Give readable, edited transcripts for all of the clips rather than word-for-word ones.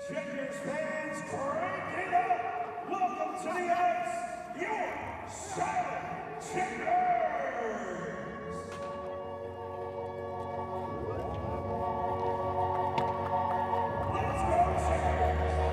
Checkers fans, crank it up! Welcome to the ice, your Charlotte Checkers! Let's go, Checkers!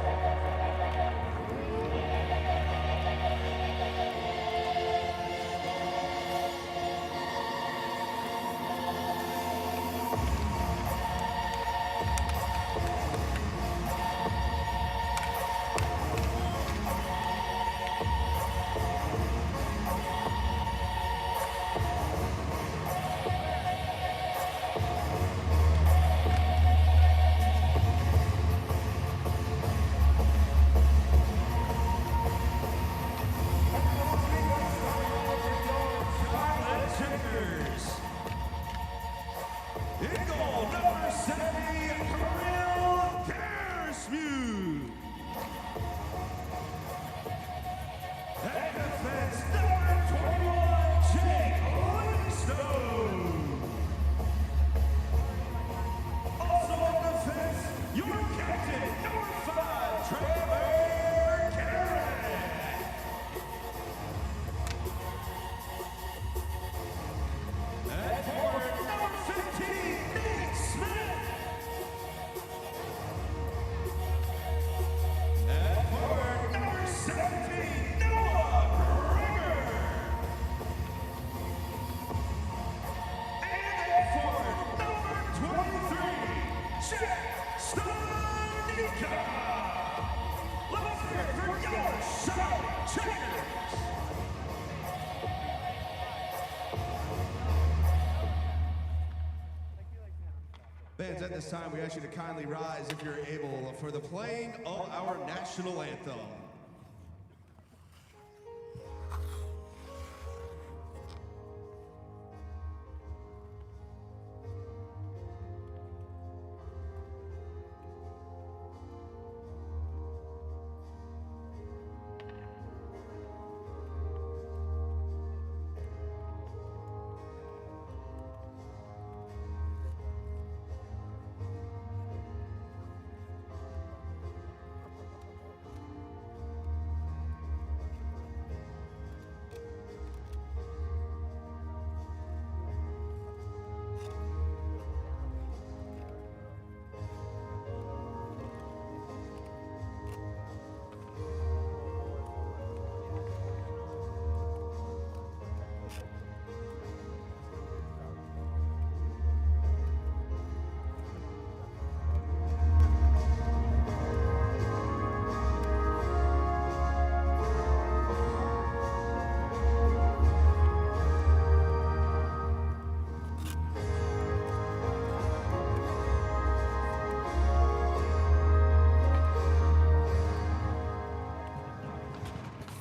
Fans, at this time, we ask you to kindly rise, if you're able, for the playing of our national anthem.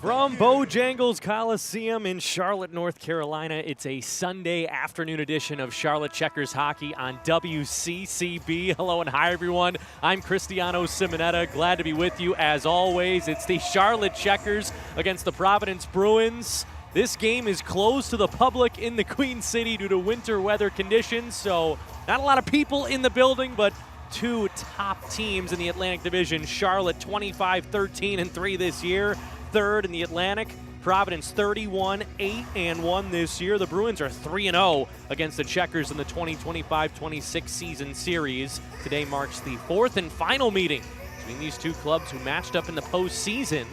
From Bojangles Coliseum in Charlotte, North Carolina, it's a Sunday afternoon edition of Charlotte Checkers Hockey on WCCB. Hello and hi, everyone. I'm Cristiano Simonetta. Glad to be with you as always. It's the Charlotte Checkers against the Providence Bruins. This game is closed to the public in the Queen City due to winter weather conditions, so not a lot of people in the building, but two top teams in the Atlantic Division. Charlotte 25-13-3 this year. Third in the Atlantic. Providence 31-8-1 this year. The Bruins are 3-0 against the Checkers in the 2025-26 season series. Today marks the fourth and final meeting between these two clubs who matched up in the postseason.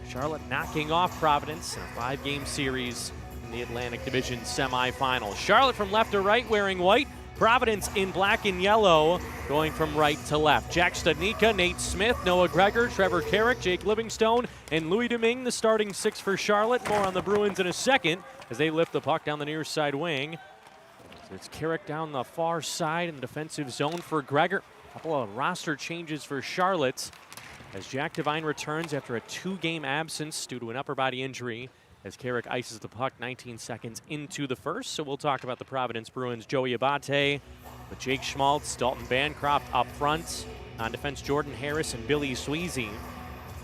Charlotte knocking off Providence in a 5-game series in the Atlantic Division semifinals. Charlotte from left to right wearing white. Providence in black and yellow, going from right to left. Jack Studnicka, Nate Smith, Noah Gregor, Trevor Carrick, Jake Livingstone, and Louis Domingue, the starting six for Charlotte. More on the Bruins in a second as they lift the puck down the near side wing. So it's Carrick down the far side in the defensive zone for Gregor. A couple of roster changes for Charlotte as Jack Devine returns after a 2-game absence due to an upper body injury, as Carrick ices the puck 19 seconds into the first. So we'll talk about the Providence Bruins. Joey Abate with Jake Schmaltz, Dalton Bancroft up front. On defense, Jordan Harris and Billy Sweezy.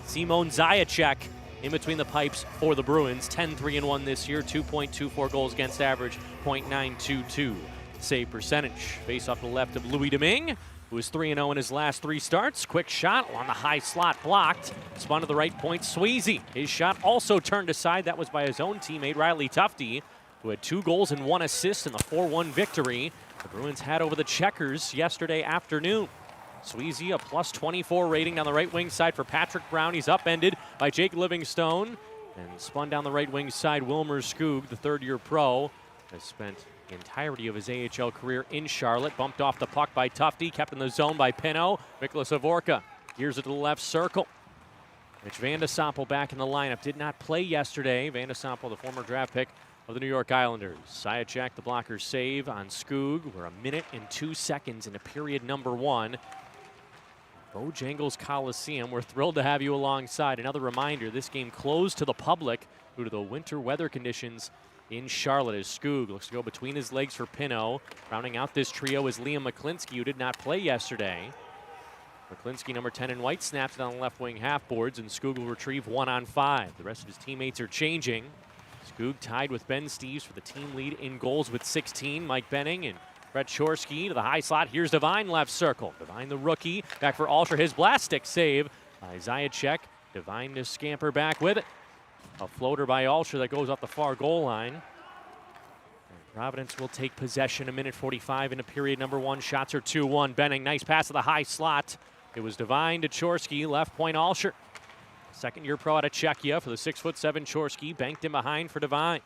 Simon Zajac in between the pipes for the Bruins. 10-3-1 this year, 2.24 goals against average, .922. save percentage. Face off to the left of Louis Domingue, who is 3-0 in his last 3 starts. Quick shot along the high slot, blocked. Spun to the right point, Sweezy. His shot also turned aside. That was by his own teammate, Riley Tufte, who had 2 goals and 1 assist in the 4-1 victory the Bruins had over the Checkers yesterday afternoon. Sweezy, a plus 24 rating down the right wing side for Patrick Brown. He's upended by Jake Livingstone. And spun down the right wing side, Wilmer Skoog, the third-year pro, has spent the entirety of his AHL career in Charlotte. Bumped off the puck by Tufte, kept in the zone by Pinot. Miklas Hovorka gears it to the left circle. Mitch Van de Sompel back in the lineup. Did not play yesterday. Van de Sompel, the former draft pick of the New York Islanders. Zajac, the blocker save on Skoog. We're 1 minute and 2 seconds into period number 1. Bojangles Coliseum. We're thrilled to have you alongside. Another reminder, this game closed to the public due to the winter weather conditions in Charlotte as Skoog looks to go between his legs for Pinot. Rounding out this trio is Liam McClinsky, who did not play yesterday. McClinsky, number 10 in white, snaps it on the left wing half boards, and Skoog will retrieve 1-on-5. The rest of his teammates are changing. Skoog tied with Ben Steeves for the team lead in goals with 16. Mike Benning and Brett Chorsky to the high slot. Here's Devine, left circle. Devine, the rookie, back for Alsher. His blast stick save by Zajac. Devine to scamper back with it. A floater by Alsher that goes off the far goal line. And Providence will take possession 1:45 into period number 1. Shots are 2-1. Benning, nice pass to the high slot. It was Devine to Chorsky, left point Alsher. Second-year pro out of Czechia for the 6'7" Chorsky. Banked in behind for Devine.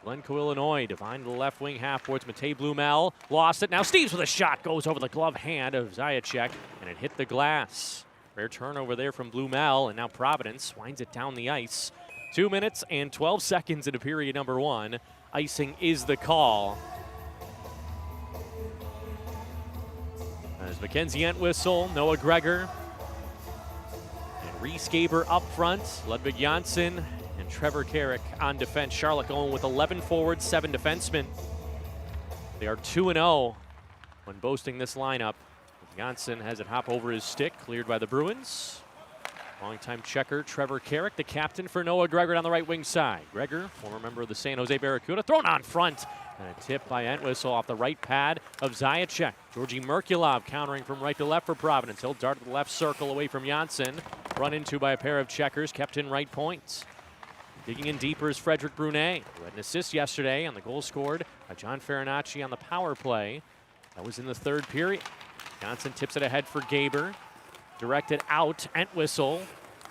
Glencoe, Illinois. Devine to the left wing half boards. Matej Blumel lost it. Now Steeves with a shot. Goes over the glove hand of Zajac, and it hit the glass. Rare turnover there from Blumel, and now Providence winds it down the ice. 2 minutes and 12 seconds into period number 1. Icing is the call. As Mackenzie Entwistle, Noah Gregor, and Reese Gaber up front. Ludwig Janssen and Trevor Carrick on defense. Charlotte going with 11 forwards, 7 defensemen. They are 2-0 when boasting this lineup. Janssen has it hop over his stick, cleared by the Bruins. Longtime checker Trevor Carrick, the captain for Noah Gregor on the right wing side. Gregor, former member of the San Jose Barracuda, thrown on front. And a tip by Entwistle off the right pad of Zajac. Georgi Merkulov countering from right to left for Providence. He'll dart to the left circle away from Janssen. Run into by a pair of checkers, kept in right points. Digging in deeper is Frederick Brunet, who had an assist yesterday on the goal scored by John Farinacci on the power play. That was in the third period. Janssen tips it ahead for Gaber. Directed out. Entwistle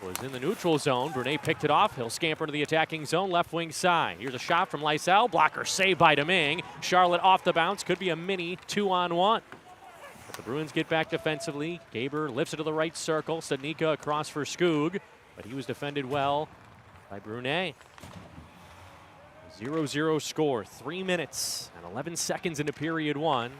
was in the neutral zone. Brunet picked it off. He'll scamper to the attacking zone, left wing side. Here's a shot from Lysell. Blocker saved by Domingue. Charlotte off the bounce. Could be a mini 2-on-1. But the Bruins get back defensively. Gaber lifts it to the right circle. Stadnicka across for Skoog, but he was defended well by Brunet. 0-0 score. 3 minutes and 11 seconds into period 1.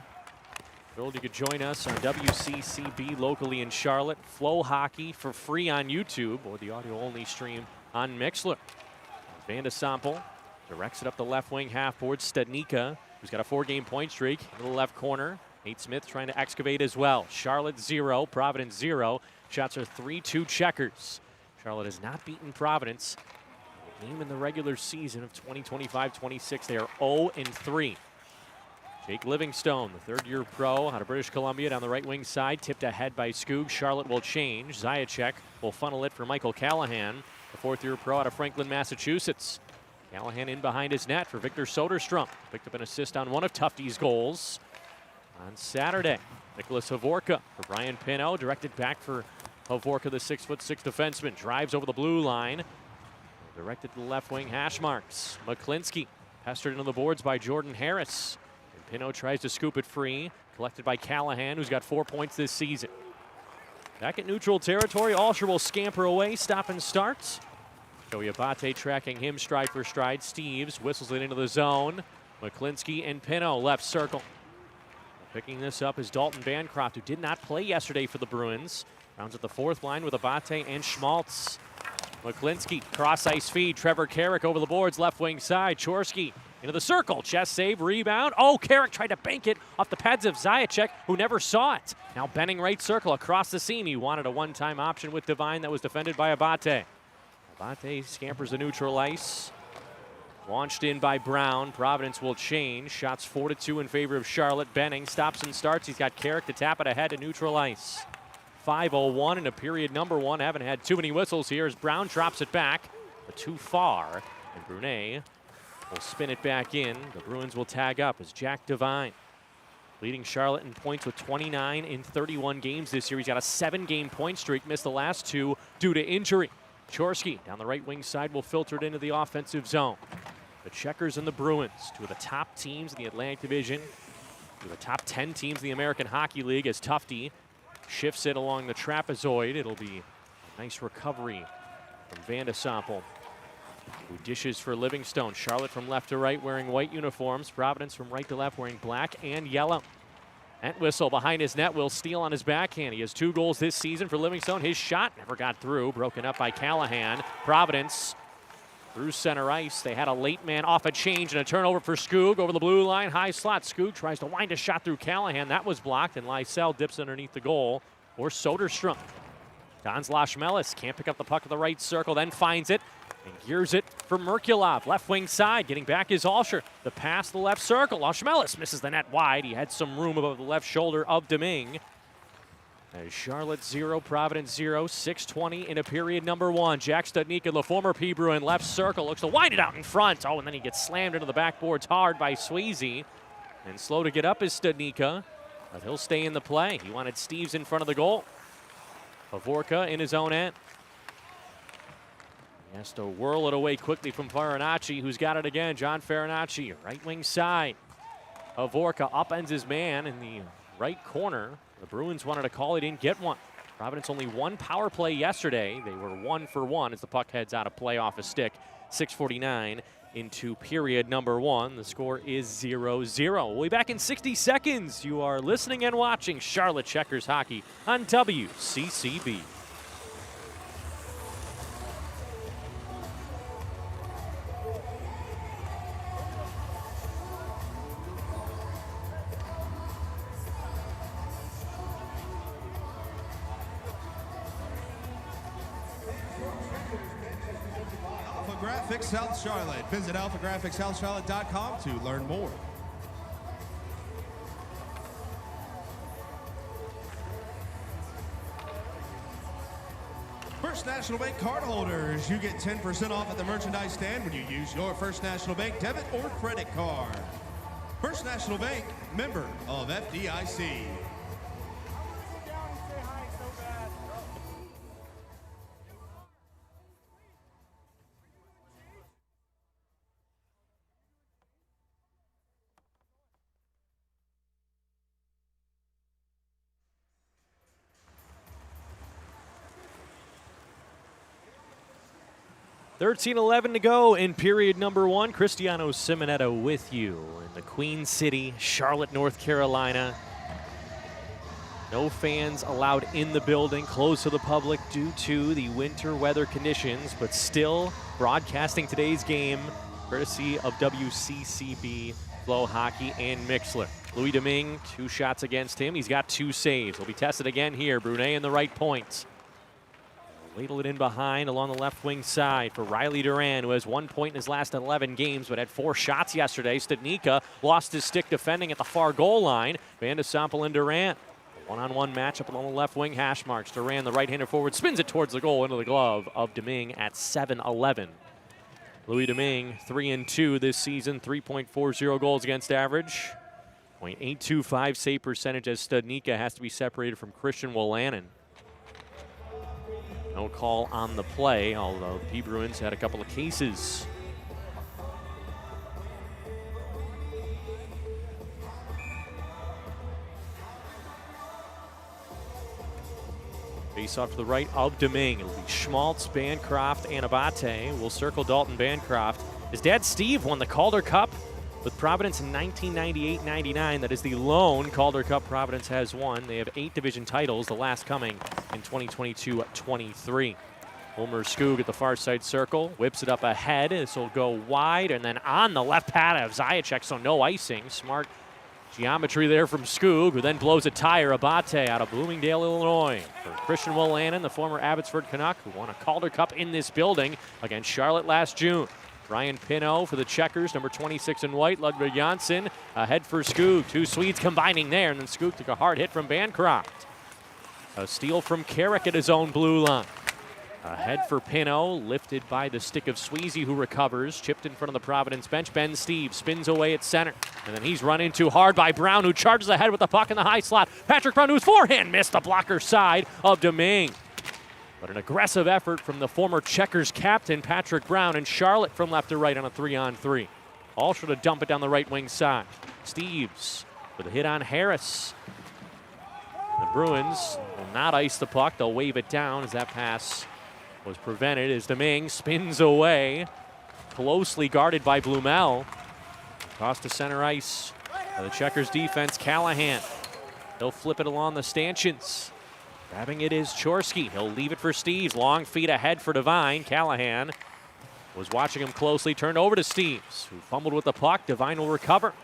Thrilled you could join us on WCCB locally in Charlotte. FloHockey for free on YouTube or the audio-only stream on Mixlr. Van de Sompel directs it up the left wing half board. Stadnicka, who's got a 4-game point streak, in the left corner. Nate Smith trying to excavate as well. Charlotte 0, Providence 0. Shots are 3-2 checkers. Charlotte has not beaten Providence. A game in the regular season of 2025-26. They are 0-3. Jake Livingstone, the third-year pro out of British Columbia, down the right wing side, tipped ahead by Skoog. Charlotte will change. Zajac will funnel it for Michael Callahan, the fourth-year pro out of Franklin, Massachusetts. Callahan in behind his net for Victor Soderstrom. Picked up an assist on one of Tufte's goals on Saturday. Miklas Hovorka for Brian Pinot, directed back for Hovorka, the 6'6" defenseman. Drives over the blue line. Directed to the left wing hash marks. McClinsky pestered into the boards by Jordan Harris. Pinot tries to scoop it free, collected by Callahan, who's got 4 points this season. Back at neutral territory, Alsher will scamper away, stop and start. Joey Abate tracking him stride for stride. Steeves whistles it into the zone. McClinsky and Pinot left circle. Picking this up is Dalton Bancroft, who did not play yesterday for the Bruins. Rounds at the fourth line with Abate and Schmaltz. McClinsky, cross ice feed. Trevor Carrick over the boards, left wing side. Chorsky into the circle, chest save, rebound. Oh, Carrick tried to bank it off the pads of Zajac, who never saw it. Now Benning right circle across the seam. He wanted a one-time option with Devine that was defended by Abate. Abate scampers the neutral ice. Launched in by Brown. Providence will change. Shots 4-2 in favor of Charlotte. Benning stops and starts. He's got Carrick to tap it ahead to neutral ice. 5:01 into period number 1. Haven't had too many whistles here as Brown drops it back, but too far. And Brunet will spin it back in. The Bruins will tag up as Jack Devine, leading Charlotte in points with 29 in 31 games this year. He's got a 7-game point streak, missed the last 2 due to injury. Chorsky down the right wing side will filter it into the offensive zone. The Checkers and the Bruins, 2 of the top teams in the Atlantic Division, 2 of the top 10 teams in the American Hockey League, as Tufte shifts it along the trapezoid. It'll be a nice recovery from Van de Sompel, who dishes for Livingstone. Charlotte from left to right wearing white uniforms. Providence from right to left wearing black and yellow. Entwistle behind his net will steal on his backhand. He has 2 goals this season for Livingstone. His shot never got through, broken up by Callahan. Providence through center ice. They had a late man off a change and a turnover for Skoog over the blue line. High slot. Skoog tries to wind a shot through Callahan. That was blocked, and Lysell dips underneath the goal for Soderstrom. Gons Lashmelis can't pick up the puck at the right circle, then finds it and gears it for Merkulov. Left wing side, getting back is Alsher. The pass to the left circle. Lashmelis misses the net wide. He had some room above the left shoulder of Domingue. As Charlotte 0, Providence 0, 6:20 into period number 1. Jack Studnicka, the former P. Bruin, left circle, looks to wind it out in front. Oh, and then he gets slammed into the backboards hard by Sweezy. And slow to get up is Studnicka, but he'll stay in the play. He wanted Steves in front of the goal. Pavorka in his own end. He has to whirl it away quickly from Farinacci, who's got it again. John Farinacci, right wing side. Pavorka upends his man in the right corner. The Bruins wanted a call, he didn't get one. Providence only 1 power play yesterday. They were 1 for 1 as the puck heads out of play off a stick. 6:49 into period number 1. The score is 0-0. We'll be back in 60 seconds. You are listening and watching Charlotte Checkers Hockey on WCCB. Graphics South Charlotte. Visit alphagraphicsouthcharlotte.com to learn more. First National Bank cardholders, you get 10% off at the merchandise stand when you use your First National Bank debit or credit card. First National Bank, member of FDIC. 13:11 to go in period number 1. Cristiano Simonetto with you in the Queen City, Charlotte, North Carolina. No fans allowed in the building, closed to the public due to the winter weather conditions, but still broadcasting today's game courtesy of WCCB, FloHockey, and Mixler. Louis Domingue, 2 shots against him. He's got 2 saves. He'll be tested again here. Brunet in the right point. Ladle it in behind along the left wing side for Riley Duran, who has 1 point in his last 11 games, but had 4 shots yesterday. Studnicka lost his stick defending at the far goal line. Van de Sompel and Duran. A one-on-one matchup along the left wing, hash marks. Duran, the right-hander forward, spins it towards the goal into the glove of Domingue at 7-11. Louis Domingue, 3-2 this season, 3.40 goals against average. .825 save percentage as Studnicka has to be separated from Christian Wolanin. No call on the play, although the P. Bruins had a couple of cases. Face off to the right of Domingue. It'll be Schmaltz, Bancroft, and Abate. We'll circle Dalton Bancroft. His dad, Steve, won the Calder Cup with Providence in 1998-99. That is the lone Calder Cup Providence has won. They have 8 division titles, the last coming in 2022-23. Homer Skoog at the far side circle, whips it up ahead. This will go wide, and then on the left pad of Zajac, so no icing. Smart geometry there from Skoog, who then blows a tire. Abate out of Bloomingdale, Illinois. For Christian Wolanin, the former Abbotsford Canuck, who won a Calder Cup in this building against Charlotte last June. Ryan Pinot for the Checkers, number 26 in white. Ludwig Janssen ahead for Skoog. Two Swedes combining there, and then Skoog took a hard hit from Bancroft. A steal from Carrick at his own blue line. Ahead for Pinot, lifted by the stick of Sweezy, who recovers. Chipped in front of the Providence bench. Ben Steve spins away at center. And then he's run into hard by Brown, who charges ahead with the puck in the high slot. Patrick Brown, whose forehand missed the blocker side of Domingue. But an aggressive effort from the former Checkers captain, Patrick Brown, and Charlotte from left to right on a 3-on-3. All sure to dump it down the right wing side. Steves with a hit on Harris. The Bruins will not ice the puck. They'll wave it down as that pass was prevented as Domingue spins away, closely guarded by Blumel. Toss to center ice for the Checkers defense, Callahan. He'll flip it along the stanchions. Grabbing it is Chorsky. He'll leave it for Steves. Long feet ahead for Devine. Callahan was watching him closely, turned over to Steves, who fumbled with the puck. Devine will recover.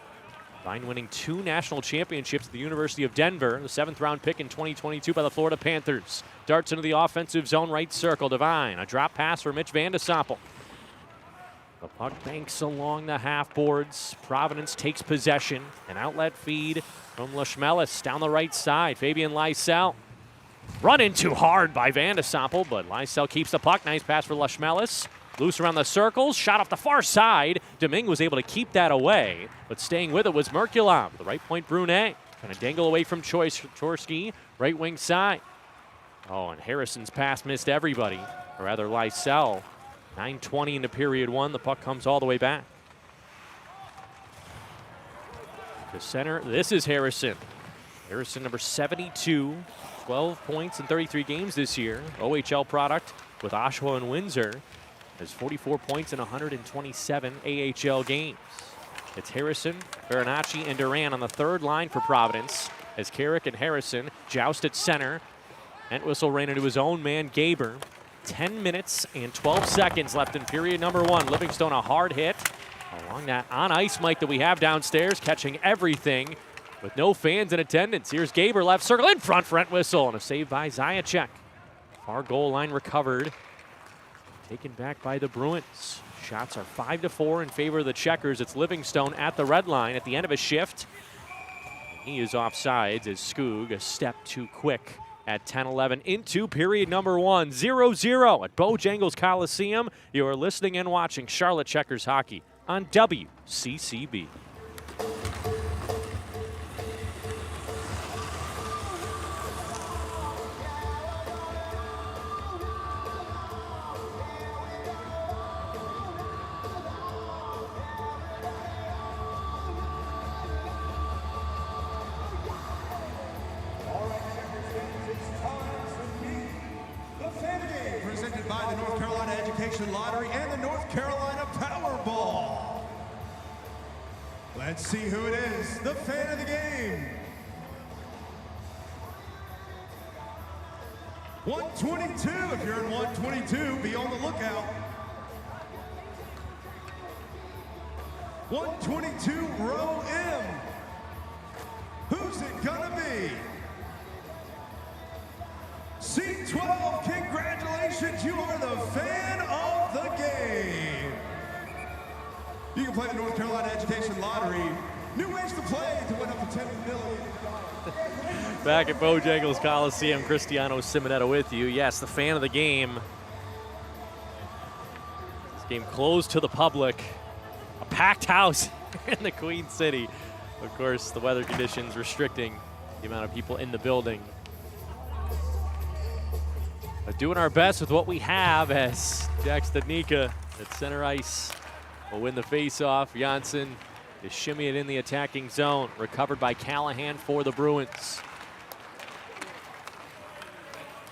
Devine winning 2 national championships at the University of Denver, the 7th-round pick in 2022 by the Florida Panthers. Darts into the offensive zone, right circle. Devine, a drop pass for Mitch Van de Soppel. The puck banks along the half boards. Providence takes possession. An outlet feed from Leschmelis down the right side. Fabian Lysell. Run in too hard by Van de Soppel, but Lysell keeps the puck. Nice pass for Leschmelis. Loose around the circles, shot off the far side. Domingue was able to keep that away, but staying with it was Merkulov. The right point, Brunet. Trying to dangle away from Chorsky, right wing side. Oh, and Harrison's pass missed everybody, or rather Lysell. 9:20 into period 1. The puck comes all the way back. The center, this is Harrison. Harrison, number 72, 12 points in 33 games this year. OHL product with Oshawa and Windsor. Has 44 points in 127 AHL games. It's Harrison, Baranacci, and Duran on the third line for Providence as Carrick and Harrison joust at center. Entwistle ran into his own man, Gaber. 10 minutes and 12 seconds left in period number 1. Livingstone a hard hit along that on-ice mic that we have downstairs, catching everything with no fans in attendance. Here's Gaber, left circle in front for Entwistle, and a save by Zajac. Far goal line recovered. Taken back by the Bruins. Shots are 5-4 in favor of the Checkers. It's Livingstone at the red line at the end of a shift. He is offsides as Skoog a step too quick at 10-11 into period number 1. 0-0 at Bojangles Coliseum. You are listening and watching Charlotte Checkers Hockey on WCCB. By the North Carolina Education Lottery and the North Carolina Powerball. Let's see who it is, the fan of the game. 122, if you're in 122, be on the lookout. 122, row M. Who's it gonna be? C12, congratulations, you are the fan of the game. You can play the North Carolina Education Lottery. New ways to play to win up to $10 million. Back at Bojangles Coliseum, Cristiano Simonetta with you. Yes, the fan of the game. This game closed to the public. A packed house in the Queen City. Of course, the weather conditions restricting the amount of people in the building. But doing our best with what we have as Jack Stadnicka at center ice will win the faceoff. Janssen is shimmying it in the attacking zone. Recovered by Callahan for the Bruins.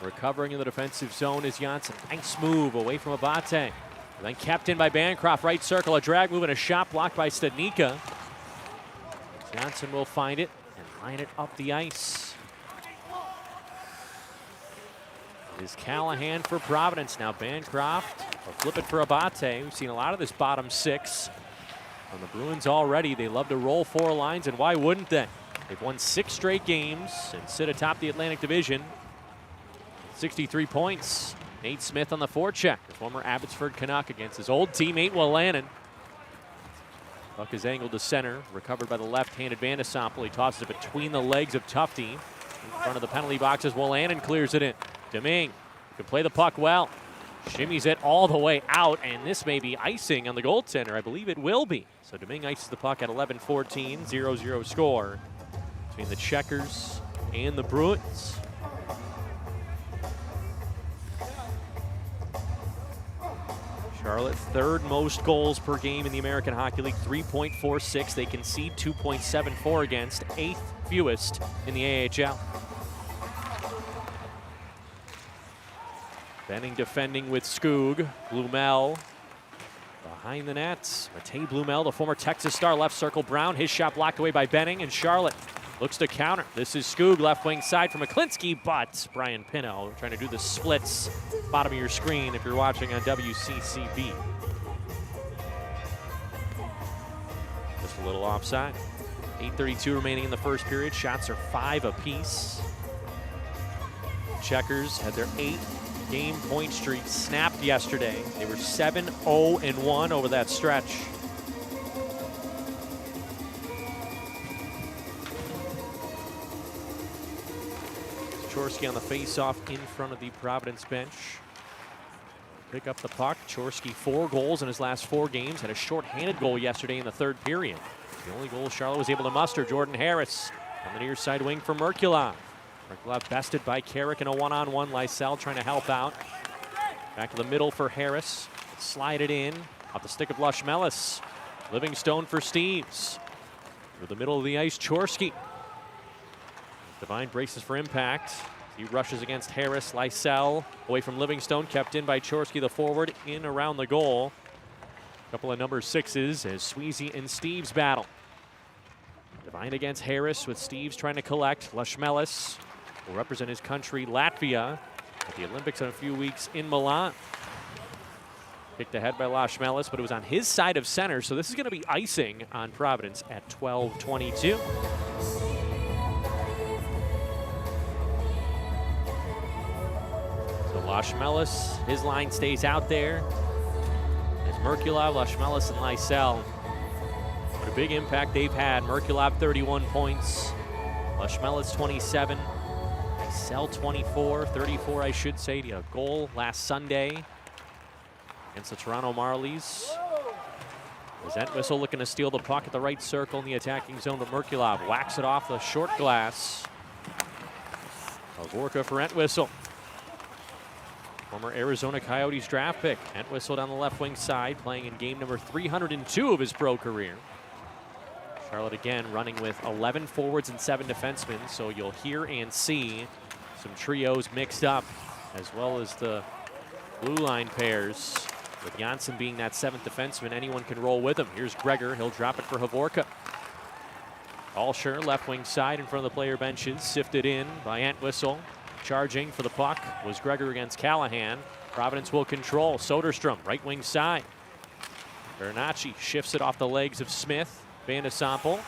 Recovering in the defensive zone is Janssen. Nice move away from Abate. And then kept in by Bancroft. Right circle, a drag move and a shot blocked by Stadnicka. Janssen will find it and line it up the ice. Is Callahan for Providence. Now Bancroft will flip it for Abate. We've seen a lot of this bottom 6 on the Bruins already. They love to roll 4 lines, and why wouldn't they? They've won 6 straight games and sit atop the Atlantic Division. 63 points. Nate Smith on the forecheck, the former Abbotsford Canuck against his old teammate Wolanin. Puck is angled to center, recovered by the left-handed Vandesample. He tosses it between the legs of Tufte. In front of the penalty box as Wolanin clears it in. Domingue can play the puck well. Shimmies it all the way out, and this may be icing on the goaltender. I believe it will be. So Domingue ices the puck at 11:14, 0-0 score between the Checkers and the Bruins. Charlotte, third most goals per game in the American Hockey League, 3.46. They concede 2.74 against, eighth fewest in the AHL. Benning defending with Skoog. Blumel behind the nets. Matej Blumel, the former Texas star, left circle. Brown, his shot blocked away by Benning, and Charlotte looks to counter. This is Skoog, left wing side for McClinsky, but Brian Pino trying to do the splits. Bottom of your screen if you're watching on WCCB. Just a little offside. 8:32 remaining in the first period. Shots are 5 apiece. Checkers had their 8-game point streak snapped yesterday. They were 7-0-1 over that stretch. Chorsky on the face-off in front of the Providence bench. Pick up the puck. Chorsky 4 goals in his last 4 games. Had a short-handed goal yesterday in the third period. The only goal Charlotte was able to muster. Jordan Harris on the near side wing for Merkulov. Merkulov bested by Carrick in a one-on-one. Lysell trying to help out. Back to the middle for Harris. Slide it in. Off the stick of Lushmelis. Livingstone for Steves. Through the middle of the ice, Chorsky. Devine braces for impact. He rushes against Harris. Lysell away from Livingstone. Kept in by Chorsky, the forward, in around the goal. A couple of number 6s as Sweezy and Steves battle. Devine against Harris with Steves trying to collect. Lushmelis will represent his country, Latvia, at the Olympics in a few weeks in Milan. Kicked ahead by Lushmelis, but it was on his side of center, so this is going to be icing on Providence at 12:22. Lushmelis, his line stays out there. As Merkulov, Lushmelis, and Lysell. What a big impact they've had. Merkulov 31 points. Lushmelis 27. Lysell 24, 34 I should say. He had a goal last Sunday against the Toronto Marlies. As Entwistle looking to steal the puck at the right circle in the attacking zone, but Merkulov whacks it off the short glass. Havorka for Entwistle. Former Arizona Coyotes draft pick. Entwistle down the left wing side, playing in game number 302 of his pro career. Charlotte again running with 11 forwards and 7 defensemen, so you'll hear and see some trios mixed up, as well as the blue line pairs. With Janssen being that 7th defenseman, anyone can roll with him. Here's Gregor, he'll drop it for Havorka. Alsher, left wing side in front of the player benches, sifted in by Entwistle. Charging for the puck was Gregor against Callahan. Providence will control. Soderstrom, right wing side. Bernacchi shifts it off the legs of Smith. Vandesample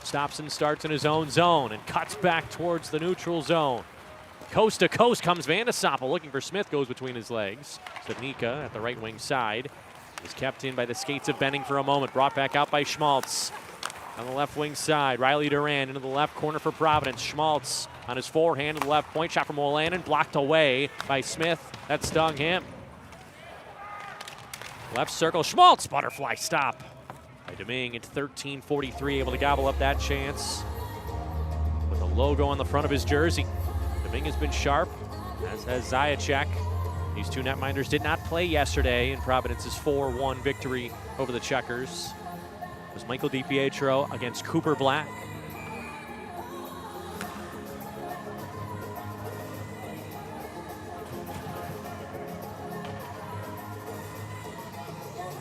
stops and starts in his own zone and cuts back towards the neutral zone. Coast to coast comes Vandesample, looking for Smith, goes between his legs. Savnika at the right wing side is kept in by the skates of Benning for a moment. Brought back out by Schmaltz. On the left wing side, Riley Duran into the left corner for Providence. Schmaltz on his forehand to the left point. Shot from Wolanin, blocked away by Smith. That stung him. Left circle, Schmaltz, butterfly stop by Domingue at 13:43, able to gobble up that chance with a logo on the front of his jersey. Domingue has been sharp, as has Zajac. These two netminders did not play yesterday in Providence's 4-1 victory over the Checkers. It was Michael DiPietro against Cooper Black.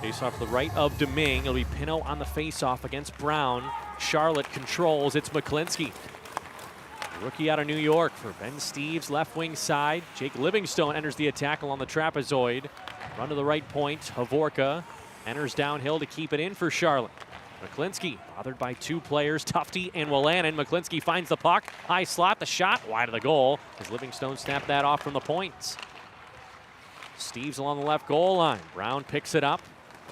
Face off to the right of Domingue. It'll be Pino on the face-off against Brown. Charlotte controls. It's McClinsky. Rookie out of New York for Ben Steves, left wing side. Jake Livingstone enters the attack along the trapezoid. Run to the right point. Havorka enters downhill to keep it in for Charlotte. McClinsky bothered by 2 players, Tufte and Wolanin. McClinsky finds the puck. High slot, the shot wide of the goal as Livingstone snapped that off from the points. Steve's along the left goal line. Brown picks it up.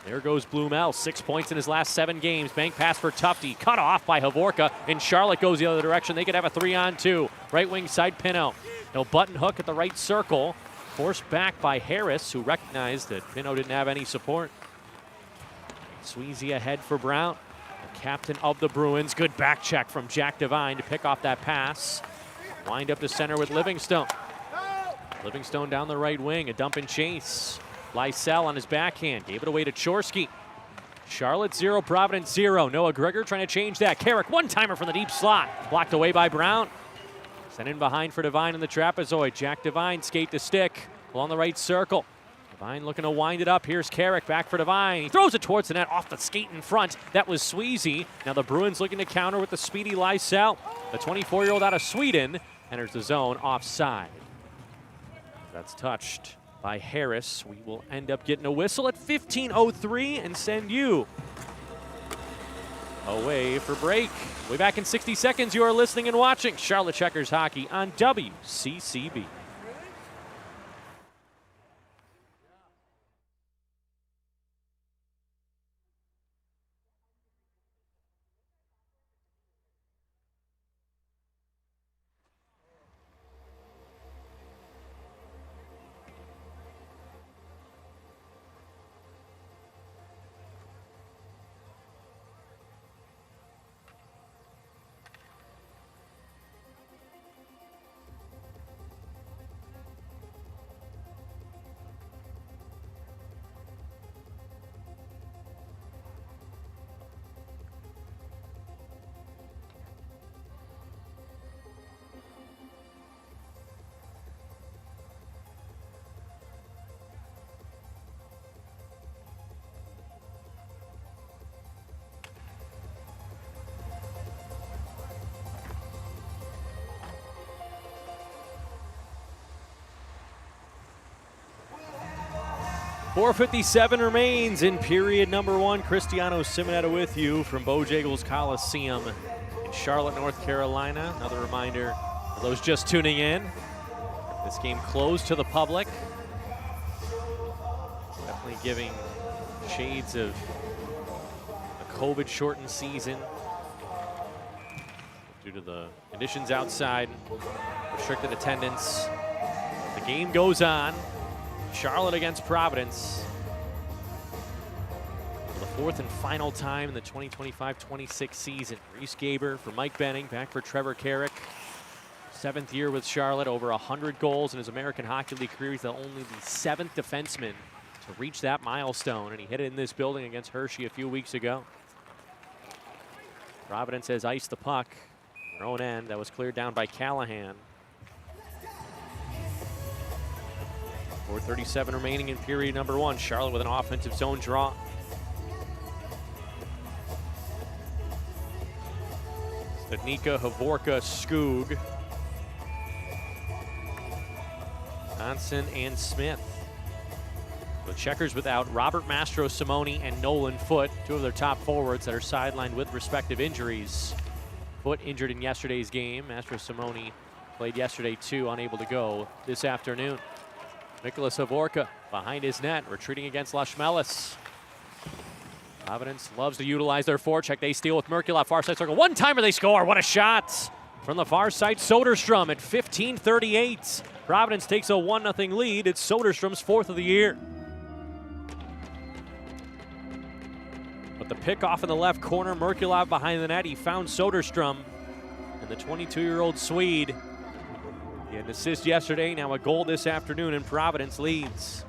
There goes Blumel, 6 points in his last 7 games. Bank pass for Tufte, cut off by Havorka, and Charlotte goes the other direction. They could have a 3-on-2. Right wing side Pinot. No button hook at the right circle. Forced back by Harris, who recognized that Pinot didn't have any support. Sweezy ahead for Brown, the captain of the Bruins. Good back check from Jack Devine to pick off that pass. Wind up to center with Livingstone. Livingstone down the right wing, a dump and chase. Lysell on his backhand, gave it away to Chorsky. Charlotte 0, Providence 0. Noah Gregor trying to change that. Carrick, one-timer from the deep slot. Blocked away by Brown. Sent in behind for Devine in the trapezoid. Jack Devine skate to stick along the right circle. Devine looking to wind it up. Here's Carrick, back for Devine. He throws it towards the net off the skate in front. That was Sweezy. Now the Bruins looking to counter with the speedy Lysell. The 24-year-old out of Sweden enters the zone offside. That's touched by Harris. We will end up getting a whistle at 15:03 and send you away for break. We'll be back in 60 seconds. You are listening and watching Charlotte Checkers Hockey on WCCB. .457 remains in period number 1. Cristiano Simonetta with you from Bojangles Coliseum in Charlotte, North Carolina. Another reminder for those just tuning in, this game closed to the public. Definitely giving shades of a COVID-shortened season due to the conditions outside, restricted attendance. The game goes on. Charlotte against Providence. For the 4th and final time in the 2025-26 season. Reese Gaber for Mike Benning, back for Trevor Carrick. 7th year with Charlotte, over 100 goals in his American Hockey League career. He's only the 7th defenseman to reach that milestone, and he hit it in this building against Hershey a few weeks ago. Providence has iced the puck. Their own end, that was cleared down by Callahan. 4:37 remaining in period number 1. Charlotte with an offensive zone draw. Stadnicka, Havorka, Skoog, Johnson, and Smith. The Checkers without Robert Mastro-Simone and Nolan Foote, 2 of their top forwards that are sidelined with respective injuries. Foote injured in yesterday's game. Mastro-Simone played yesterday too, unable to go this afternoon. Nicholas Havorka behind his net, retreating against Lashmelis. Providence loves to utilize their forecheck. They steal with Merkulov, far side circle. One-timer, they score. What a shot from the far side. Soderstrom at 15:38. Providence takes a 1-0 lead. It's Soderstrom's 4th of the year. But the pick off in the left corner, Merkulov behind the net. He found Soderstrom, and the 22-year-old Swede. He had an assist yesterday, now a goal this afternoon, and Providence leads.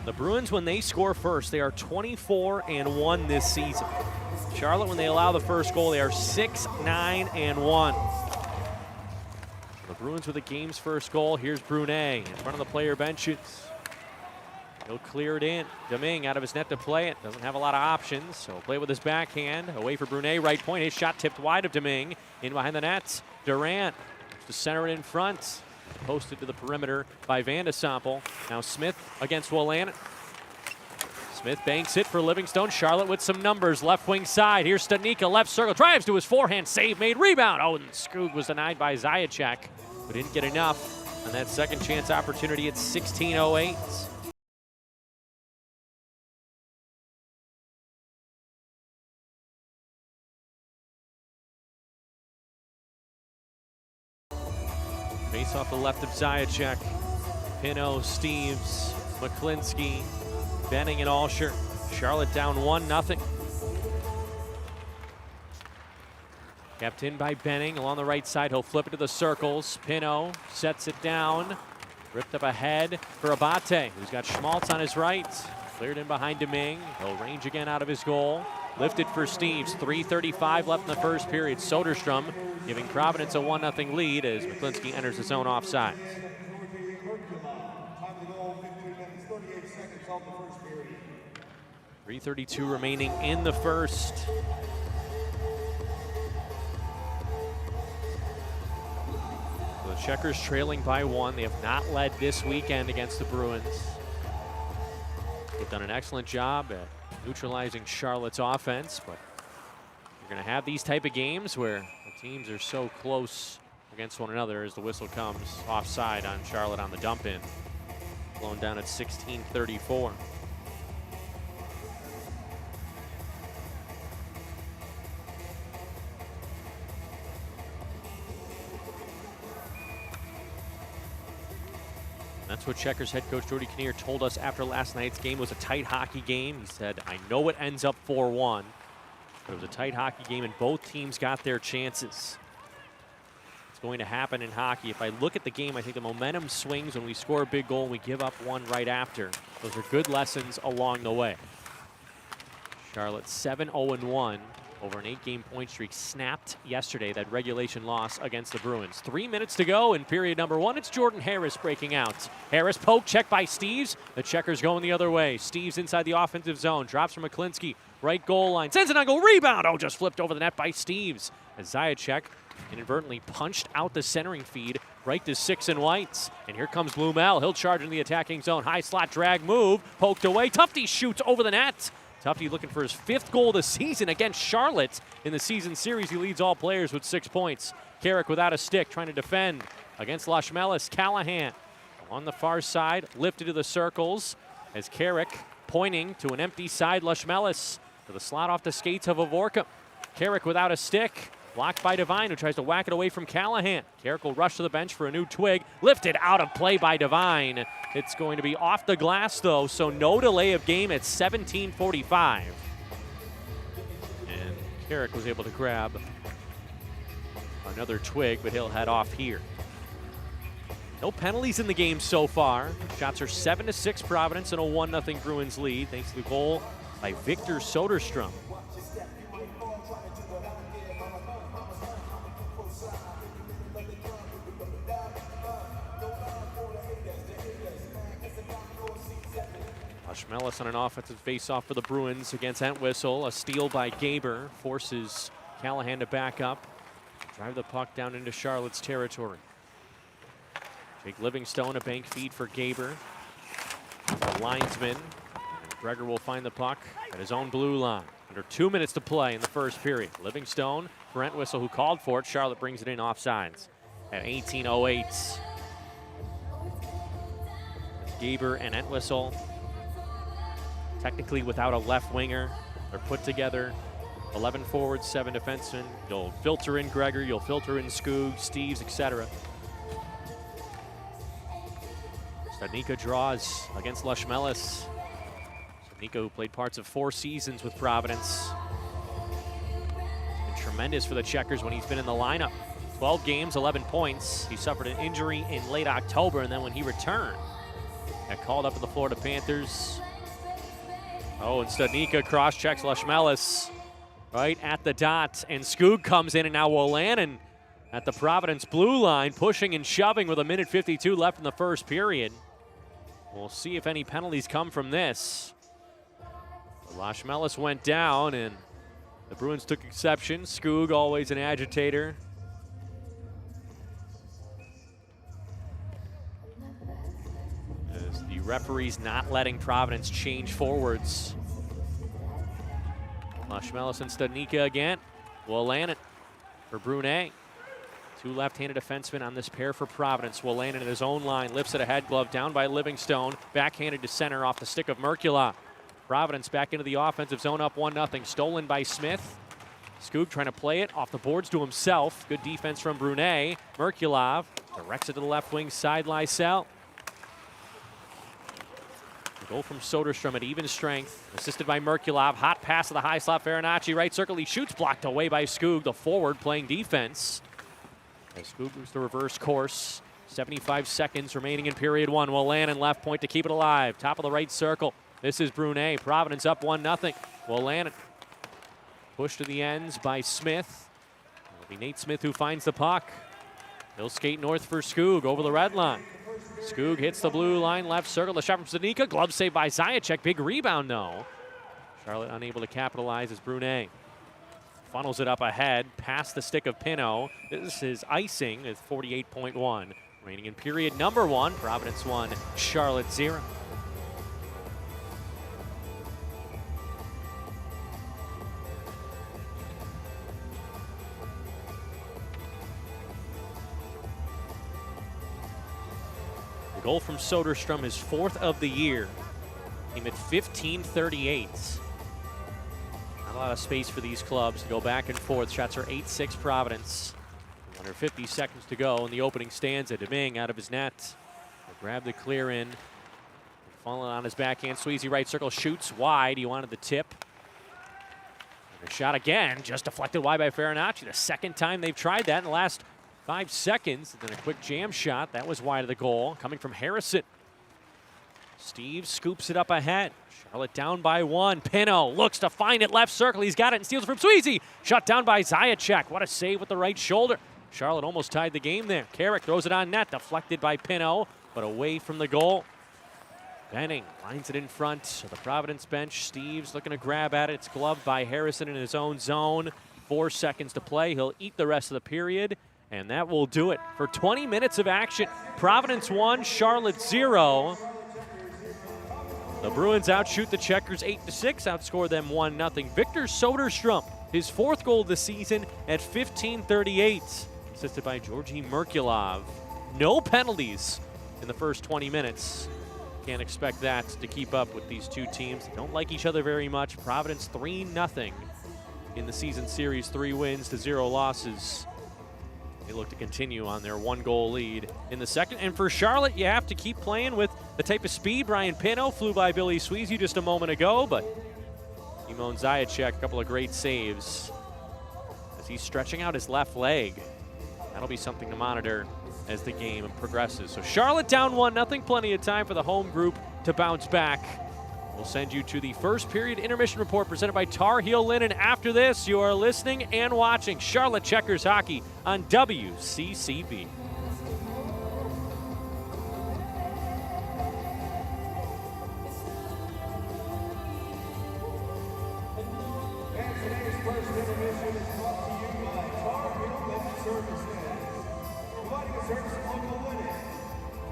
The Bruins, when they score first, they are 24-1 this season. Charlotte, when they allow the first goal, they are 6-9-1. The Bruins with the game's first goal. Here's Brunet in front of the player benches. He'll clear it in. Deming out of his net to play it. Doesn't have a lot of options, so play with his backhand. Away for Brunet, right point. His shot tipped wide of Deming. In behind the net, Durant to center it in front. Posted to the perimeter by Van de Sample. Now Smith against Willanton. Smith banks it for Livingstone. Charlotte with some numbers. Left wing side. Here's Stanika, left circle. Drives to his forehand. Save made. Rebound. Oh, and Skoog was denied by Zajac, but didn't get enough on that second chance opportunity at 16:08. Face off the left of Zajac. Pino, Steves, McClinsky, Benning, and Alsher. Charlotte down 1-0. Kept in by Benning along the right side. He'll flip it to the circles. Pino sets it down. Ripped up ahead for Abate, who's got Schmaltz on his right. Cleared in behind Deming. He'll range again out of his goal. Lifted for Steves. 3:35 left in the first period. Soderstrom giving Providence a 1-0 lead as McClinsky enters his own offside. 3:32 remaining in the first. The Checkers trailing by 1. They have not led this weekend against the Bruins. They've done an excellent job at neutralizing Charlotte's offense, but you're going to have these type of games where the teams are so close against one another as the whistle comes offside on Charlotte on the dump in. Blown down at 16:34. That's what Checkers head coach Jordy Kinnear told us after last night's game. Was a tight hockey game. He said, I know it ends up 4-1, but it was a tight hockey game and both teams got their chances. It's going to happen in hockey. If I look at the game, I think the momentum swings when we score a big goal and we give up one right after. Those are good lessons along the way. Charlotte 7-0-1 over an 8-game point streak, snapped yesterday, that regulation loss against the Bruins. 3 minutes to go in period number 1. It's Jordan Harris breaking out. Harris poke, check by Steves. The Checkers going the other way. Steves inside the offensive zone, drops from McClinsky, right goal line, sends it on goal, rebound. Oh, just flipped over the net by Steves as Zajac inadvertently punched out the centering feed right to Six and Whites. And here comes Blumel. He'll charge into the attacking zone. High slot drag move, poked away. Tufte shoots over the net. Tufte looking for his 5th goal of the season against Charlotte. In the season series, he leads all players with 6 points. Carrick without a stick, trying to defend against Lashmelis. Callahan on the far side, lifted to the circles as Carrick pointing to an empty side. Lashmelis to the slot off the skates of Avorka. Carrick without a stick, blocked by Devine, who tries to whack it away from Callahan. Carrick will rush to the bench for a new twig. Lifted out of play by Devine. It's going to be off the glass, though, so no delay of game at 17:45. And Carrick was able to grab another twig, but he'll head off here. No penalties in the game so far. Shots are 7-6 Providence and a 1-0 Bruins lead, thanks to the goal by Victor Soderstrom. Lashmelis on an offensive face-off for the Bruins against Entwistle. A steal by Gaber forces Callahan to back up. Drive the puck down into Charlotte's territory. Jake Livingstone, a bank feed for Gaber. The linesman. And Gregor will find the puck at his own blue line. Under 2 minutes to play in the first period. Livingstone for Entwistle, who called for it. Charlotte brings it in offsides at 18:08. Gaber and Entwistle, technically without a left winger. They're put together 11 forwards, 7 defensemen. You'll filter in Gregor, you'll filter in Skoog, Steves, etc. Stanika draws against Lashmelis. Stanika, who played parts of 4 seasons with Providence. Been tremendous for the Checkers when he's been in the lineup. 12 games, 11 points. He suffered an injury in late October, and then when he returned, got called up to the Florida Panthers. Oh, and Stanika cross-checks Lashmelis right at the dot, and Skoog comes in, and now Wolanin at the Providence blue line, pushing and shoving with 1:52 left in the first period. We'll see if any penalties come from this. Lashmelis went down, and the Bruins took exception. Skoog, always an agitator. As the referees not letting Providence change forwards. Marshmellis and Studnicka again. Wolanin for Brunet. Two left-handed defensemen on this pair for Providence. Wolanin in his own line, lifts it ahead, glove down by Livingstone. Backhanded to center off the stick of Merkulov. Providence back into the offensive zone, up 1-0. Stolen by Smith. Skoog trying to play it off the boards to himself. Good defense from Brunet. Merkulov directs it to the left wing side, Lysell. The goal from Soderstrom at even strength, assisted by Merkulov. Hot pass to the high slot, Farinacci, right circle. He shoots, blocked away by Skoog, the forward playing defense. As Skoog moves the reverse course. 75 seconds remaining in period one. Wolanin left point to keep it alive. Top of the right circle. This is Brunet. Providence up 1-0. Wolanin pushed to the ends by Smith. It'll be Nate Smith who finds the puck. He'll skate north for Skoog over the red line. Skoog hits the blue line, left circle. The shot from Studnicka. Glove save by Zajac. Big rebound, though. Charlotte unable to capitalize as Brunet funnels it up ahead, past the stick of Pino. This is icing at 48.1. Remaining in period number one. Providence 1, Charlotte 0. The goal from Soderstrom, his fourth of the year. Came at 15:38. Not a lot of space for these clubs to go back and forth. Shots are 8-6 Providence. Under 50 seconds to go in the opening stanza. Deming out of his net. He'll grab the clear in. Falling on his backhand. Sweezy right circle shoots wide. He wanted the tip. And a shot again, just deflected wide by Farinacci. The second time they've tried that in the last 5 seconds. And then a quick jam shot. That was wide of the goal. Coming from Harrison. Steve scoops it up ahead. Charlotte down by 1. Pino looks to find it left circle. He's got it and steals it from Sweezy. Shut down by Zajac. What a save with the right shoulder. Charlotte almost tied the game there. Carrick throws it on net. Deflected by Pino, but away from the goal. Benning lines it in front of the Providence bench. Steve's looking to grab at it. It's gloved by Harrison in his own zone. 4 seconds to play. He'll eat the rest of the period, and that will do it for 20 minutes of action. Providence 1, Charlotte 0. The Bruins outshoot the Checkers 8-6, outscore them 1-0. Victor Soderstrom, his 4th goal of the season at 15:38, assisted by Georgi Merkulov. No penalties in the first 20 minutes. Can't expect that to keep up with these two teams. They don't like each other very much. Providence 3-0 in the season series, 3 wins to 0 losses. They look to continue on their 1-goal lead in the second. And for Charlotte, you have to keep playing with the type of speed. Brian Pino flew by Billy Sweezy just a moment ago, but Simon Zajac, a couple of great saves as he's stretching out his left leg. That'll be something to monitor as the game progresses. So Charlotte down 1-0, plenty of time for the home group to bounce back. We'll send you to the first period intermission report presented by Tar Heel Linen. After this, you are listening and watching Charlotte Checkers Hockey on WCCB. And today's first intermission is brought to you by Tar Heel Linen Services, providing a service of local linen,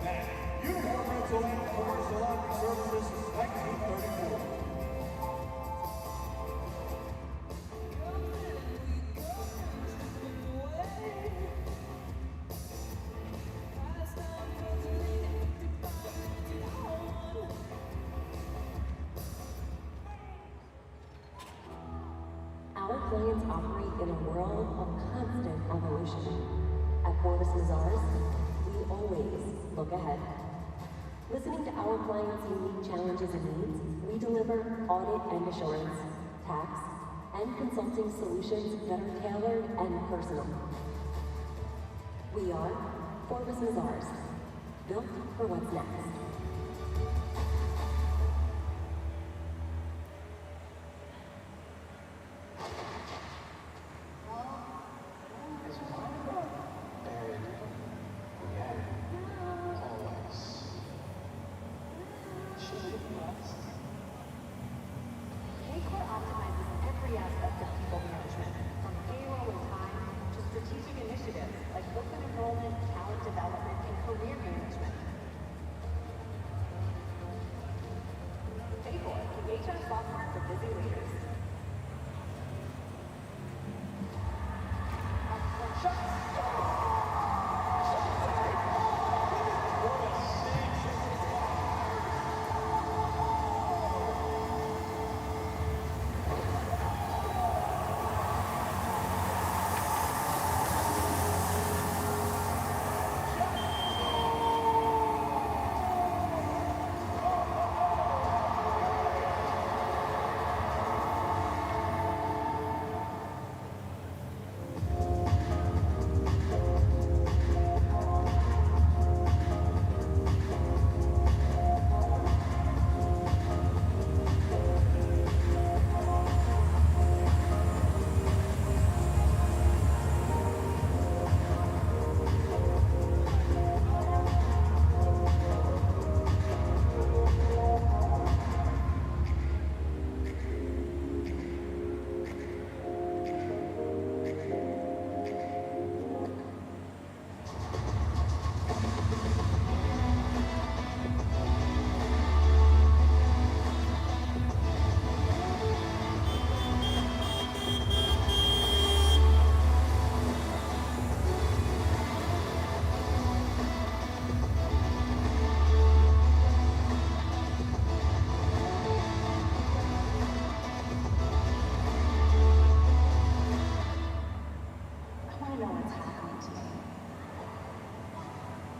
mat, uniform rental, and commercial laundry services since 1934. Our clients operate in a world of constant evolution. At Forbes Mazars, we always look ahead. Listening to our clients' unique challenges and needs, we deliver audit and assurance, tax, and consulting solutions that are tailored and personal. We are Forbes Mazars, built for what's next. Paycor optimizes every aspect of people management, from payroll and time to strategic initiatives like open enrollment, talent development, and career management. HR software for busy leaders.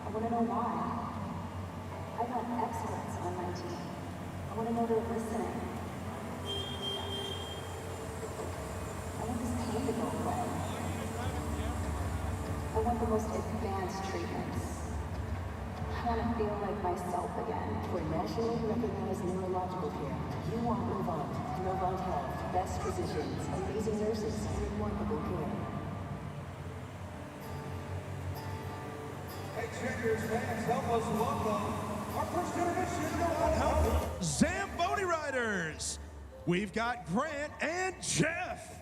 I want to know why. I want excellence on my team. I want to know they're listening. I want this pain to go away. I want the most advanced treatments. I want to feel like myself again. For nationally recognized neurological care, you want Novant. Novant Health. Best physicians, amazing nurses, remarkable care. Hey, Checkers fans, help us welcome our first intermission of Zamboni Riders. We've got Grant and Jeff.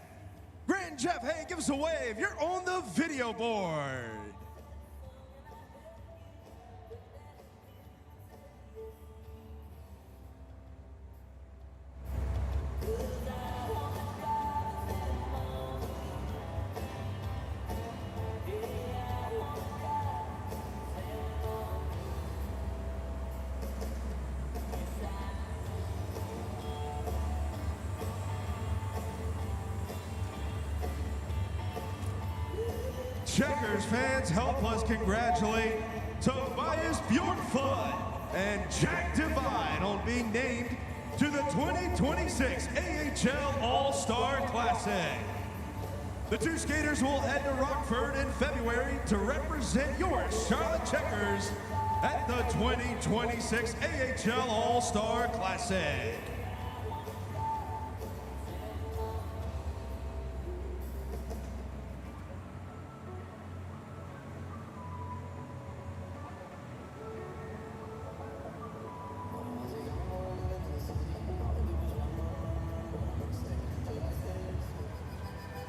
Grant and Jeff, hey, give us a wave. You're on the video board. Checkers fans, help us congratulate Tobias Bjorkflud and Jack Divine on being named to the 2026 AHL All-Star Classic. The two skaters will head to Rockford in February to represent your Charlotte Checkers at the 2026 AHL All-Star Classic.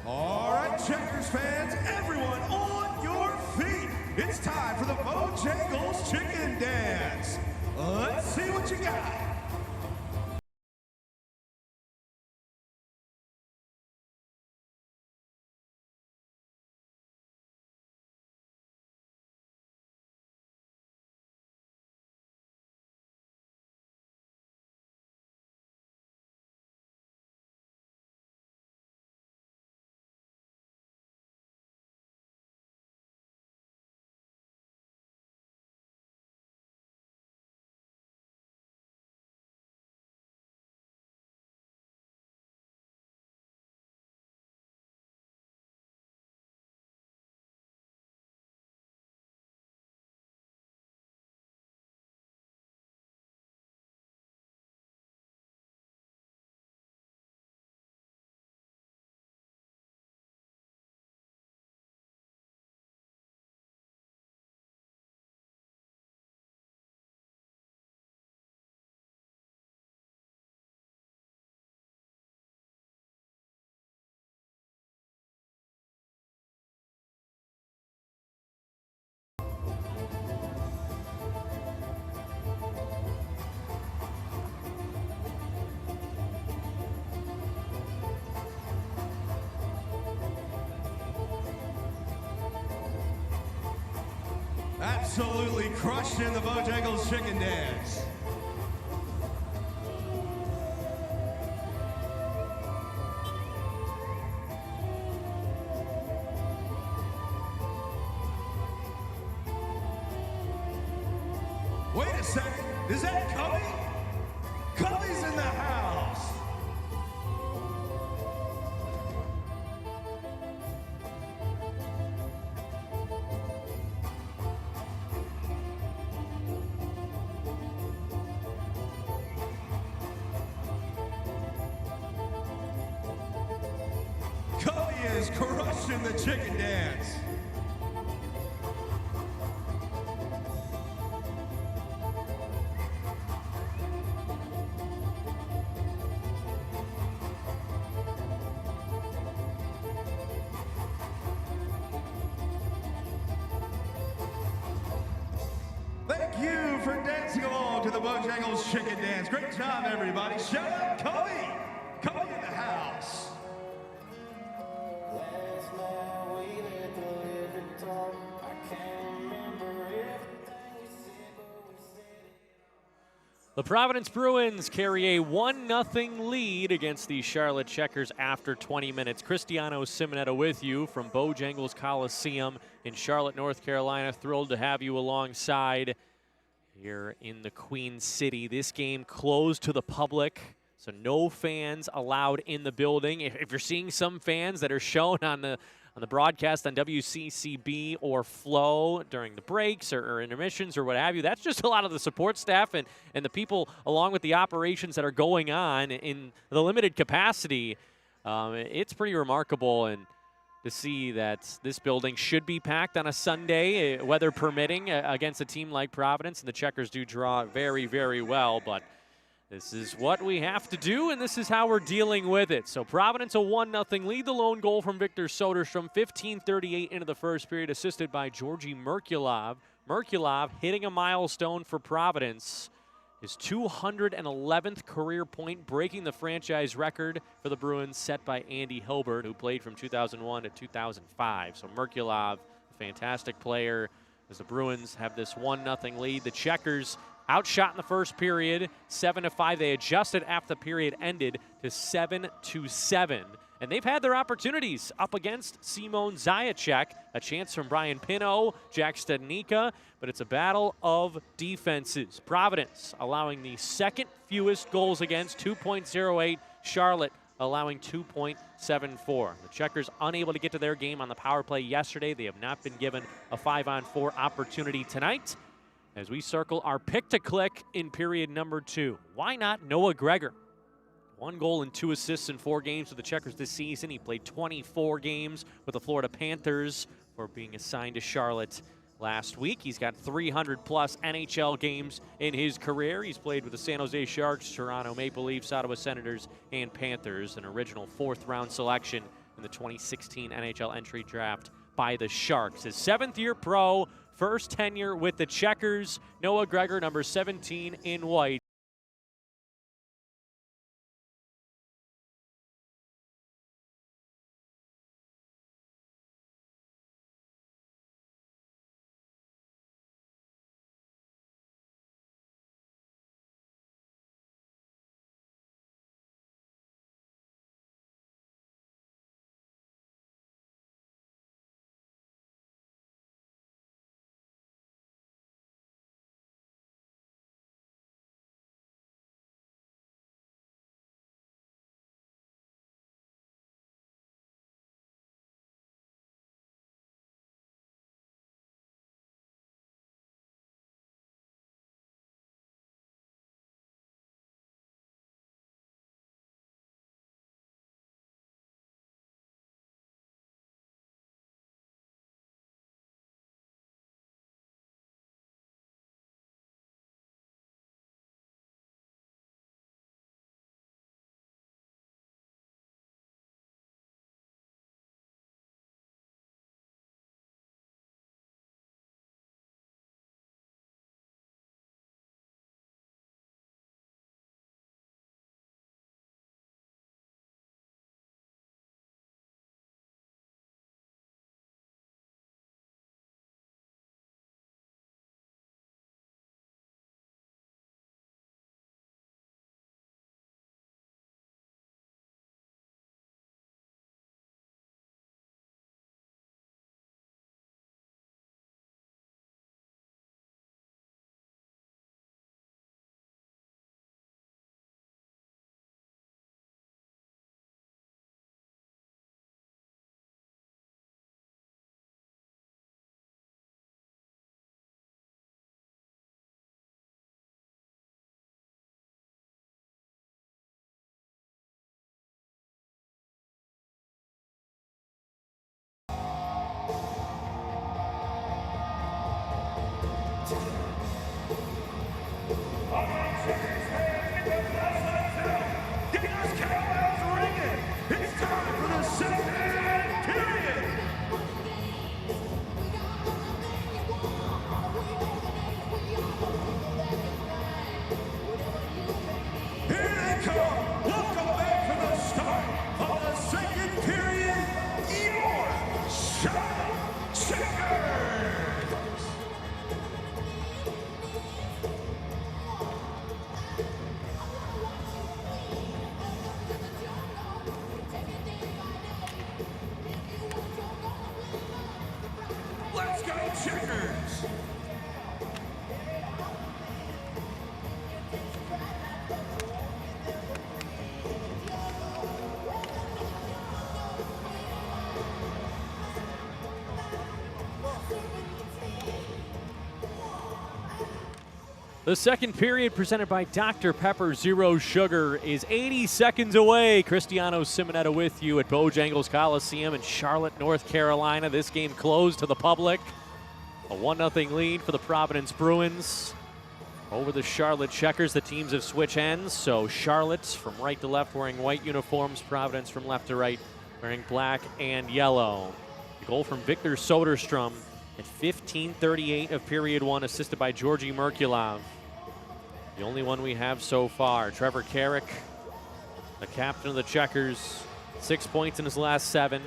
All right, Checkers fans, everyone on your feet. It's time for the Bojangles Chicken Dance. Let's see what you got. Absolutely crushed in the Bojangles chicken dance. Wait a second, is that Cubby? Cubby's in the house. Cubby is crushing the chicken dance. Thank you for dancing along to the Bojangles chicken dance. Great job, everybody. Shout out Cubby. Cubby in the house. The Providence Bruins carry a 1-0 lead against the Charlotte Checkers after 20 minutes. Cristiano Simonetta with you from Bojangles Coliseum in Charlotte, North Carolina. Thrilled to have you alongside here in the Queen City. This game closed to the public, so no fans allowed in the building. If you're seeing some fans that are shown on the broadcast on WCCB or Flo during the breaks or intermissions or what have you, that's just a lot of the support staff and the people along with the operations that are going on in the limited capacity. It's pretty remarkable and to see that this building should be packed on a Sunday, weather permitting, against a team like Providence. And the Checkers do draw very, very well, but this is what we have to do, and this is how we're dealing with it. So Providence a 1-0 lead. The lone goal from Victor Soderstrom, 15:38 into the first period, assisted by Georgi Merkulov. Merkulov hitting a milestone for Providence. His 211th career point, breaking the franchise record for the Bruins set by Andy Hilbert, who played from 2001 to 2005. So Merkulov, a fantastic player, as the Bruins have this 1-0 lead. The Checkers outshot in the first period, 7-5. They adjusted after the period ended to 7-7. And they've had their opportunities up against Simon Zajac, a chance from Brian Pino, Jack Stednica, but it's a battle of defenses. Providence allowing the second fewest goals against, 2.08. Charlotte allowing 2.74. The Checkers unable to get to their game on the power play yesterday. They have not been given a 5-on-4 opportunity tonight. As we circle our pick to click in period number 2. Why not Noah Gregor? 1 goal and 2 assists in 4 games with the Checkers this season. He played 24 games with the Florida Panthers before being assigned to Charlotte last week. He's got 300-plus NHL games in his career. He's played with the San Jose Sharks, Toronto Maple Leafs, Ottawa Senators, and Panthers, an original 4th-round selection in the 2016 NHL entry draft by the Sharks. His 7th-year pro, first tenure with the Checkers. Noah Gregor, number 17 in white. The second period, presented by Dr. Pepper Zero Sugar, is 80 seconds away. Cristiano Simonetta with you at Bojangles Coliseum in Charlotte, North Carolina. This game closed to the public. A 1-0 lead for the Providence Bruins over the Charlotte Checkers. The teams have switched ends, so Charlotte from right to left wearing white uniforms, Providence from left to right wearing black and yellow. The goal from Victor Soderstrom at 15:38 of period one, assisted by Georgi Merkulov. The only one we have so far. Trevor Carrick, the captain of the Checkers, 6 points in his last 7.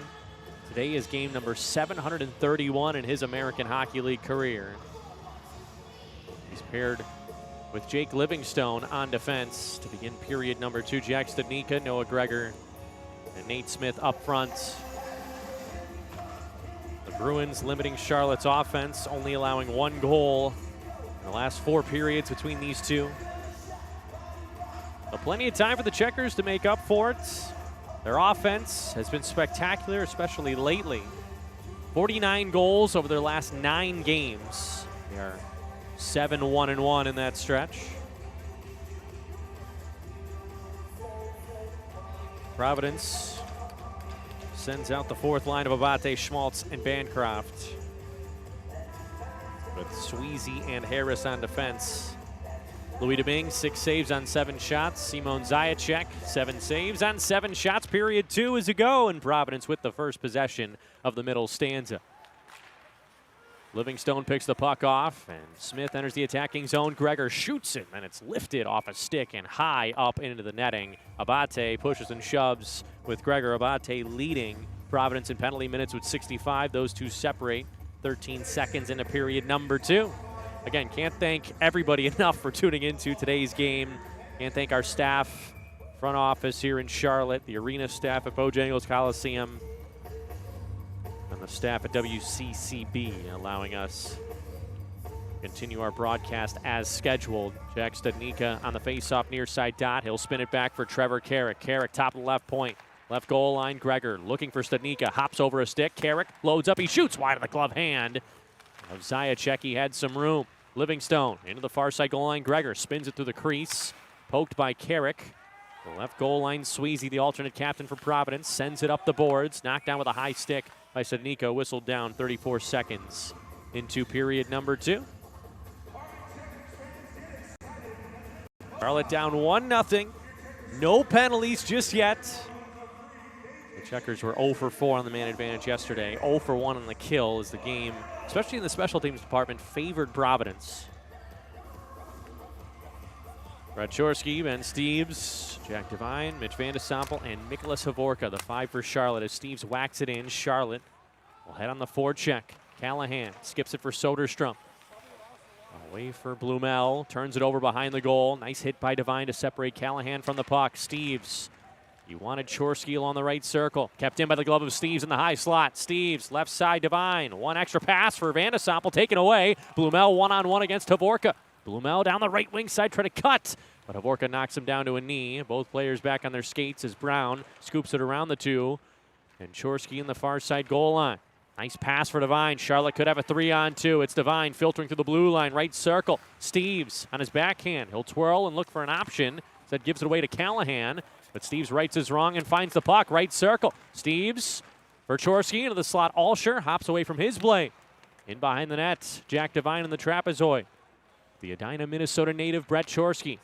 Today is game number 731 in his American Hockey League career. He's paired with Jake Livingstone on defense to begin period number 2. Jack Studnicka, Noah Gregor, and Nate Smith up front. The Bruins limiting Charlotte's offense, only allowing 1 goal in the last 4 periods between these two. But plenty of time for the Checkers to make up for it. Their offense has been spectacular, especially lately. 49 goals over their last 9 games. They are 7-1-1 in that stretch. Providence sends out the 4th line of Abate, Schmaltz, and Bancroft, with Sweezy and Harris on defense. Louis Domingue, 6 saves on 7 shots. Simon Zajac, 7 saves on 7 shots. Period 2 is a go, and Providence with the first possession of the middle stanza. Livingstone picks the puck off, and Smith enters the attacking zone. Gregor shoots it, and it's lifted off a stick and high up into the netting. Abate pushes and shoves with Gregor. Abate leading Providence in penalty minutes with 65. Those two separate 13 seconds into period number 2. Again, can't thank everybody enough for tuning into today's game. Can't thank our staff, front office here in Charlotte, the arena staff at Bojangles Coliseum, and the staff at WCCB, allowing us to continue our broadcast as scheduled. Jack Studnicka on the face-off near side dot. He'll spin it back for Trevor Carrick. Carrick top of the left point. Left goal line, Gregor looking for Studnicka. Hops over a stick. Carrick loads up. He shoots wide of the glove hand of Zajac. He had some room. Livingstone into the far side goal line. Gregor spins it through the crease. Poked by Carrick. The left goal line, Sweezy, the alternate captain for Providence, sends it up the boards. Knocked down with a high stick by Studnicka. Whistled down 34 seconds into period number 2. Charlotte down 1-0. No penalties just yet. The Checkers were 0 for 4 on the man advantage yesterday. 0 for 1 on the kill as the game, especially in the special teams department, favored Providence. Brett Chorsky, Ben Steeves, Jack Devine, Mitch Van de Sample, and Nicholas Havorka, the 5 for Charlotte. As Steeves whacks it in, Charlotte will head on the forecheck. Callahan skips it for Soderstrom. Away for Blumel, turns it over behind the goal. Nice hit by Devine to separate Callahan from the puck. Steeves, he wanted Chorsky along the right circle. Kept in by the glove of Steeves in the high slot. Steeves, left side, Devine. One extra pass for Van de Sample, taken away. Blumel one-on-one against Havorka. Blumel down the right wing side, trying to cut, but Havorka knocks him down to a knee. Both players back on their skates as Brown scoops it around the two. And Chorsky in the far side goal line. Nice pass for Devine. Charlotte could have a 3-on-2. It's Devine filtering through the blue line, right circle. Steeves on his backhand. He'll twirl and look for an option. That gives it away to Callahan, but Steeves rights his wrong and finds the puck, right circle. Steeves for Chorsky into the slot. Alsher hops away from his blade. In behind the net, Jack Devine in the trapezoid. The Edina, Minnesota native, Brett Chorsky.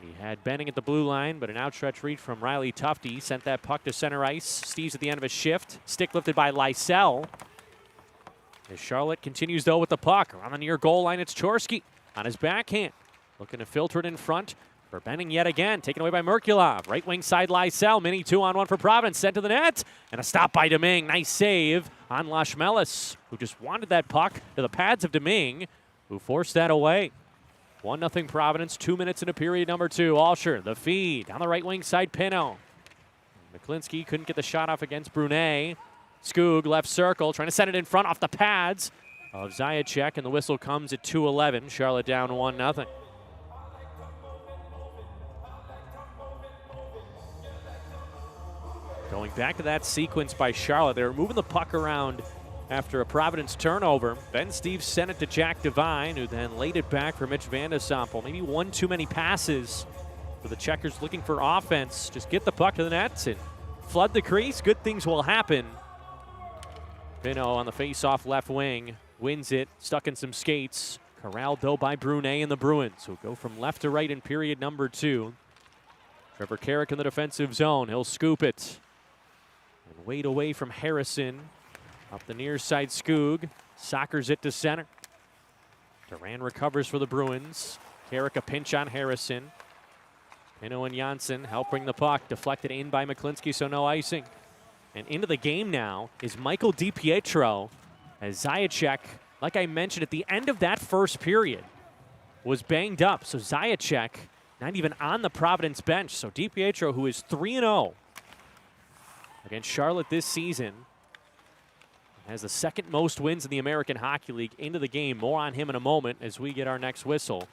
He had Benning at the blue line, but an outstretched reach from Riley Tufte sent that puck to center ice. Steeves at the end of his shift. Stick lifted by Lysell. As Charlotte continues, though, with the puck. On the near goal line, it's Chorsky on his backhand. Looking to filter it in front for Benning yet again. Taken away by Merkulov. Right wing side, Lysell. Mini 2-on-1 for Providence. Sent to the net. And a stop by Domingue. Nice save on Lashmelis, who just wanted that puck to the pads of Domingue, who forced that away. 1-0 Providence, 2 minutes into period number 2. Alsher, the feed, down the right wing side, Pino. McClinsky couldn't get the shot off against Brunet. Skoog, left circle, trying to send it in front off the pads of Zajac, and the whistle comes at 2:11. Charlotte down 1-0. Going back to that sequence by Charlotte, they were moving the puck around after a Providence turnover. Ben Steve sent it to Jack Devine, who then laid it back for Mitch Van de Sompel. Maybe one too many passes for the Checkers looking for offense. Just get the puck to the net and flood the crease. Good things will happen. Pino on the face-off left wing. Wins it, stuck in some skates. Corralled, though, by Brunet and the Bruins, who go from left to right in period number 2. Trevor Carrick in the defensive zone. He'll scoop it. And wait away from Harrison. Up the near side, Skoog. Sockers it to center. Duran recovers for the Bruins. Carrick a pinch on Harrison. Pino and Janssen help bring the puck. Deflected in by McClinsky, so no icing. And into the game now is Michael DiPietro, as Zajac, like I mentioned at the end of that first period, was banged up. So Zajac not even on the Providence bench. So DiPietro, who is 3-0 against Charlotte this season, has the second most wins in the American Hockey League, into the game. More on him in a moment as we get our next whistle.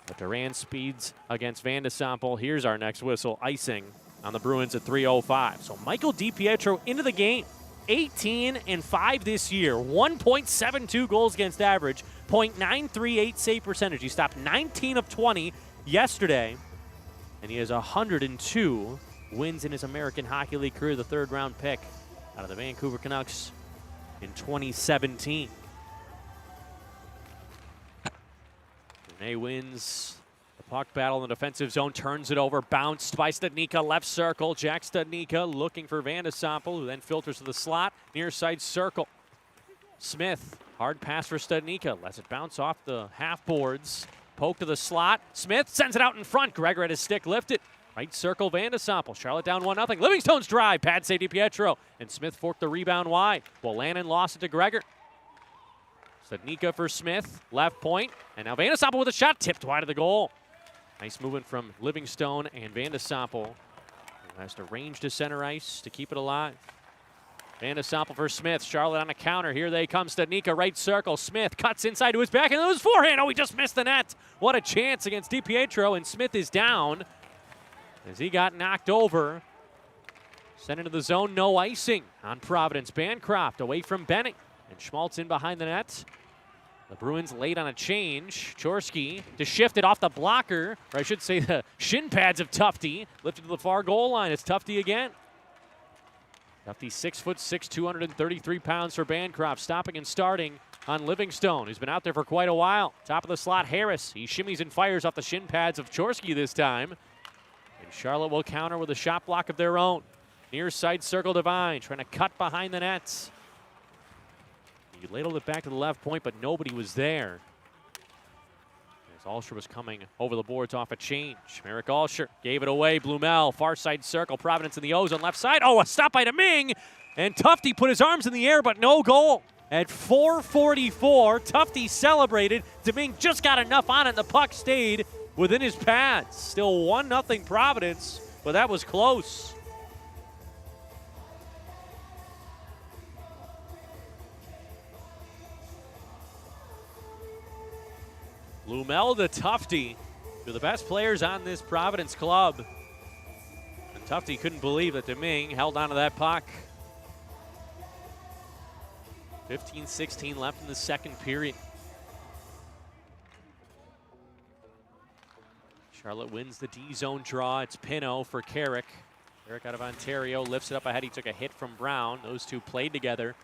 But Duran speeds against Van de Sompel. Here's our next whistle. Icing on the Bruins at 3:05. So Michael DiPietro into the game. 18-5 this year. 1.72 goals against average. .938 save percentage. He stopped 19 of 20 yesterday. And he has 102 wins in his American Hockey League career. The third-round pick out of the Vancouver Canucks in 2017. Renee wins the puck battle in the defensive zone, turns it over, bounced by Studnicka, left circle. Jack Studnicka looking for Van de Sompel, who then filters to the slot, near side circle. Smith, hard pass for Studnicka, lets it bounce off the half boards. Poke to the slot. Smith sends it out in front. Gregor had his stick lifted. Right circle, Van de Sompel. Charlotte down 1-0. Livingstone's drive. Pad save DiPietro. And Smith forked the rebound wide. Lannon lost it to Gregor. Studnicka for Smith. Left point. And now Van de Sompel with a shot. Tipped wide of the goal. Nice movement from Livingstone and Van de Sompel, who has to range to center ice to keep it alive. Van de Sompel for Smith. Charlotte on a counter. Here they come. Studnicka, right circle. Smith cuts inside to his back, and it was forehand. Oh, he just missed the net. What a chance against DiPietro, and Smith is down as he got knocked over. Sent into the zone, no icing on Providence. Bancroft away from Benning, and Schmaltz in behind the net. The Bruins late on a change. Chorsky to shift it off the blocker, or I should say the shin pads of Tufte. Lifted to the far goal line. It's Tufte again. Tufte 6'6", 233 pounds for Bancroft. Stopping and starting on Livingstone, who's been out there for quite a while. Top of the slot, Harris. He shimmies and fires off the shin pads of Chorsky this time. And Charlotte will counter with a shot block of their own. Near side circle, Devine trying to cut behind the nets. He ladled it back to the left point, but nobody was there. As Alsher was coming over the boards off a change. Merrick Alsher gave it away. Blumel, far side circle. Providence in the O's on left side. Oh, a stop by Deming. And Tufte put his arms in the air, but no goal. At 4:44, Tufte celebrated. Deming just got enough on it, and the puck stayed within his pads. Still 1-0 Providence, but that was close. Blumel to Tufte, two of the best players on this Providence club. And Tufte couldn't believe that Deming held onto that puck. 15-16 left in the second period. Charlotte wins the D-zone draw. It's Pino for Carrick. Carrick out of Ontario, lifts it up ahead. He took a hit from Brown. Those two played together.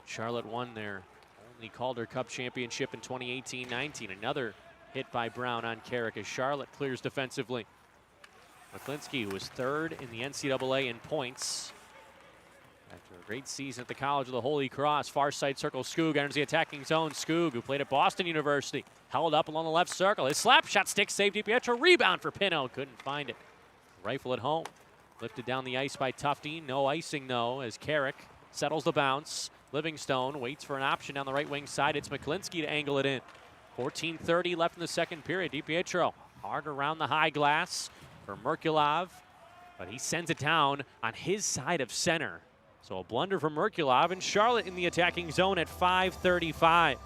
Charlotte won their only Calder Cup championship in 2018-19. Another hit by Brown on Carrick as Charlotte clears defensively. McClinsky, who was third in the NCAA in points after a great season at the College of the Holy Cross. Far side circle, Skoog enters the attacking zone. Skoog, who played at Boston University, held up along the left circle. His slap shot stick saved DiPietro. Rebound for Pino. Couldn't find it. Rifle at home. Lifted down the ice by Tufte. No icing, though, as Carrick settles the bounce. Livingstone waits for an option down the right wing side. It's McClinsky to angle it in. 14:30 left in the second period. DiPietro hard around the high glass for Merkulov, but he sends it down on his side of center. So a blunder from Merkulov, and Charlotte in the attacking zone at 5:35.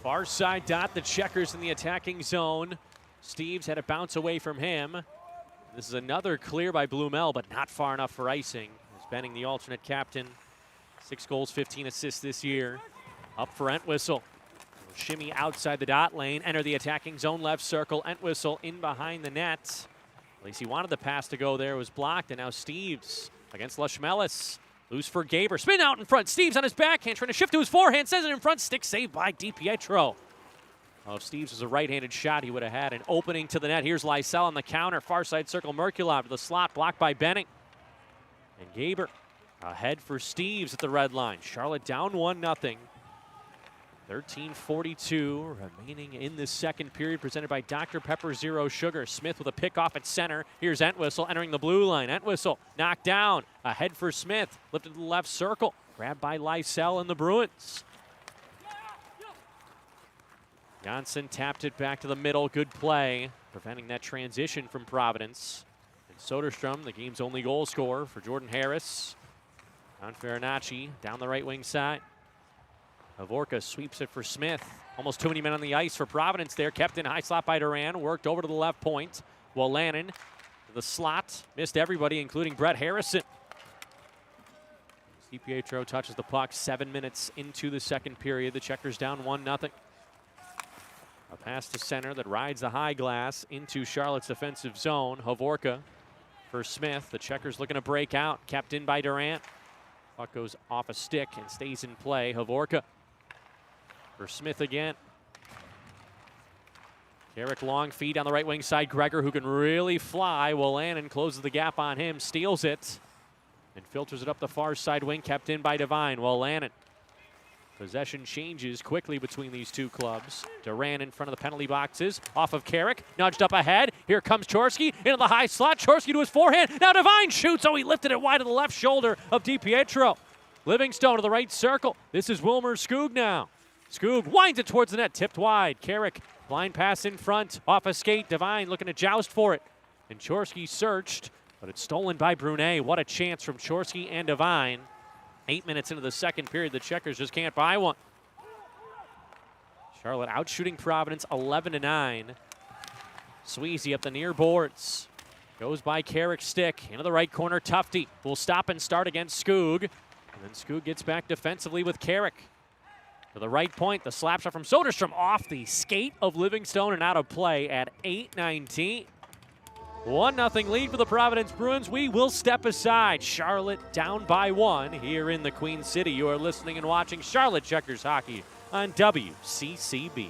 Far side dot, the Checkers in the attacking zone. Steves had a bounce away from him. This is another clear by Blumel, but not far enough for icing. As Benning, the alternate captain, 6 goals, 15 assists this year. Up for Entwistle. Shimmy outside the dot lane, enter the attacking zone, left circle. Entwistle in behind the net. At least he wanted the pass to go there, it was blocked, and now Steves against Leschmelis. Loose for Gaber, spin out in front. Steves on his backhand, trying to shift to his forehand, says it in front, stick saved by DiPietro. Oh, if Steves was a right-handed shot, he would have had an opening to the net. Here's Lysell on the counter, far side circle, Merkulov to the slot, blocked by Benning. And Gaber ahead for Steves at the red line. Charlotte down 1-0. 13:42 remaining in this second period, presented by Dr. Pepper Zero Sugar. Smith with a pick off at center. Here's Entwistle entering the blue line. Entwistle knocked down. Ahead for Smith. Lifted to the left circle. Grabbed by Lysell and the Bruins. Janssen tapped it back to the middle. Good play, preventing that transition from Providence. And Soderstrom, the game's only goal scorer for Jordan Harris. Don Farinacci down the right wing side. Havorka sweeps it for Smith. Almost too many men on the ice for Providence there. Kept in high slot by Duran. Worked over to the left point. Wolanin to the slot. Missed everybody, including Brett Harrison. DiPietro touches the puck 7 minutes into the second period. The Checkers down 1-0. A pass to center that rides the high glass into Charlotte's defensive zone. Havorka for Smith. The Checkers looking to break out. Kept in by Durant. Puck goes off a stick and stays in play. Havorka for Smith again. Carrick long feed on the right wing side. Gregor, who can really fly. Wolanin closes the gap on him, steals it, and filters it up the far side wing. Kept in by Devine. Wolanin. Possession changes quickly between these two clubs. Duran in front of the penalty boxes. Off of Carrick. Nudged up ahead. Here comes Chorsky into the high slot. Chorsky to his forehand. Now Devine shoots. Oh, he lifted it wide to the left shoulder of DiPietro. Livingstone to the right circle. This is Wilmer Skoog now. Skoog winds it towards the net. Tipped wide. Carrick, blind pass in front. Off a skate. Devine looking to joust for it. And Chorsky searched, but it's stolen by Brunet. What a chance from Chorsky and Devine. 8 minutes into the second period, the Checkers just can't buy one. Charlotte out shooting Providence 11-9. Sweezy up the near boards. Goes by Carrick's stick. Into the right corner, Tufte will stop and start against Skoog. And then Skoog gets back defensively with Carrick. To the right point, the slap shot from Soderstrom off the skate of Livingstone and out of play at 8:19. 1-0 lead for the Providence Bruins. We will step aside. Charlotte down by 1 here in the Queen City. You are listening and watching Charlotte Checkers Hockey on WCCB.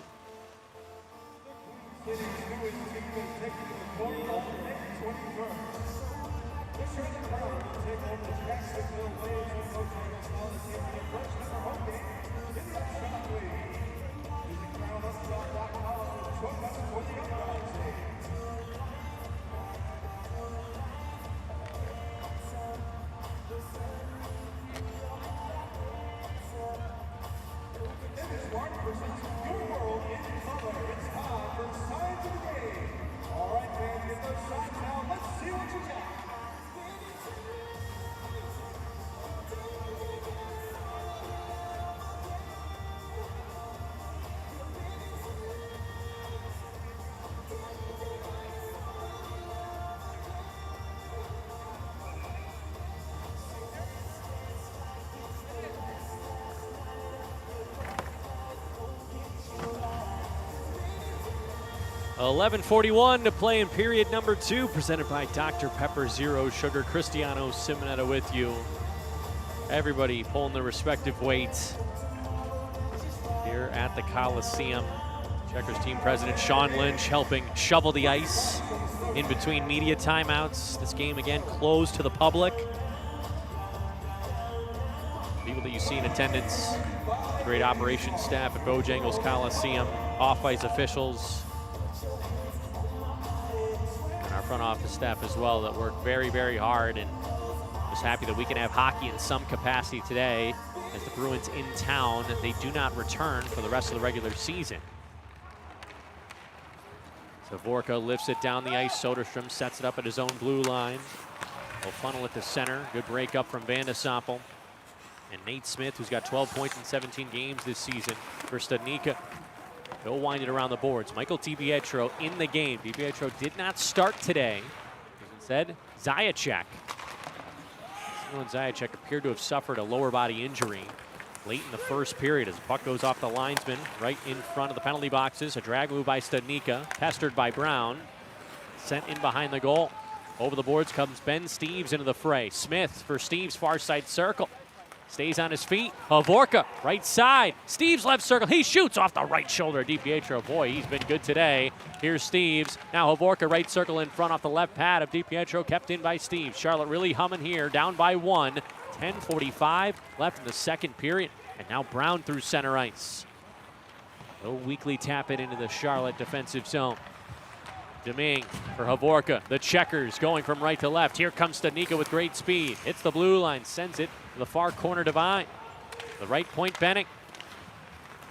.11:41 to play in period number 2, presented by Dr. Pepper Zero Sugar. Cristiano Simonetta with you. Everybody pulling their respective weights here at the Coliseum. Checkers team president Sean Lynch helping shovel the ice in between media timeouts. This game again closed to the public. People that you see in attendance, great operations staff at Bojangles Coliseum, off-ice officials, front office staff as well that work very, very hard, and just happy that we can have hockey in some capacity today as the Bruins in town. They do not return for the rest of the regular season. So Vorka lifts it down the ice. Soderstrom sets it up at his own blue line. He'll funnel it to center. Good break up from Van de Sompel. And Nate Smith, who's got 12 points in 17 games this season for Studnicka. He'll wind it around the boards. Michael DiPietro in the game. DiPietro did not start today. Instead, Zajac. Zajac appeared to have suffered a lower body injury late in the first period as puck goes off the linesman right in front of the penalty boxes. A drag move by Studnicka, pestered by Brown. Sent in behind the goal. Over the boards comes Ben Steeves into the fray. Smith for Steeves' far side circle. Stays on his feet. Havorka, right side. Steeves left circle. He shoots off the right shoulder of DiPietro. Boy, he's been good today. Here's Steeves. Now Havorka right circle in front off the left pad of DiPietro, kept in by Steeves. Charlotte really humming here, down by 1. 10:45 left in the second period. And now Brown through center ice. A weakly tap it into the Charlotte defensive zone. Domingue for Havorka. The checkers going from right to left. Here comes Studnicka with great speed. Hits the blue line, sends it to the far corner Devine. The right point Benning.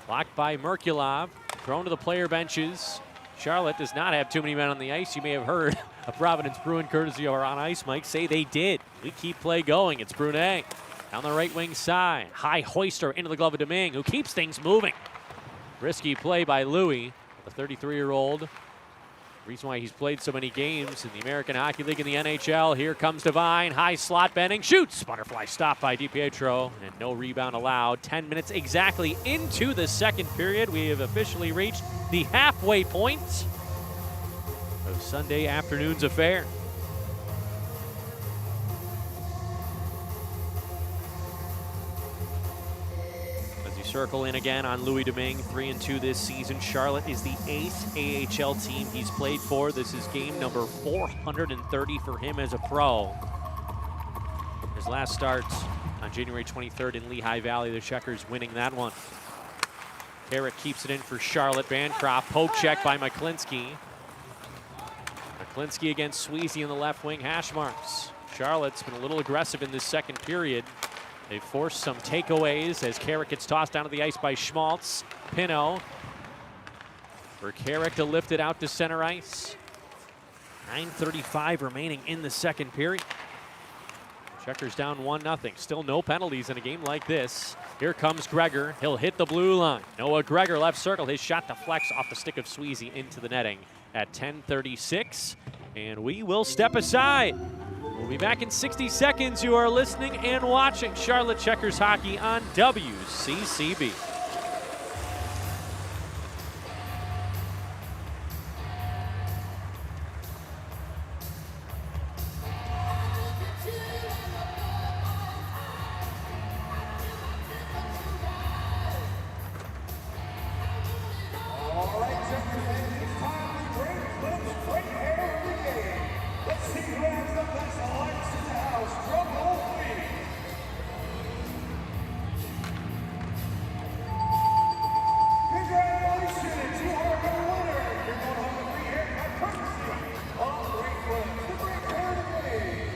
Blocked by Merkulov. Thrown to the player benches. Charlotte does not have too many men on the ice. You may have heard a Providence Bruin courtesy of our On Ice Mike say they did. We keep play going. It's Brunet down the right wing side. High hoister into the glove of Domingue, who keeps things moving. Risky play by Louis, the 33-year-old. Reason why he's played so many games in the American Hockey League and the NHL. Here comes Devine, high slot Benning, shoots. Butterfly stop by DiPietro, and no rebound allowed. 10 minutes exactly into the second period. We have officially reached the halfway point of Sunday afternoon's affair. Circle in again on Louis Domingue, 3-2 this season. Charlotte is the 8th AHL team he's played for. This is game number 430 for him as a pro. His last start on January 23rd in Lehigh Valley, the Checkers winning that one. Carrick keeps it in for Charlotte. Bancroft, poke check by McClinsky. McClinsky against Sweezy in the left wing hash marks. Charlotte's been a little aggressive in this second period. They forced some takeaways as Carrick gets tossed down to the ice by Schmaltz. Pino for Carrick to lift it out to center ice. 9:35 remaining in the second period. Checkers down 1-0. Still no penalties in a game like this. Here comes Gregor. He'll hit the blue line. Noah Gregor left circle. His shot deflects off the stick of Sweezy into the netting at 10:36. And we will step aside. We'll be back in 60 seconds. You are listening and watching Charlotte Checkers Hockey on WCCB. All right, Checkers fans, it's time to bring clips right here in the game. Let's see who has the best lights in the house. Drum roll, please. Congratulations, you are the winner. You're going home with free haircut courtesy of Great Clips, the great hair of the game.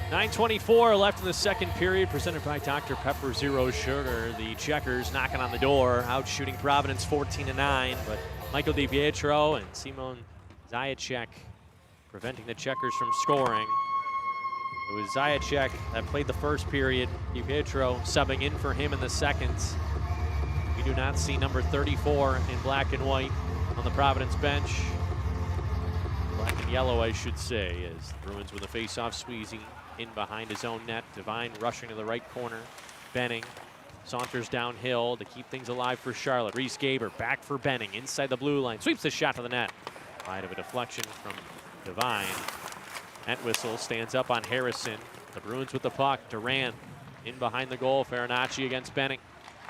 .24 left in the second period, presented by Dr. Pepper Zero Sugar. The Checkers knocking on the door, out shooting Providence 14-9, but Michael DiPietro and Simon Zajac preventing the Checkers from scoring. It was Zajac that played the first period. DiPietro subbing in for him in the second. We do not see number 34 in black and white on the Providence bench. Black and yellow, I should say, as the Bruins with a face-off. Sweezy in behind his own net. Devine rushing to the right corner. Benning saunters downhill to keep things alive for Charlotte. Reese Gaber back for Benning inside the blue line. Sweeps the shot to the net. Wide of a deflection from Devine. Entwistle stands up on Harrison. The Bruins with the puck. Durant in behind the goal. Farinacci against Benning.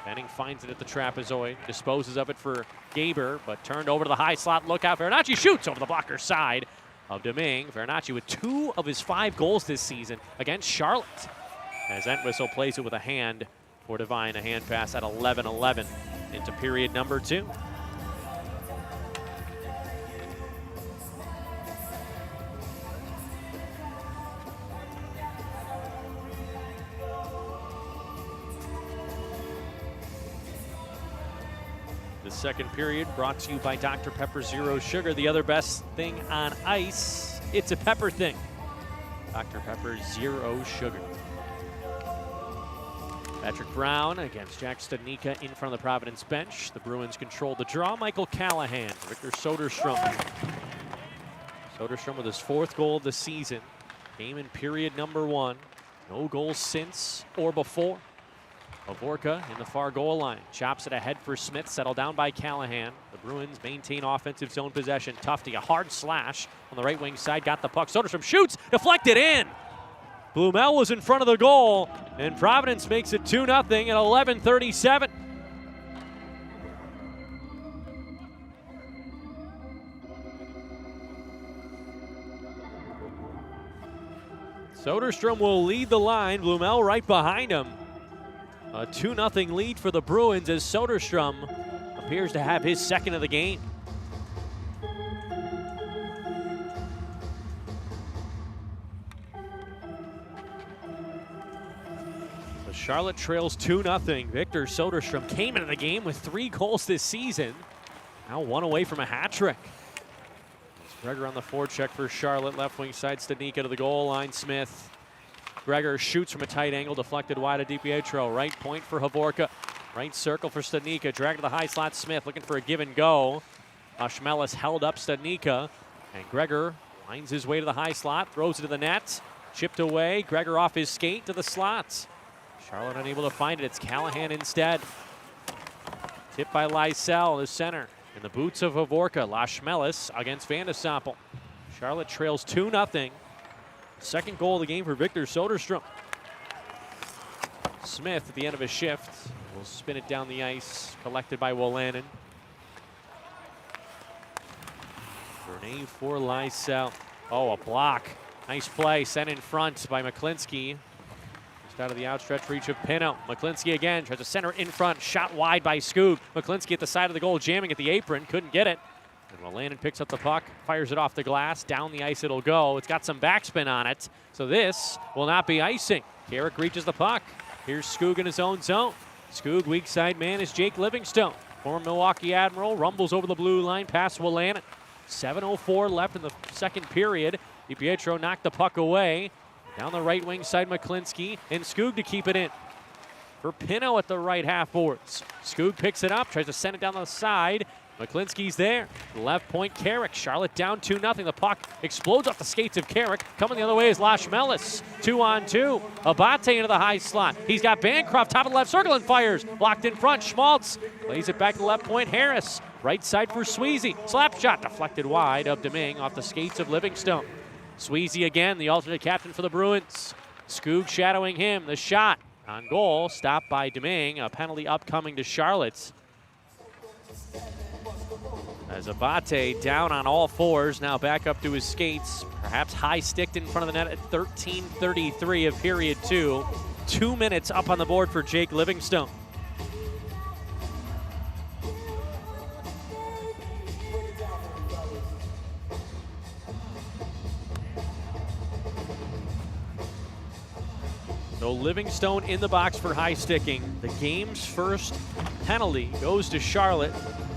Benning finds it at the trapezoid. Disposes of it for Gaber, but turned over to the high slot. Look out. Farinacci shoots over the blocker side of Domingue. Farinacci with 2 of his 5 goals this season against Charlotte. As Entwistle plays it with a hand for Devine, a hand pass at 11-11 into period number 2. The second period brought to you by Dr. Pepper Zero Sugar. The other best thing on ice, it's a pepper thing. Dr. Pepper Zero Sugar. Patrick Brown against Jack Studnicka in front of the Providence bench. The Bruins control the draw. Michael Callahan, Victor Soderstrom. Soderstrom with his 4th goal of the season. Game in period number 1. No goals since or before. Hovorka in the far goal line. Chops it ahead for Smith, settled down by Callahan. The Bruins maintain offensive zone possession. Tufte, a hard slash on the right wing side, got the puck. Soderstrom shoots, deflected in. Blumel was in front of the goal, and Providence makes it 2-0 at 11:37. Soderstrom will lead the line, Blumel right behind him. A 2-0 lead for the Bruins as Soderstrom appears to have his 2nd of the game. So Charlotte trails 2-0. Victor Soderstrom came into the game with 3 goals this season. Now 1 away from a hat trick. Gregor on the forecheck for Charlotte. Left wing side, Studnicka to the goal line. Smith. Gregor shoots from a tight angle, deflected wide of DiPietro. Right point for Hovorka. Right circle for Studnicka. Dragged to the high slot. Smith looking for a give and go. Schmelis held up Studnicka. And Gregor winds his way to the high slot. Throws it to the net. Chipped away. Gregor off his skate to the slots. Charlotte unable to find it. It's Callahan instead. Tipped by Lysell, the center. In the boots of Hovorka. Schmelis against Van de Sompel. Charlotte trails 2-0. 2nd goal of the game for Victor Soderstrom. Smith at the end of his shift will spin it down the ice, collected by Wolanin. Grenade for Lysell. Oh, a block. Nice play, sent in front by McClinsky. Just out of the outstretched reach of Pino. McClinsky again, tries to center in front, shot wide by Skoog. McClinsky at the side of the goal, jamming at the apron, couldn't get it. And Wolanin picks up the puck, fires it off the glass, down the ice it'll go. It's got some backspin on it, so this will not be icing. Carrick reaches the puck. Here's Skoog in his own zone. Skoog, weak side man, is Jake Livingstone. Former Milwaukee Admiral, rumbles over the blue line past Wolanin. 7:04 left in the 2nd period. DiPietro knocked the puck away. Down the right wing side, McClinsky, and Skoog to keep it in. For Pino at the right half boards. Skoog picks it up, tries to send it down the side. McClinsky's there. Left point, Carrick. Charlotte down 2-0. The puck explodes off the skates of Carrick. Coming the other way is Schmelis. 2-on-2. Abate into the high slot. He's got Bancroft, top of the left circle, and fires. Blocked in front. Schmaltz lays it back to the left point. Harris. Right side for Sweezy. Slap shot deflected wide of Deming off the skates of Livingstone. Sweezy again, the alternate captain for the Bruins. Skoog shadowing him. The shot on goal. Stopped by Deming. A penalty upcoming to Charlotte. As Abate down on all fours, now back up to his skates. Perhaps high-sticked in front of the net at 13:33 of period 2. 2 minutes up on the board for Jake Livingstone. So Livingstone in the box for high-sticking. The game's first penalty goes to Charlotte.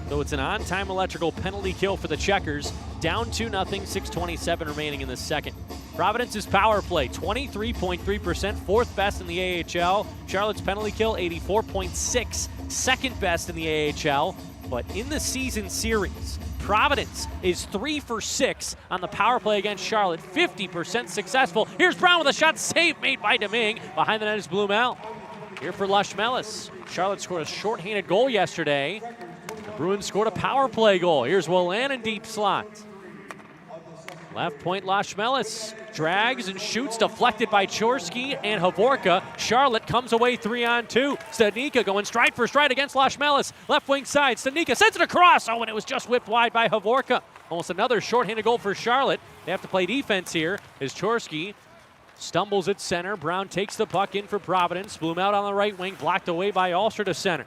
So it's an on-time electrical penalty kill for the Checkers. Down 2-0, 6:27 remaining in the 2nd. Providence's power play, 23.3%, 4th best in the AHL. Charlotte's penalty kill, 84.6, 2nd best in the AHL. But in the season series, Providence is 3 for 6 on the power play against Charlotte, 50% successful. Here's Brown with a shot, save made by Deming. Behind the net is Blumel. Here for Schmelis. Charlotte scored a shorthanded goal yesterday. The Bruins scored a power play goal. Here's Wolanin deep slot. Left point, Schmelis drags and shoots, deflected by Chorsky and Hovorka. Charlotte comes away 3-on-2. Studnicka going stride for stride against Schmelis. Left wing side, Studnicka sends it across. Oh, and it was just whipped wide by Hovorka. Almost another shorthanded goal for Charlotte. They have to play defense here as Chorsky stumbles at center. Brown takes the puck in for Providence. Bloom out on the right wing, blocked away by Ulster to center.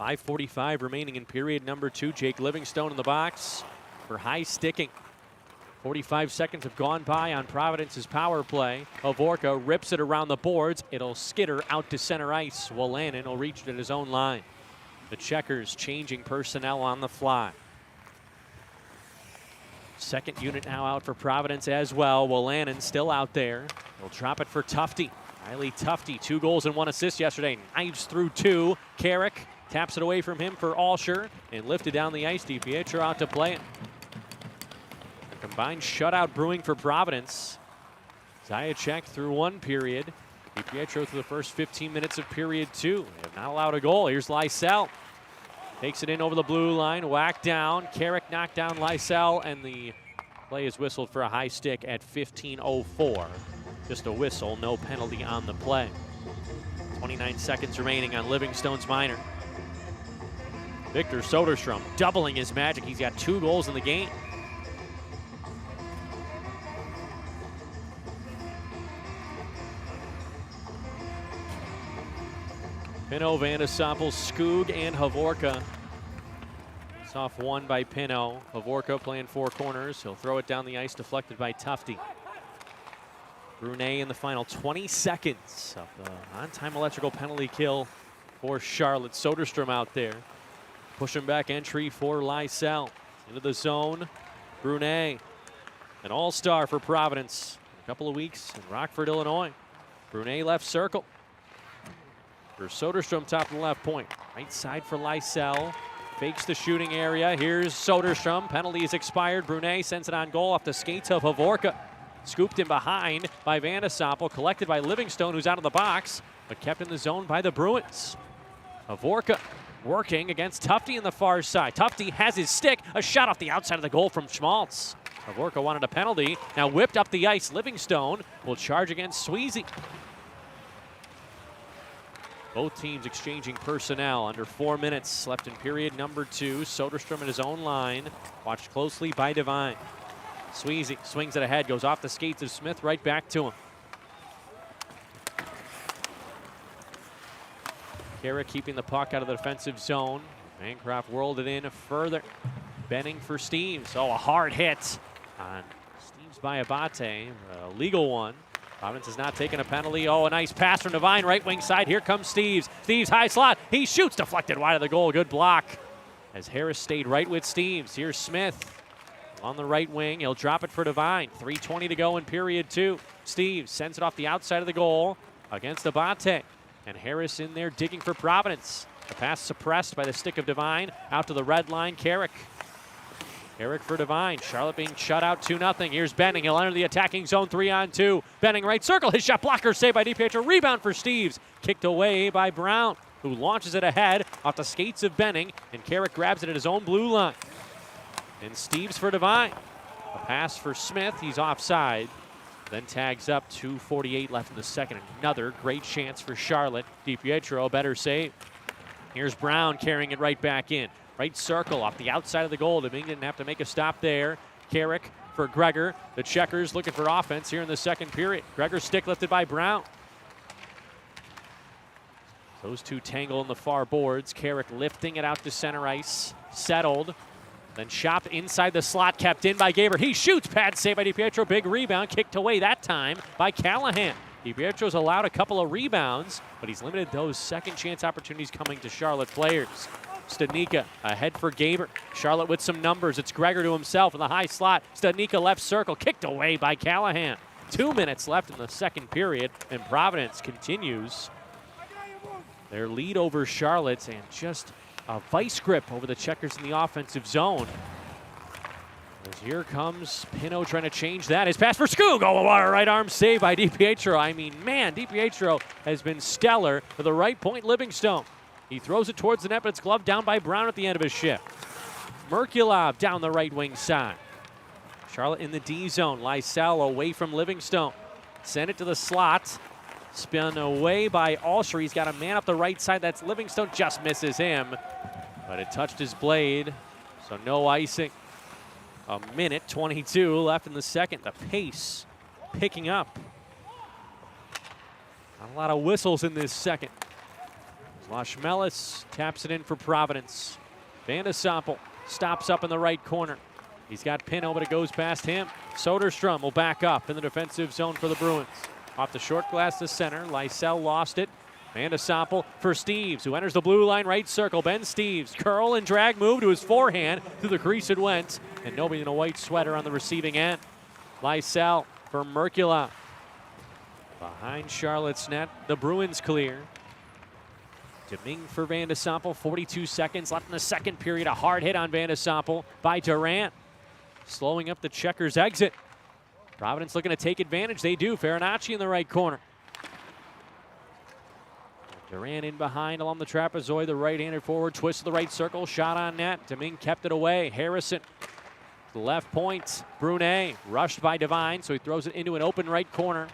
5:45 remaining in period number 2. Jake Livingstone in the box for high sticking. 45 seconds have gone by on Providence's power play. Hovorka rips it around the boards. It'll skitter out to center ice. Wolanin will reach it at his own line. The Checkers changing personnel on the fly. Second unit now out for Providence as well. Willannon still out there. He'll drop it for Tufte. Riley Tufte, 2 goals and 1 assist yesterday. Knives through 2. Carrick taps it away from him for Alsher and lifted down the ice. DiPietro out to play it. A combined shutout brewing for Providence. Zajac through 1 period. DiPietro through the first 15 minutes of period 2. They have not allowed a goal. Here's Lysell. Takes it in over the blue line, whacked down. Carrick knocked down Lysell, and the play is whistled for a high stick at 15:04. Just a whistle, no penalty on the play. 29 seconds remaining on Livingstone's minor. Victor Soderstrom doubling his magic. He's got 2 goals in the game. Pinot, Vandesoppel, Skoog, and Havorka. It's off 1 by Pinot. Havorka playing 4 corners. He'll throw it down the ice, deflected by Tufte. Brunet in the final 20 seconds of the on-time electrical penalty kill for Charlotte. Soderstrom out there. Pushing back entry for Lysell. Into the zone. Brunet, an all-star for Providence. In a couple of weeks in Rockford, Illinois. Brunet left circle. For Soderstrom, top of the left point. Right side for Lysell. Fakes the shooting area. Here's Soderstrom. Penalty is expired. Brunet sends it on goal off the skates of Havorka. Scooped in behind by Vandesoppel. Collected by Livingstone, who's out of the box, but kept in the zone by the Bruins. Havorka working against Tufte in the far side. Tufte has his stick. A shot off the outside of the goal from Schmaltz. Havorka wanted a penalty. Now whipped up the ice. Livingstone will charge against Sweezy. Both teams exchanging personnel. Under 4 minutes left in period number 2. Soderstrom at his own line. Watched closely by Devine. Sweezy swings it ahead, goes off the skates of Smith, right back to him. Carrick keeping the puck out of the defensive zone. Bancroft whirled it in further. Benning for Steves. Oh, a hard hit on Steves by Abate. A legal one. Providence has not taken a penalty. Oh, a nice pass from Devine, right wing side. Here comes Steves. Steves high slot. He shoots, deflected wide of the goal. Good block as Harris stayed right with Steves. Here's Smith on the right wing. He'll drop it for Devine. 3:20 to go in period 2. Steves sends it off the outside of the goal against Abate. And Harris in there digging for Providence. The pass suppressed by the stick of Devine. Out to the red line, Carrick. Carrick for Devine. Charlotte being shut out 2-0. Here's Benning. He'll enter the attacking zone 3-on-2. Benning right circle. His shot blocker saved by DiPietro. Rebound for Steves. Kicked away by Brown, who launches it ahead off the skates of Benning. And Carrick grabs it at his own blue line. And Steves for Devine. A pass for Smith. He's offside. Then tags up. 2:48 left in the second. Another great chance for Charlotte. DiPietro, a better save. Here's Brown carrying it right back in. Right circle off the outside of the goal. Domingue didn't have to make a stop there. Carrick for Gregor. The Checkers looking for offense here in the second period. Gregor stick lifted by Brown. Those two tangle in the far boards. Carrick lifting it out to center ice. Settled. Then chopped inside the slot, kept in by Gaber. He shoots, pad save by DiPietro. Big rebound, kicked away that time by Callahan. DiPietro's allowed a couple of rebounds, but he's limited those second chance opportunities coming to Charlotte players. Studnicka ahead for Gaber. Charlotte with some numbers. It's Gregor to himself in the high slot. Studnicka left circle, kicked away by Callahan. 2 minutes left in the second period, and Providence continues their lead over Charlotte, and just a vice grip over the Checkers in the offensive zone. As here comes Pinot trying to change that. His pass for Skoog. Oh, a right arm save by DiPietro. I mean, man, DiPietro has been stellar for the right point Livingstone. He throws it towards the net, but it's gloved down by Brown at the end of his shift. Merkulov down the right wing side. Charlotte in the D zone. Lysell away from Livingstone. Send it to the slot. Spun away by Alsher. He's got a man up the right side. That's Livingstone. Just misses him. But it touched his blade, so no icing. A minute 22 left in the second. The pace picking up. Not a lot of whistles in this second. Lashmelis taps it in for Providence. Vandesoppel stops up in the right corner. He's got Pinot, but it goes past him. Soderstrom will back up in the defensive zone for the Bruins. Off the short glass to center. Lysell lost it. Van de Sompel for Steves, who enters the blue line right circle. Ben Steves, curl and drag move to his forehand. Through the crease it went, and nobody in a white sweater on the receiving end. Lysell for Merkula. Behind Charlotte's net, the Bruins clear. Deming for Van de Sompel, 42 seconds left in the second period. A hard hit on Van de Sompel by Durant, slowing up the Checkers' exit. Providence looking to take advantage. They do. Farinacci in the right corner. Durant in behind along the trapezoid, the right-handed forward, twist to the right circle, shot on net. Deming kept it away. Harrison, the left point. Brunet rushed by Devine, so he throws it into an open right corner.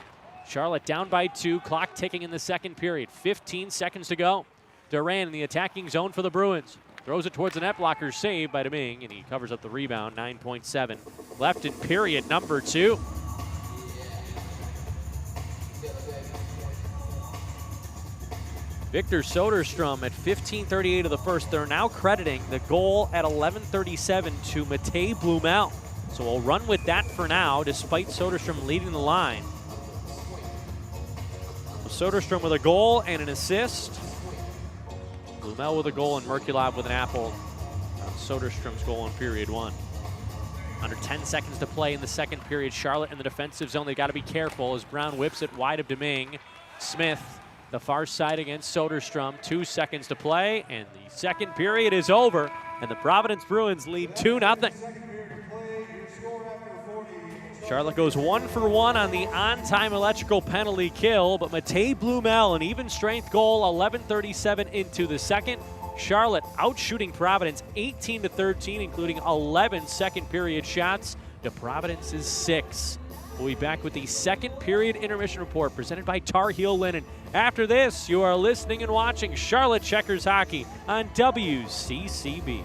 Charlotte down by 2, clock ticking in the second period. 15 seconds to go. Durant in the attacking zone for the Bruins. Throws it towards the net blocker, saved by Deming, and he covers up the rebound. 9.7 left in period number 2. Victor Soderstrom at 15:38 of the first. They're now crediting the goal at 11:37 to Matej Blumel. So we'll run with that for now, despite Soderstrom leading the line. Soderstrom with a goal and an assist. Blumel with a goal and Merkulov with an apple. Soderstrom's goal in period 1. Under 10 seconds to play in the second period. Charlotte in the defensive zone. They got to be careful as Brown whips it wide of Deming. Smith, the far side against Soderstrom. 2 seconds to play, and the second period is over, and the Providence Bruins lead 2-0. Charlotte goes 1 for 1 on the on-time electrical penalty kill, but Matej Blumel, an even strength goal, 11:37 into the second. Charlotte outshooting Providence 18-13, including 11 second period shots to Providence's 6. We'll be back with the second period intermission report presented by Tar Heel Linen. After this, you are listening and watching Charlotte Checkers Hockey on WCCB.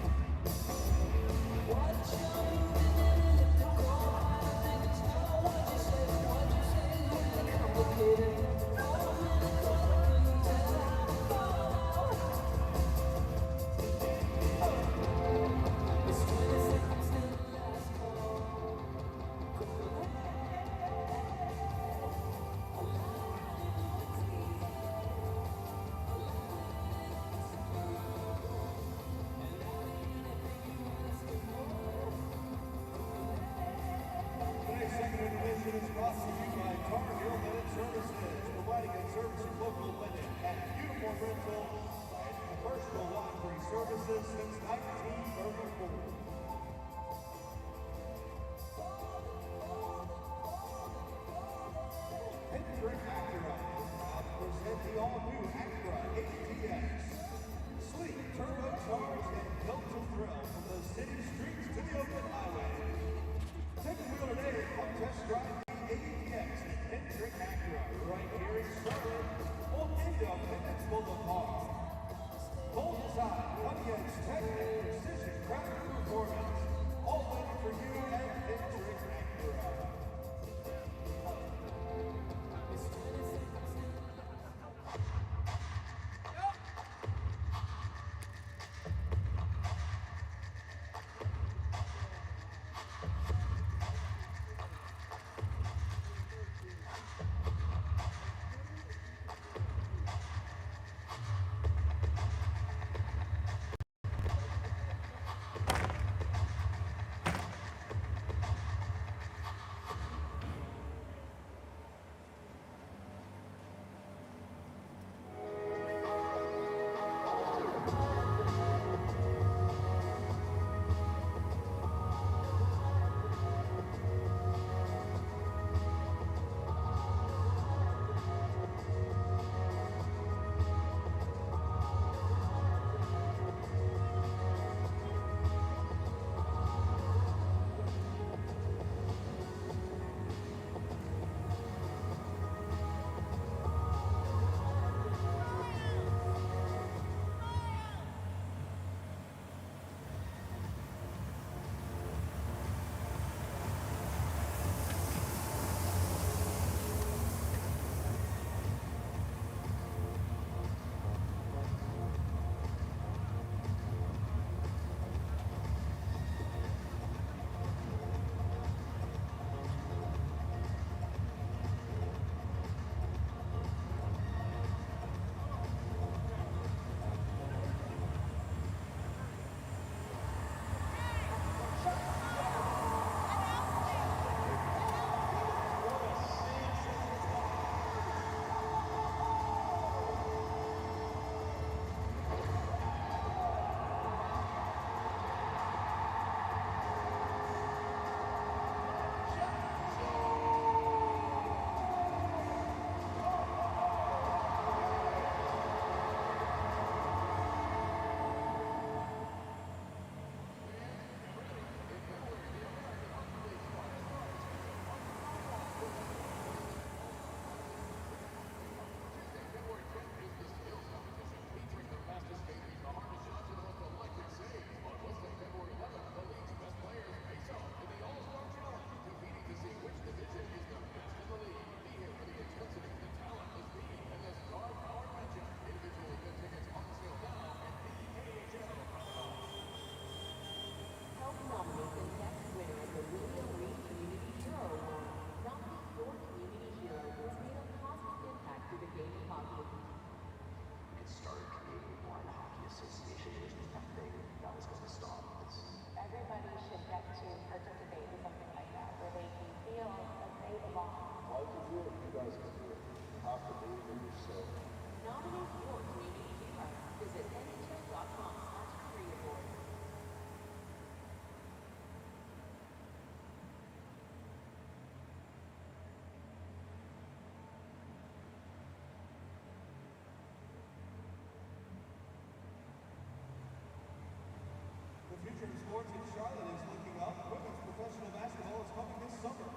sports in Charlotte is looking up. Women's professional basketball is coming this summer.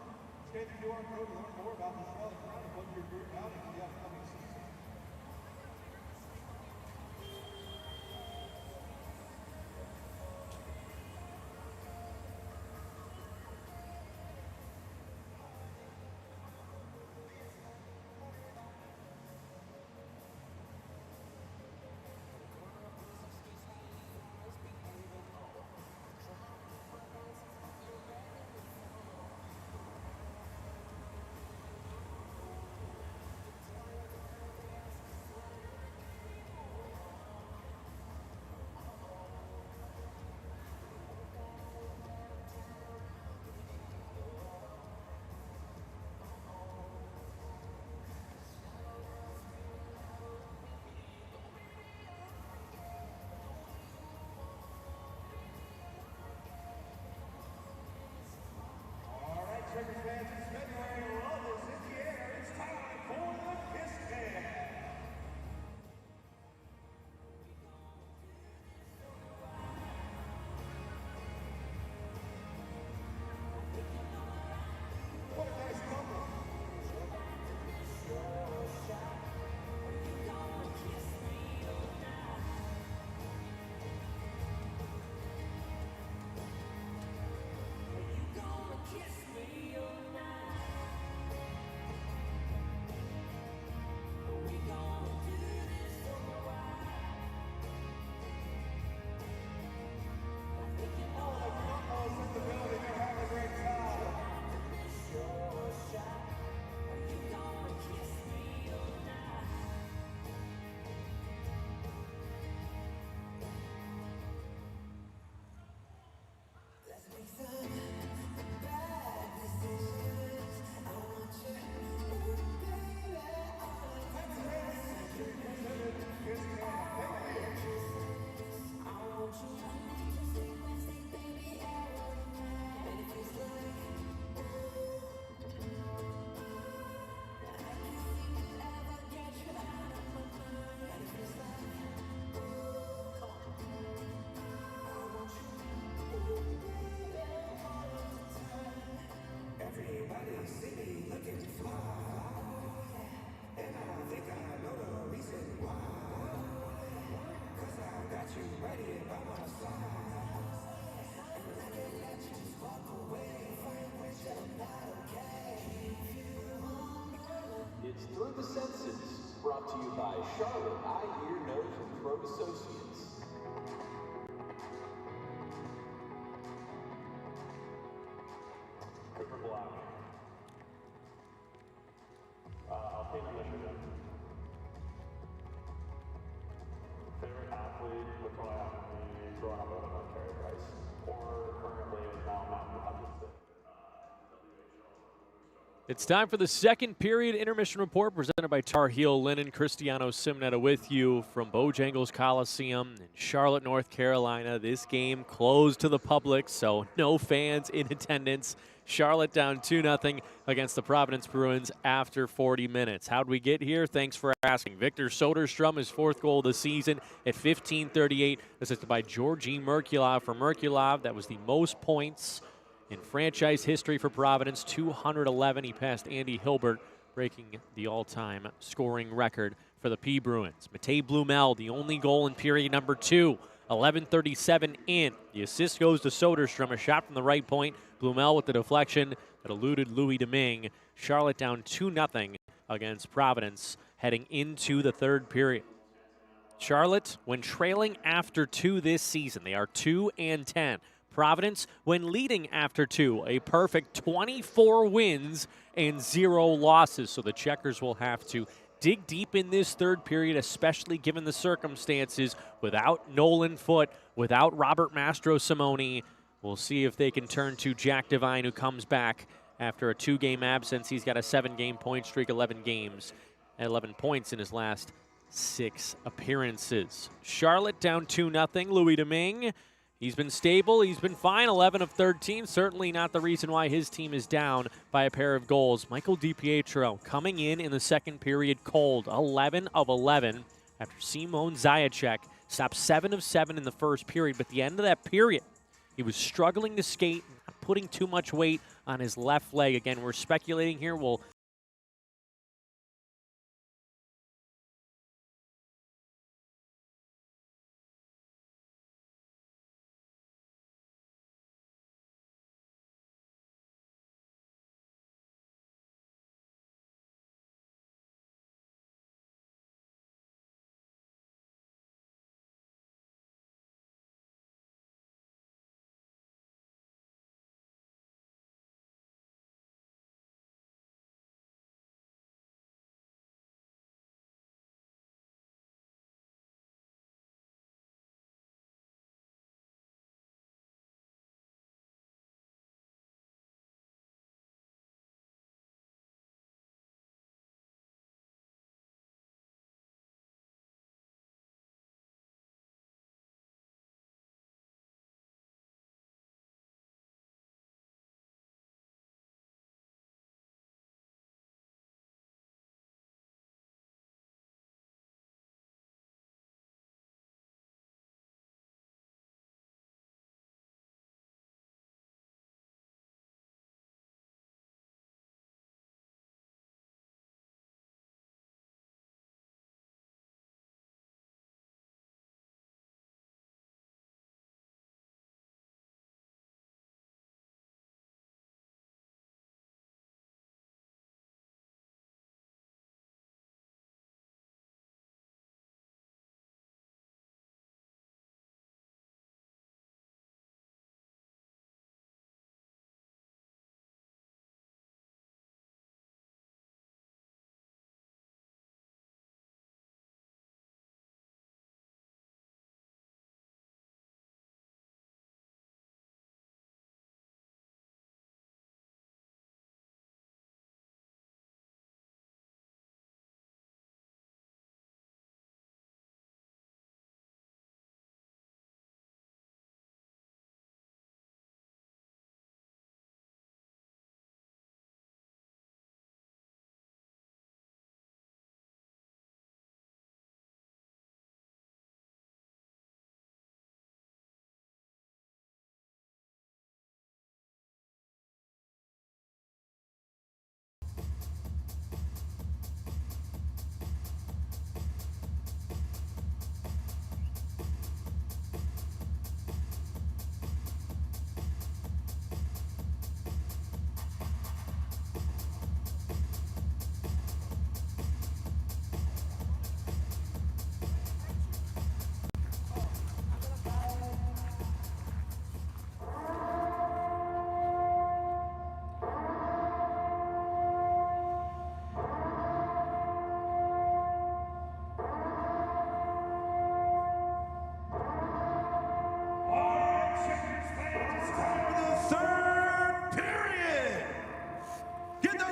Scan the QR code to learn more about the Charlotte Crown and book your group outing for the upcoming season. Checkers fans, it's February. Love is in the air. It's time for the Kiss Cam. What a nice couple. It's Through the Senses, brought to you by Charlotte Eye, Ear, Nose, and Throat Associates. Cooper Black. I'll take Intermission. Favorite athlete would probably have to be growing up with Carey Price, or currently now Matthew Hutchinson. It's time for the second period intermission report presented by Tar Heel Linen. Cristiano Simnetta with you from Bojangles Coliseum in Charlotte, North Carolina. This game closed to the public, so no fans in attendance. Charlotte down 2-0 against the Providence Bruins after 40 minutes. How'd we get here? Thanks for asking. Victor Soderstrom, his fourth goal of the season at 15:38, assisted by Georgi Merkulov. For Merkulov, that was the most points in franchise history for Providence, 211. He passed Andy Hilbert, breaking the all-time scoring record for the P. Bruins. Matej Blumel, the only goal in period number 2, 11:37 in. The assist goes to Soderstrom, a shot from the right point. Blumel with the deflection that eluded Louis Domingue. Charlotte down 2-0 against Providence heading into the third period. Charlotte, when trailing after 2 this season, they are 2-10. Providence, when leading after 2, a perfect 24 wins and 0 losses. So the Checkers will have to dig deep in this third period, especially given the circumstances, without Nolan Foote, without Robert Mastro-Simone. We'll see if they can turn to Jack Devine, who comes back after a 2-game absence. He's got a 7-game point streak, 11 games, 11 points in his last 6 appearances. Charlotte down 2-0. Louis Domingue, he's been stable. He's been fine, 11 of 13. Certainly not the reason why his team is down by a pair of goals. Michael DiPietro coming in the second period cold, 11 of 11 after Simon Zajac stopped 7 of 7 in the first period. But at the end of that period, He was struggling to skate, not putting too much weight on his left leg. Again, we're speculating here. We'll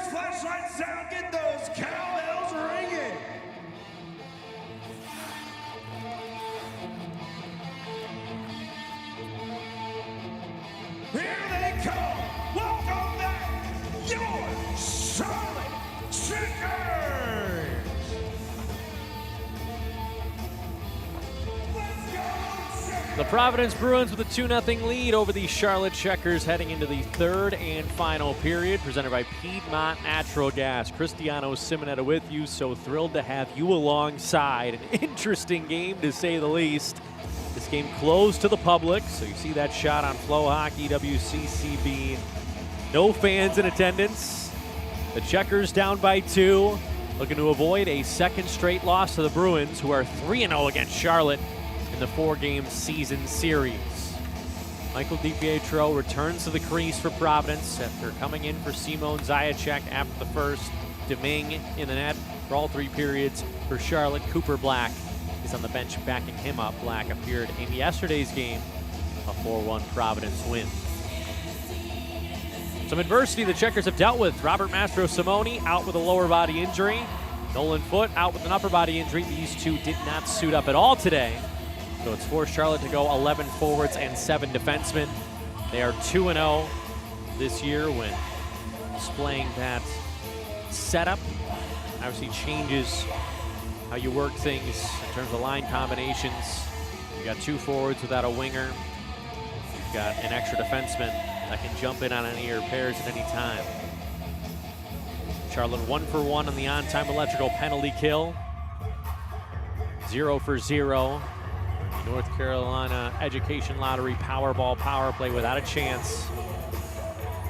Flashlights out, get those cowbells ringing. Here they come. Welcome back, your Charlotte Checkers. Let's go, Checkers. The Providence Bruins with a 2-0 lead over the Charlotte Checkers heading into the third and final period, presented by Piedmont Natural Gas. Cristiano Simonetta with you, so thrilled to have you alongside. An interesting game, to say the least. This game closed to the public, so you see that shot on FloHockey WCCB. No fans in attendance. The Checkers down by 2, looking to avoid a second straight loss to the Bruins, who are 3-0 against Charlotte in the 4-game season series. Michael DiPietro returns to the crease for Providence after coming in for Simon Zajac after the first. Deming in the net for all 3 periods for Charlotte. Cooper Black is on the bench backing him up. Black appeared in yesterday's game, a 4-1 Providence win. Some adversity the Checkers have dealt with. Robert Mastro-Simone out with a lower body injury. Nolan Foote out with an upper body injury. These two did not suit up at all today. So it's forced Charlotte to go 11 forwards and 7 defensemen. They are 2-0 this year when displaying that setup. Obviously changes how you work things in terms of line combinations. You got 2 forwards without a winger. You've got an extra defenseman that can jump in on any of your pairs at any time. Charlotte 1 for 1 on the on-time electrical penalty kill. 0 for 0. The North Carolina Education Lottery Powerball power play without a chance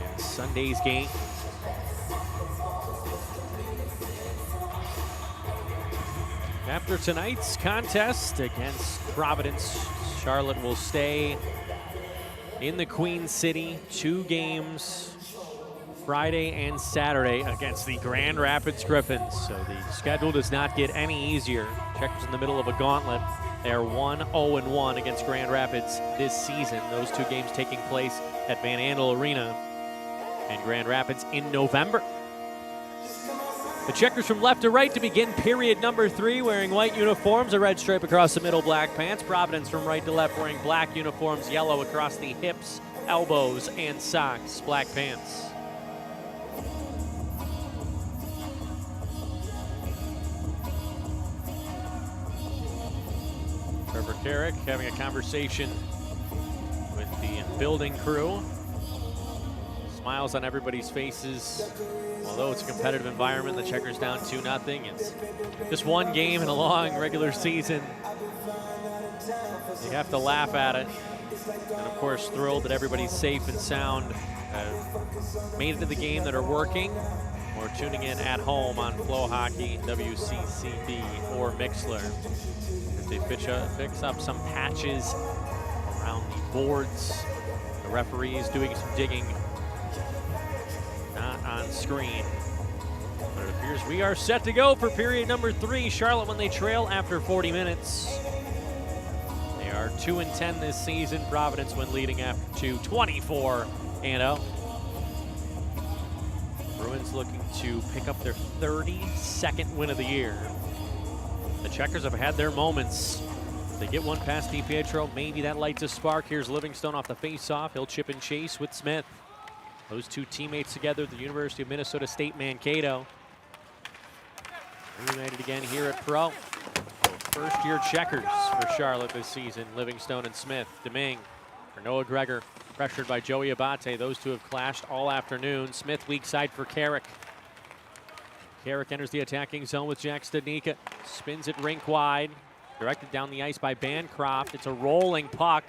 in Sunday's game. After tonight's contest against Providence, Charlotte will stay in the Queen City. 2 games Friday and Saturday against the Grand Rapids Griffins. So the schedule does not get any easier. Checkers in the middle of a gauntlet. They are 1-0-1 against Grand Rapids this season. Those 2 games taking place at Van Andel Arena in Grand Rapids in November. The Checkers from left to right to begin period number 3, wearing white uniforms, a red stripe across the middle, black pants. Providence from right to left wearing black uniforms, yellow across the hips, elbows, and socks, black pants. Trevor Carrick having a conversation with the building crew. Smiles on everybody's faces. Although it's a competitive environment, the Checkers down 2-0. It's just 1 game in a long regular season. You have to laugh at it. And of course, thrilled that everybody's safe and sound. Made it to the game that are working or tuning in at home on FloHockey, WCCB, or Mixler. They fix up some patches around the boards. The referees doing some digging. Not on screen. But it appears we are set to go for period number 3. Charlotte when they trail after 40 minutes. They are 2-10 this season. Providence when leading after 2, 24-0. Bruins looking to pick up their 32nd win of the year. The Checkers have had their moments. If they get one past DiPietro, maybe that lights a spark. Here's Livingstone off the face-off. He'll chip and chase with Smith. Those 2 teammates together at the University of Minnesota State Mankato. Reunited again here at Pro. First-year Checkers for Charlotte this season. Livingstone and Smith. Deming for Noah Gregor. Pressured by Joey Abate. Those 2 have clashed all afternoon. Smith weak side for Carrick. Carrick enters the attacking zone with Jack Studnicka. Spins it rink wide. Directed down the ice by Bancroft. It's a rolling puck.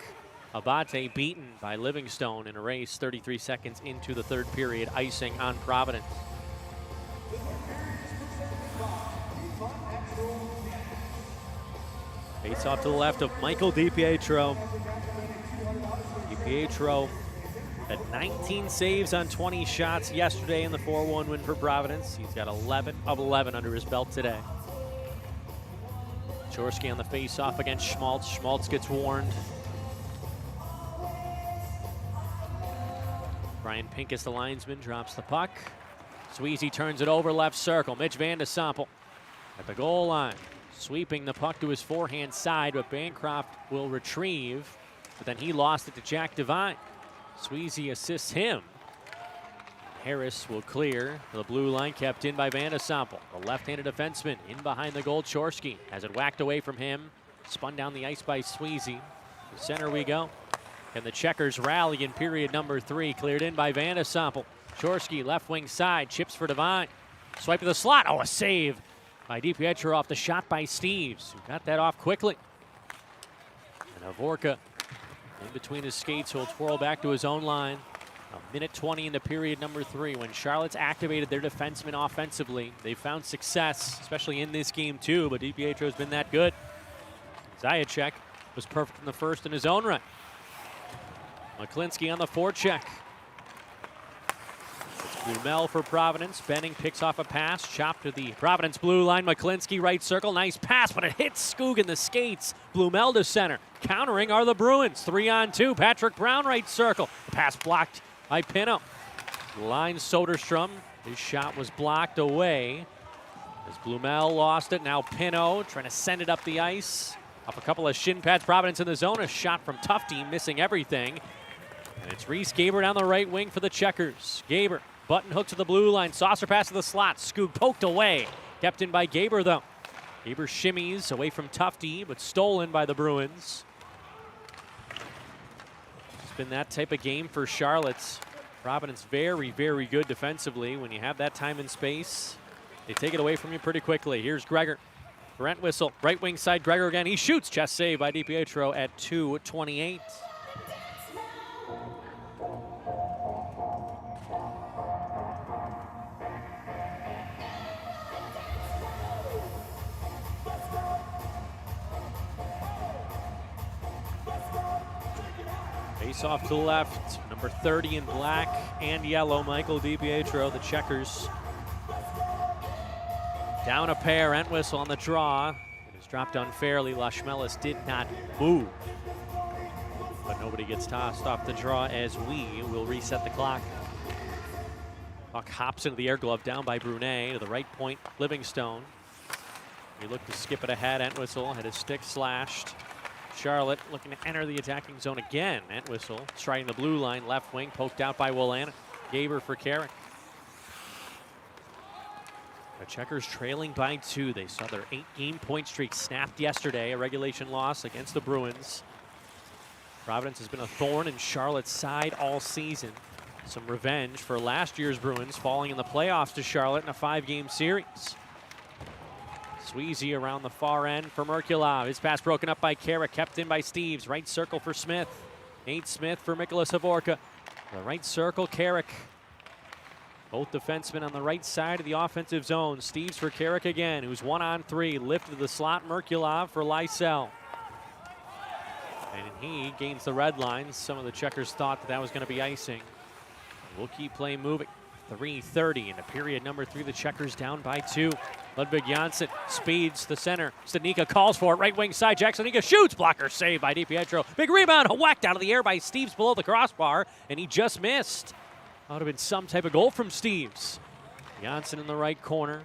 Abate beaten by Livingstone in a race 33 seconds into the 3rd period. Icing on Providence. Face off to the left of Michael DiPietro. DiPietro had 19 saves on 20 shots yesterday in the 4-1 win for Providence. He's got 11 of 11 under his belt today. Chorsky on the face-off against Schmaltz. Schmaltz gets warned. Brian Pincus, the linesman, drops the puck. Sweezy turns it over left circle. Mitch Van de Sompel at the goal line. Sweeping the puck to his forehand side, but Bancroft will retrieve. But then he lost it to Jack Devine. Sweezy assists him. Harris will clear. The blue line kept in by Van de Sompel. The left-handed defenseman in behind the goal. Chorsky has it whacked away from him. Spun down the ice by Sweezy. To center we go. And the Checkers rally in period number 3. Cleared in by Van de Sompel. Chorsky left wing side. Chips for Devine. Swipe to the slot. Oh, a save by DiPietro off the shot by Steves, who got that off quickly. And Avorka in between his skates, he'll twirl back to his own line. A minute 20 into period number 3. When Charlotte's activated their defensemen offensively, they found success, especially in this game too, but DiPietro's been that good. Zajac was perfect in the first in his own right. McClinsky on the forecheck. Blumel for Providence. Benning picks off a pass. Chopped to the Providence blue line. McClinsky right circle. Nice pass, but it hits Skoog in the skates. Blumel to center. Countering are the Bruins. 3-on-2. Patrick Brown right circle. The pass blocked by Pinot. Line Soderstrom. His shot was blocked away. As Blumel lost it. Now Pinot trying to send it up the ice. Off a couple of shin pads. Providence in the zone. A shot from Tufte missing everything. And it's Reese Gaber down the right wing for the Checkers. Gaber. Button hook to the blue line. Saucer pass to the slot. Skoog poked away. Kept in by Gaber, though. Gaber shimmies away from Tufte, but stolen by the Bruins. It's been that type of game for Charlotte. Providence very, very good defensively. When you have that time and space, they take it away from you pretty quickly. Here's Gregor. Brent Whistle, right wing side, Gregor again. He shoots, chest save by DiPietro at 2:28. Face off to the left, number 30 in black and yellow, Michael DiPietro, the checkers. Down a pair, Entwistle on the draw. It was dropped unfairly. Lashmelis did not move. But nobody gets tossed off the draw as we will reset the clock. Puck hops into the air glove down by Brunet to the right point, Livingstone. He looked to skip it ahead. Entwistle had his stick slashed. Charlotte looking to enter the attacking zone again. Entwistle striding the blue line, left wing, poked out by Willan. Gaber for Carrick. The Checkers trailing by 2. They saw their 8-game point streak snapped yesterday, a regulation loss against the Bruins. Providence has been a thorn in Charlotte's side all season. Some revenge for last year's Bruins falling in the playoffs to Charlotte in a 5-game series. Sweezy around the far end for Merkulov. His pass broken up by Carrick, kept in by Steves. Right circle for Smith. Nate Smith for Mikolas Havorka. The right circle, Carrick. Both defensemen on the right side of the offensive zone. Steves for Carrick again, who's 1-on-3. Lifted to the slot, Merkulov for Lysell. And he gains the red line. Some of the Checkers thought that was going to be icing. We'll keep play moving. 3:30 into period number 3. The Checkers down by 2. Ludwig Janssen speeds the center. Stanika calls for it. Right wing side. Jack Stanika shoots. Blocker save by DiPietro. Big rebound. Whacked out of the air by Steves below the crossbar. And he just missed. That would have been some type of goal from Steves. Janssen in the right corner.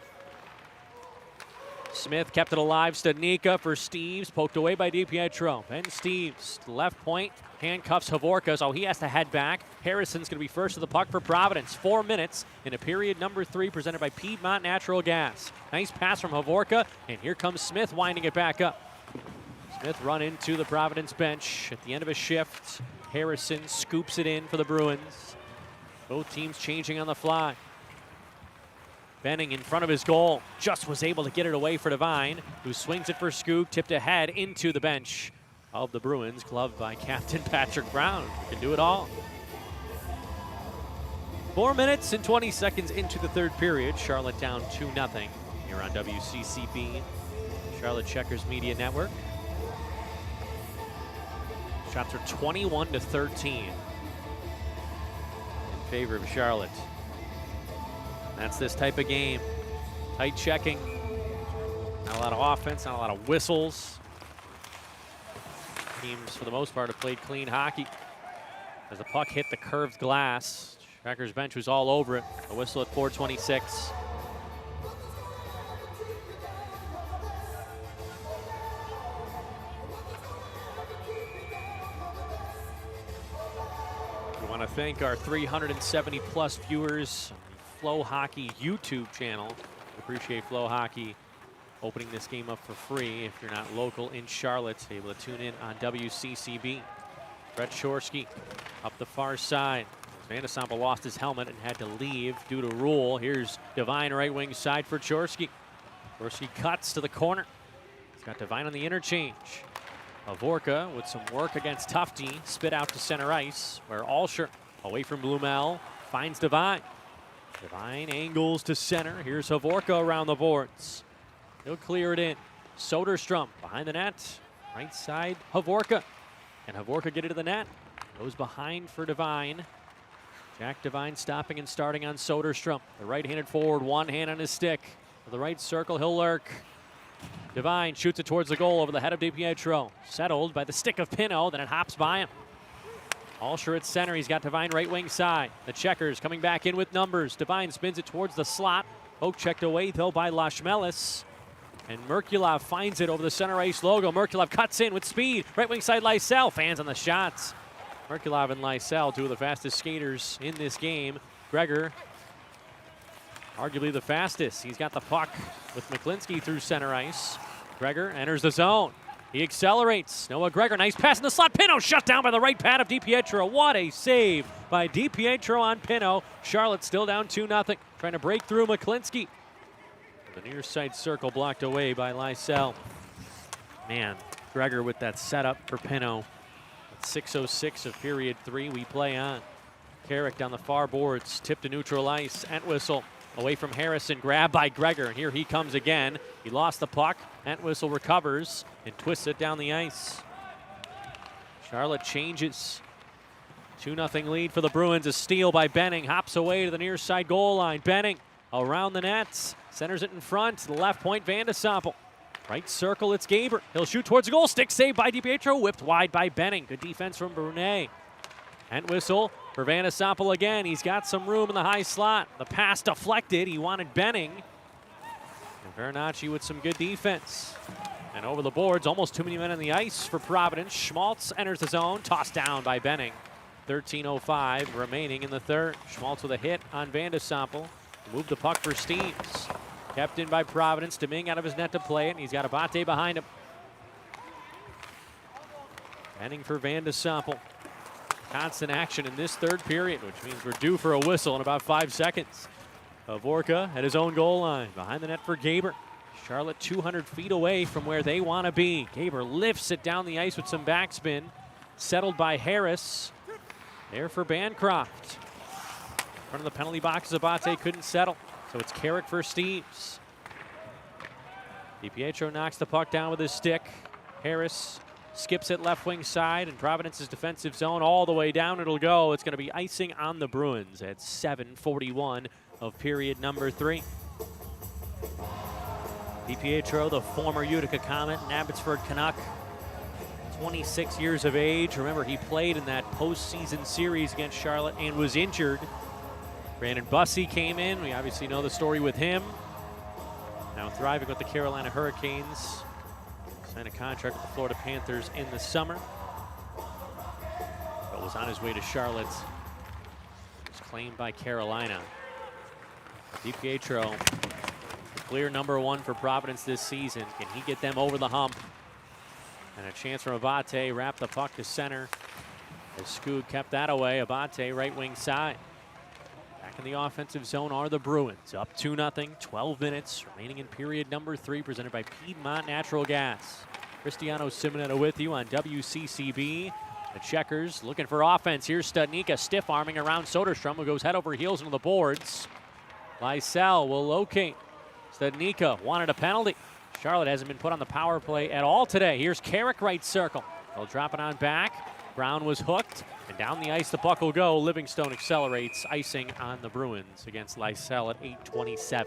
Smith kept it alive. Stanika for Steves. Poked away by DiPietro. Ben Steves to the left point. Handcuffs Havorka, so he has to head back. Harrison's going to be first to the puck for Providence. 4 minutes into period number 3, presented by Piedmont Natural Gas. Nice pass from Havorka, and here comes Smith winding it back up. Smith run into the Providence bench at the end of a shift. Harrison scoops it in for the Bruins. Both teams changing on the fly. Benning in front of his goal, just was able to get it away for Devine, who swings it for Scoop, tipped ahead into the bench of the Bruins, gloved by Captain Patrick Brown, who can do it all. 4 minutes and 20 seconds into the third period. Charlotte down 2-0 here on WCCB, Charlotte Checkers Media Network. Shots are 21-13 in favor of Charlotte. That's this type of game. Tight checking. Not a lot of offense, not a lot of whistles. Teams, for the most part, have played clean hockey. As the puck hit the curved glass, Checkers bench was all over it. A whistle at 4:26. We want to thank our 370-plus viewers on the FloHockey YouTube channel. We appreciate FloHockey opening this game up for free. If you're not local in Charlotte, able to tune in on WCCB. Brett Shorsky up the far side. Van de Sample lost his helmet and had to leave due to rule. Here's Devine right wing side for Shorsky. Shorsky cuts to the corner. He's got Devine on the interchange. Havorka with some work against Tufte. Spit out to center ice, where Alsher away from Blumel finds Devine. Devine angles to center. Here's Havorka around the boards. He'll clear it in. Soderstrom behind the net. Right side, Havorka. And Havorka get it to the net. Goes behind for Devine. Jack Devine stopping and starting on Soderstrom. The right-handed forward, one hand on his stick. To the right circle, he'll lurk. Devine shoots it towards the goal over the head of DiPietro. Settled by the stick of Pino, then it hops by him. Alsher at center, he's got Devine right wing side. The Checkers coming back in with numbers. Devine spins it towards the slot. Oak checked away though by Lashmelis. And Merkulov finds it over the center ice logo. Merkulov cuts in with speed. Right wing side, Lysell. Fans on the shots. Merkulov and Lysell, two of the fastest skaters in this game. Gregor, arguably the fastest. He's got the puck with McClinsky through center ice. Gregor enters the zone. He accelerates. Noah Gregor, nice pass in the slot. Pino shut down by the right pad of DiPietro. What a save by DiPietro on Pino. Charlotte still down 2-0. Trying to break through McClinsky. The near side circle blocked away by Lysell. Man, Gregor with that setup for Pino. 6:06 of period 3, we play on. Carrick down the far boards, tipped to neutral ice. Entwistle away from Harrison, grabbed by Gregor, and here he comes again. He lost the puck. Entwistle recovers and twists it down the ice. Charlotte changes. 2-0 lead for the Bruins. A steal by Benning, hops away to the near side goal line. Benning around the nets, centers it in front. To the left point, Van de Sompel. Right circle, it's Gaber. He'll shoot towards the goal. Stick save by DiPietro, whipped wide by Benning. Good defense from Brunet. Entwistle for Van de Sompel again. He's got some room in the high slot. The pass deflected. He wanted Benning. And Veronacci with some good defense. And over the boards, almost too many men on the ice for Providence. Schmaltz enters the zone, tossed down by Benning. 13:05 remaining in the third. Schmaltz with a hit on Van de Sompel. Moved the puck for Steves. Kept in by Providence. Deming out of his net to play it, and he's got Abate behind him. Benning for Van de Sompel. Constant action in this third period, which means we're due for a whistle in about 5 seconds. Avorka at his own goal line, behind the net for Gaber. Charlotte 200 feet away from where they want to be. Gaber lifts it down the ice with some backspin. Settled by Harris. There for Bancroft. In front of the penalty box, Abate couldn't settle. So it's Carrick for Steves. DiPietro knocks the puck down with his stick. Harris skips it left wing side, and Providence's defensive zone all the way down. It'll go. It's going to be icing on the Bruins at 7:41 of period number 3. DiPietro, the former Utica Comet and Abbotsford Canuck, 26 years of age. Remember, he played in that postseason series against Charlotte and was injured. Brandon Bussey came in. We obviously know the story with him. Now thriving with the Carolina Hurricanes. Signed a contract with the Florida Panthers in the summer. But was on his way to Charlotte. Was claimed by Carolina. DiPietro, the clear #1 for Providence this season. Can he get them over the hump? And a chance from Abate. Wrap the puck to center. As Skoog kept that away. Abate right wing side. Back in the offensive zone are the Bruins. Up 2-0, 12 minutes remaining in period number 3, presented by Piedmont Natural Gas. Cristiano Simonetta with you on WCCB. The Checkers looking for offense. Here's Studnicka stiff arming around Soderstrom, who goes head over heels into the boards. Lysell will locate. Studnicka wanted a penalty. Charlotte hasn't been put on the power play at all today. Here's Carrick right circle. They'll drop it on back. Brown was hooked, and down the ice the puck will go. Livingstone accelerates, icing on the Bruins against Lysell at 8:27.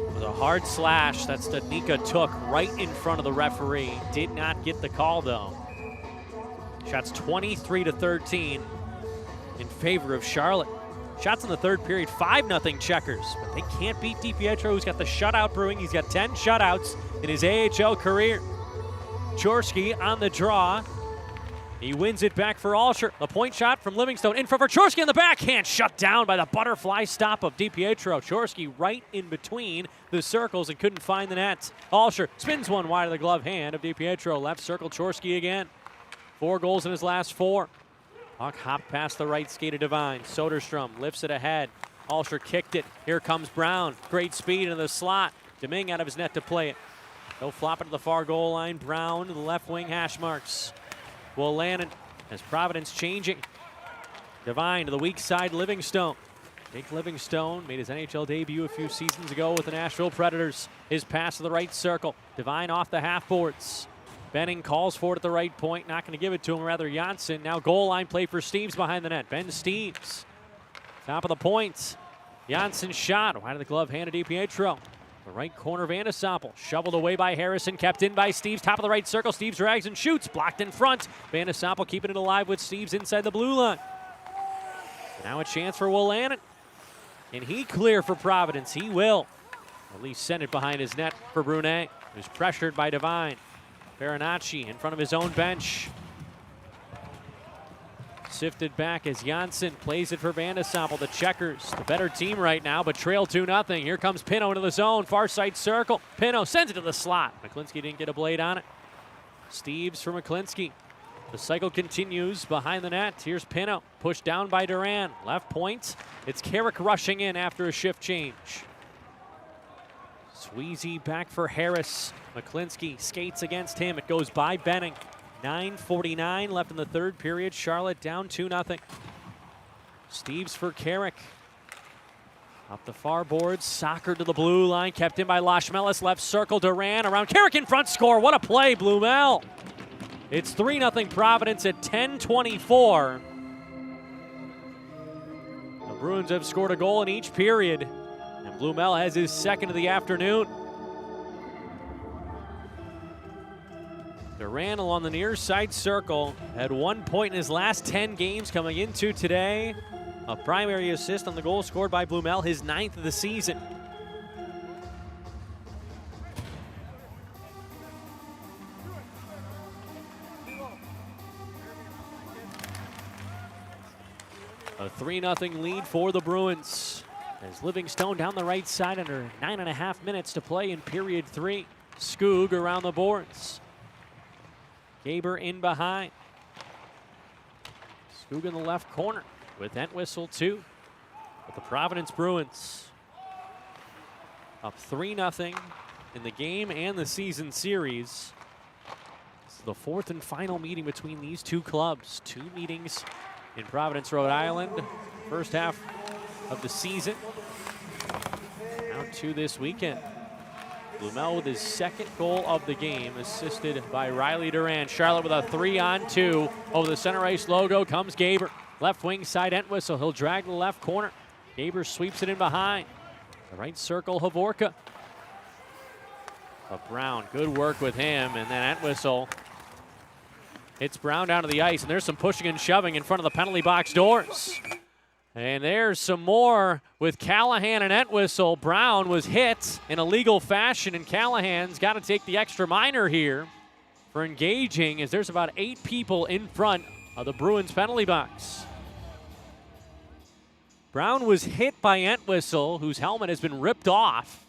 It was a hard slash that Studnicka took right in front of the referee. Did not get the call, though. Shots 23-13 in favor of Charlotte. Shots in the third period, 5-0 Checkers. But they can't beat DiPietro, who's got the shutout brewing. He's got 10 shutouts in his AHL career. Chorsky on the draw. He wins it back for Alsher. The point shot from Livingstone in front for Chorsky on the backhand. Shut down by the butterfly stop of DiPietro. Chorsky right in between the circles and couldn't find the net. Alsher spins one wide of the glove hand of DiPietro. Left circle, Chorsky again. 4 goals in his last 4. Puck hopped past the right skate of Devine. Soderstrom lifts it ahead. Alsher kicked it. Here comes Brown. Great speed into the slot. Deming out of his net to play it. He'll flop it to the far goal line. Brown to the left wing hash marks. Wolanin as Providence changing. Devine to the weak side, Livingstone. Jake Livingstone made his NHL debut a few seasons ago with the Nashville Predators. His pass to the right circle. Devine off the half boards. Benning calls for it at the right point. Not going to give it to him, rather Janssen. Now goal line play for Steves behind the net. Ben Steves. Top of the points. Janssen shot. Wide of the glove hand to DiPietro. The right corner, Van de Sompel. Shoveled away by Harrison. Kept in by Steves. Top of the right circle. Steves drags and shoots. Blocked in front. Van de Sompel keeping it alive with Steves inside the blue line. Now a chance for Wolanin. Can he clear for Providence? He will. At least send it behind his net for Brunet, who's pressured by Devine. Veronacci in front of his own bench. Sifted back as Janssen plays it for Vandesample. The Checkers, the better team right now, but trail 2-0. Here comes Pino into the zone, far side circle. Pino sends it to the slot. McClinsky didn't get a blade on it. Steves for McClinsky. The cycle continues behind the net. Here's Pino, pushed down by Duran. Left point. It's Carrick rushing in after a shift change. Sweezy back for Harris. McClinsky skates against him. It goes by Benning. 9:49 left in the third period. Charlotte down 2-0. Steves for Carrick. Up the far boards, soccer to the blue line, kept in by Lashmelis, left circle, Duran around Carrick in front, score. What a play, Blumel. It's 3-0 Providence at 10:24. The Bruins have scored a goal in each period, and Blumel has his second of the afternoon. Duran along the near side circle, had 1 point in his last 10 games coming into today. A primary assist on the goal scored by Blumel, his 9th of the season. A 3-0 lead for the Bruins as Livingstone down the right side under 9.5 minutes to play in period 3. Skoog around the boards. Gaber in behind. Skoog in the left corner with Entwistle too. But the Providence Bruins up 3-0 in the game and the season series. This is the fourth and final meeting between these two clubs. 2 meetings in Providence, Rhode Island. First half of the season. Now 2 this weekend. Blumel with his second goal of the game, assisted by Riley Duran. Charlotte with a 3-on-2. Over the center ice logo comes Gaber. Left wing side Entwistle. He'll drag the left corner. Gaber sweeps it in behind. The right circle, Havorka. But Brown, good work with him. And then Entwistle hits Brown down to the ice. And there's some pushing and shoving in front of the penalty box doors. And there's some more with Callahan and Entwistle. Brown was hit in a legal fashion, and Callahan's got to take the extra minor here for engaging, as there's about 8 people in front of the Bruins penalty box. Brown was hit by Entwistle, whose helmet has been ripped off.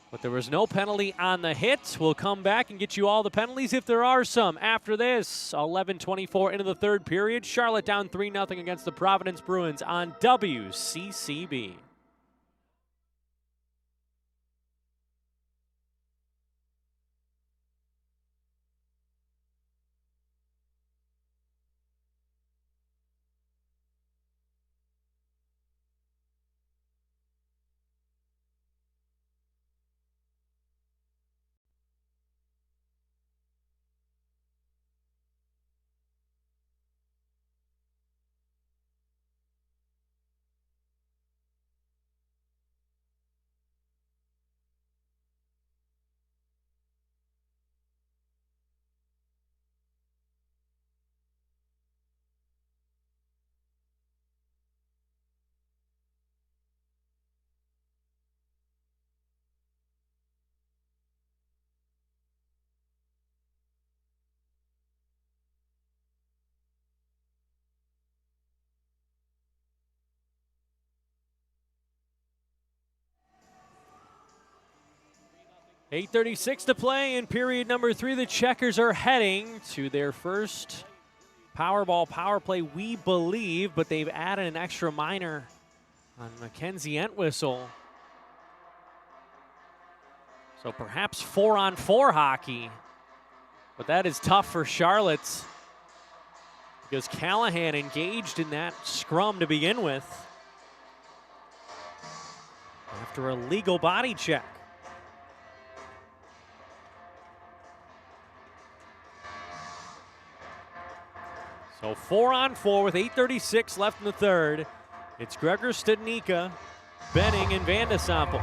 But there was no penalty on the hit. We'll come back and get you all the penalties if there are some. After this, 11:24 into the third period. Charlotte down 3-0 against the Providence Bruins on WCCB. .8:36 to play in period number 3. The Checkers are heading to their first Powerball power play, we believe, but they've added an extra minor on Mackenzie Entwistle. So perhaps 4-on-4 hockey, but that is tough for Charlotte because Callahan engaged in that scrum to begin with after a legal body check. So 4-on-4 with 8:36 left in the third. It's Gregor Studnicka, Benning, and Vandesample.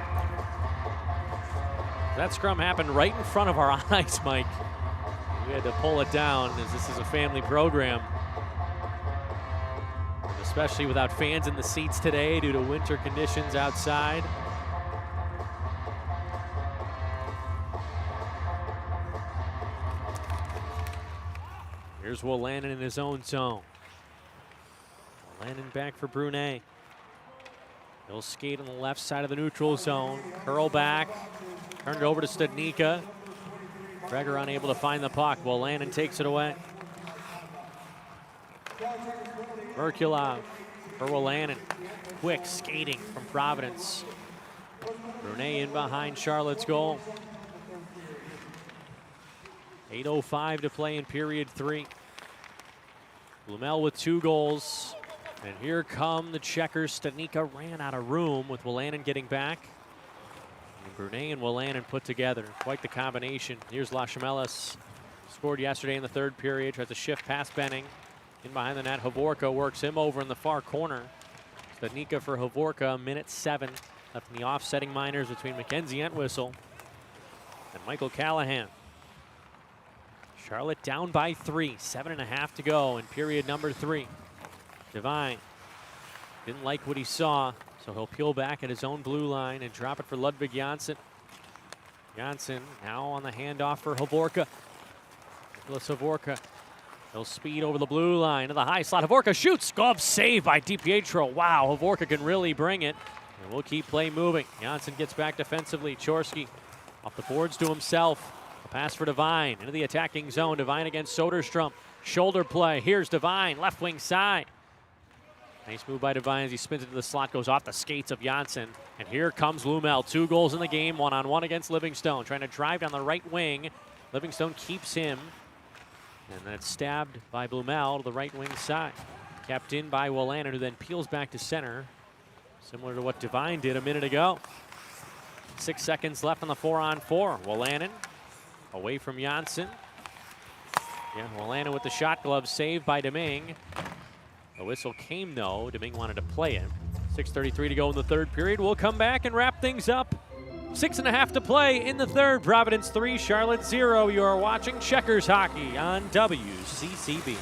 That scrum happened right in front of our eyes, Mike. We had to pull it down as this is a family program. Especially without fans in the seats today due to winter conditions outside. Here's Wolanin in his own zone. Wolanin back for Brunet. He'll skate on the left side of the neutral zone. Curl back. Turned it over to Studnicka. Gregor unable to find the puck. Wolanin takes it away. Merkulov for Wolanin. Quick skating from Providence. Brunet in behind Charlotte's goal. 8:05 to play in period 3. Blumel with 2 goals. And here come the checkers. Studnicka ran out of room with Wolanin getting back. And Brunet and Wolanin put together. Quite the combination. Here's Lachamelis. Scored yesterday in the 3rd period. Tries to shift past Benning. In behind the net, Hovorka works him over in the far corner. Studnicka for Hovorka, minute 7 left in the offsetting minors between Mackenzie Entwistle and Michael Callahan. Charlotte down by 3, 7.5 to go in period number 3. Devine didn't like what he saw, so he'll peel back at his own blue line and drop it for Ludwig Janssen. Janssen now on the handoff for Hovorka. Nicholas Hovorka. He'll speed over the blue line to the high slot. Hovorka shoots. Glove save by DiPietro. Wow, Hovorka can really bring it. And we'll keep play moving. Janssen gets back defensively. Chorsky off the boards to himself. A pass for Devine into the attacking zone. Devine against Soderstrom. Shoulder play. Here's Devine, left wing side. Nice move by Devine as he spins into the slot, goes off the skates of Janssen. And here comes Blumel. 2 goals in the game, 1-on-1 against Livingstone. Trying to drive down the right wing. Livingstone keeps him. And that's stabbed by Blumel to the right wing side. Kept in by Wolanin, who then peels back to center. Similar to what Devine did a minute ago. 6 seconds left on the 4-on-4. Wolanin away from Janssen. Yeah, Wolanin with the shot glove saved by Deming. The whistle came though. Deming wanted to play it. 6:33 to go in the 3rd period. We'll come back and wrap things up. 6.5 to play in the 3rd. Providence 3, Charlotte 0. You are watching Checkers Hockey on WCCB.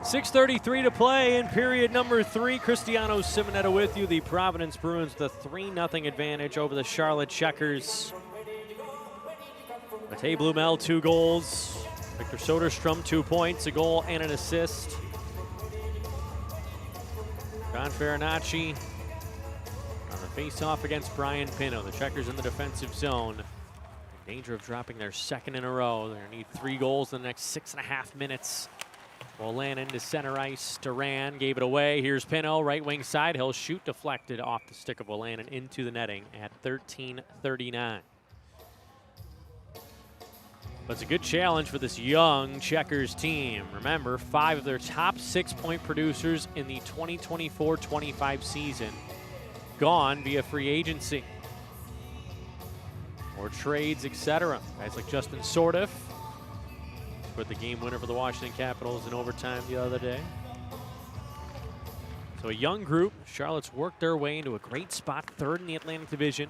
.6:33 to play in period number 3. Cristiano Simonetta with you. The Providence Bruins with a 3-0 advantage over the Charlotte Checkers. Matej Blumel, 2 goals. Victor Soderstrom, 2 points, a goal and an assist. John Farinacci on the face-off against Brian Pino. The Checkers in the defensive zone. In danger of dropping their 2nd in a row. They're going to need 3 goals in the next 6.5 minutes. Wolanin to center ice. Duran gave it away. Here's Pino, right wing side. He'll shoot, deflected off the stick of Wolanin into the netting at 13:39. But it's a good challenge for this young Checkers team. Remember, 5 of their top 6-point producers in the 2024-25 season gone via free agency or trades, etc. Guys like Justin Sordiff, with the game winner for the Washington Capitals in overtime the other day. So a young group. Charlotte's worked their way into a great spot, 3rd in the Atlantic Division,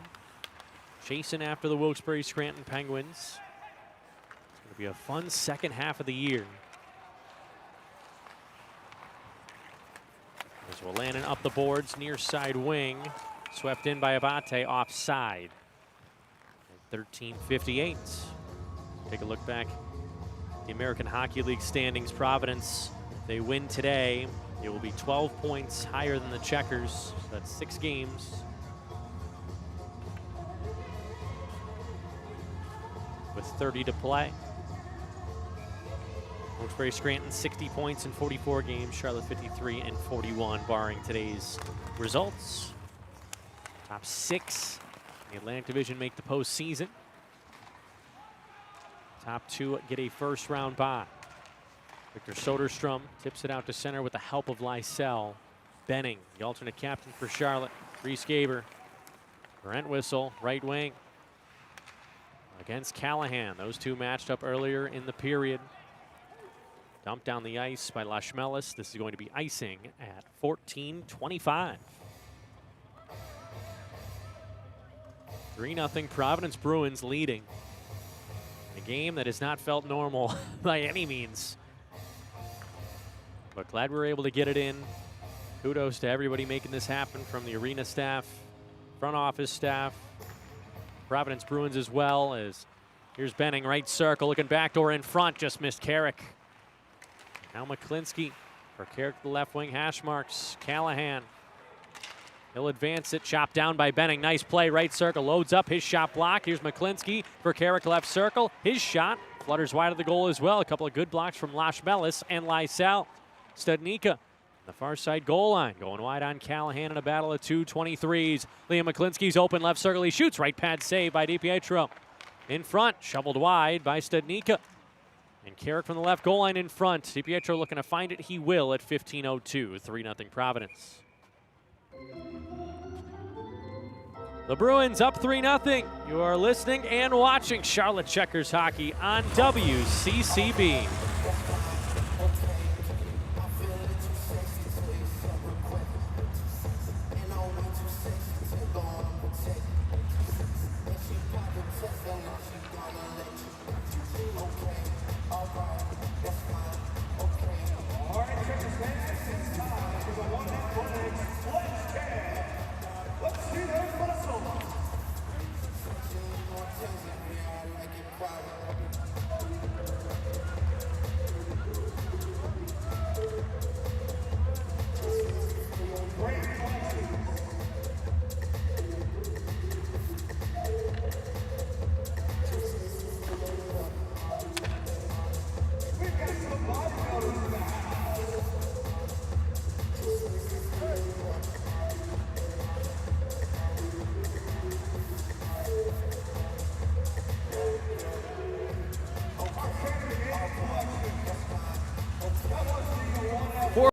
chasing after the Wilkes-Barre Scranton Penguins. It's going to be a fun 2nd half of the year. There's Wolanin up the boards, near side wing, swept in by Abate, offside. 13:58. Take a look back. The American Hockey League standings. Providence, if they win today, it will be 12 points higher than the Checkers. So that's 6 games. With 30 to play. Wilkes-Barre Scranton 60 points in 44 games. Charlotte 53 and 41, barring today's results. Top 6 in the Atlantic Division make the postseason. Top 2 get a first-round bye. Victor Soderstrom tips it out to center with the help of Lysell. Benning, the alternate captain for Charlotte. Reese Gaber. Brent Whistle, right wing. Against Callahan. Those two matched up earlier in the period. Dumped down the ice by Lashmelis. This is going to be icing at 14:25. 3-0 Providence Bruins leading. A game that has not felt normal by any means. But glad we were able to get it in. Kudos to everybody making this happen, from the arena staff, front office staff, Providence Bruins as well. As here's Benning, right circle, looking backdoor in front, just missed Carrick. Now McClinsky for Carrick to the left wing, hash marks, Callahan. He'll advance it, chopped down by Benning. Nice play, right circle, loads up, his shot block. Here's McClinsky for Carrick, left circle. His shot flutters wide of the goal as well. A couple of good blocks from Lashmelis and Lysell. Studnicka, the far side goal line, going wide on Callahan in a battle of 2-23s. Liam McClinsky's open, left circle, he shoots, right pad save by DiPietro. In front, shoveled wide by Studnicka. And Carrick from the left goal line in front. DiPietro looking to find it, he will at 15:02, 3-0 Providence. The Bruins up 3-0. You are listening and watching Charlotte Checkers Hockey on WCCB.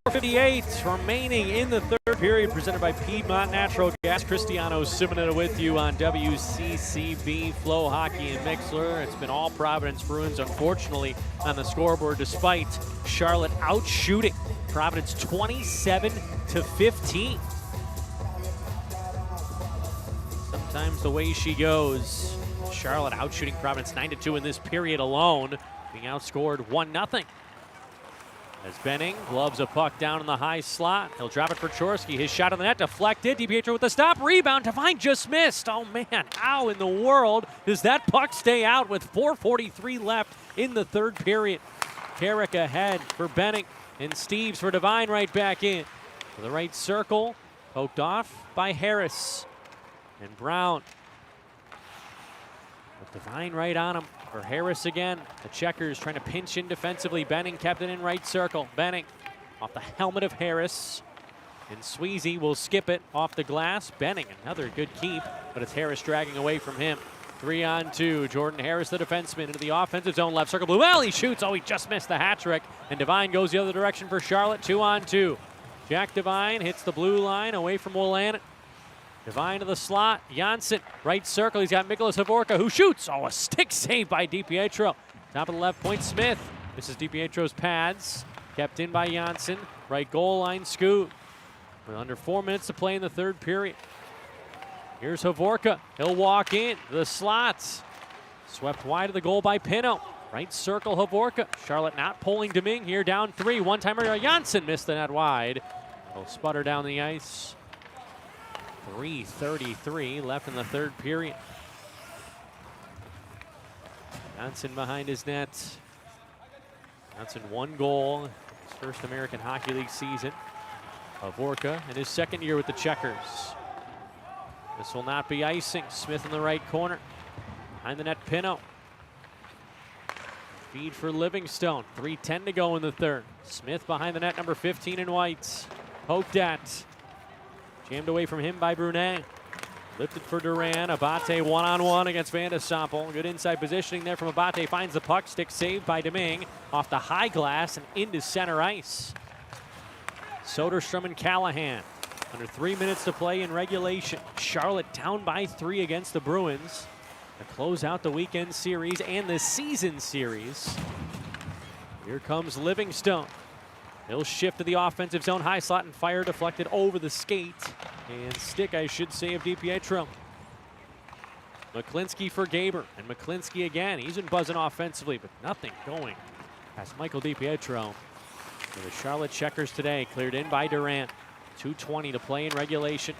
.58 remaining in the third period, presented by Piedmont Natural Gas. Cristiano Simonetta with you on WCCB, FloHockey and Mixler. It's been all Providence Bruins, unfortunately, on the scoreboard, despite Charlotte outshooting Providence 27-15. Sometimes the way she goes. Charlotte outshooting Providence 9-2 in this period alone, being outscored 1-0. As Benning gloves a puck down in the high slot. He'll drop it for Chorsky. His shot on the net deflected. DiPietro with the stop. Rebound. Devine just missed. Oh, man. How in the world does that puck stay out with 4:43 left in the third period? Carrick ahead for Benning. And Steves for Devine right back in. To the right circle. Poked off by Harris. And Brown. With Devine right on him. For Harris again. The Checkers trying to pinch in defensively. Benning kept it in right circle. Benning off the helmet of Harris. And Sweezy will skip it off the glass. Benning, another good keep, but it's Harris dragging away from him. 3-on-2. Jordan Harris, the defenseman, into the offensive zone. Left circle. Blue. Well, he shoots. Oh, he just missed the hat trick. And Devine goes the other direction for Charlotte. 2-on-2. Jack Devine hits the blue line away from Willanton. Devine to the slot. Janssen, right circle. He's got Miklas Havorka, who shoots. Oh, a stick save by DiPietro. Top of the left point, Smith. This is DiPietro's pads. Kept in by Janssen. Right goal line, scoot. With under 4 minutes to play in the third period. Here's Havorka. He'll walk in to the slots. Swept wide of the goal by Pino. Right circle, Havorka. Charlotte not pulling Deming here, down 3. One-timer, Janssen missed the net wide. He'll sputter down the ice. 3:33 left in the third period. Johnson behind his net. Johnson 1 goal, his first American Hockey League season. Havorka in his second year with the Checkers. This will not be icing. Smith in the right corner. Behind the net, Pino. Feed for Livingstone. 3:10 to go in the third. Smith behind the net, number 15 in whites. Poked at. Jammed away from him by Brunet. Lifted for Duran. Abate one-on-one against Van de Sompel. Good inside positioning there from Abate. Finds the puck. Stick saved by Domingue. Off the high glass and into center ice. Soderstrom and Callahan. Under 3 minutes to play in regulation. Charlotte down by 3 against the Bruins to close out the weekend series and the season series. Here comes Livingstone. He'll shift to the offensive zone, high slot and fire deflected over the skate. And stick, I should say, of DiPietro. McClinsky for Gaber, and McClinsky again. He's been buzzing offensively, but nothing going past Michael DiPietro. For the Charlotte Checkers today, cleared in by Durant. 2:20 to play in regulation.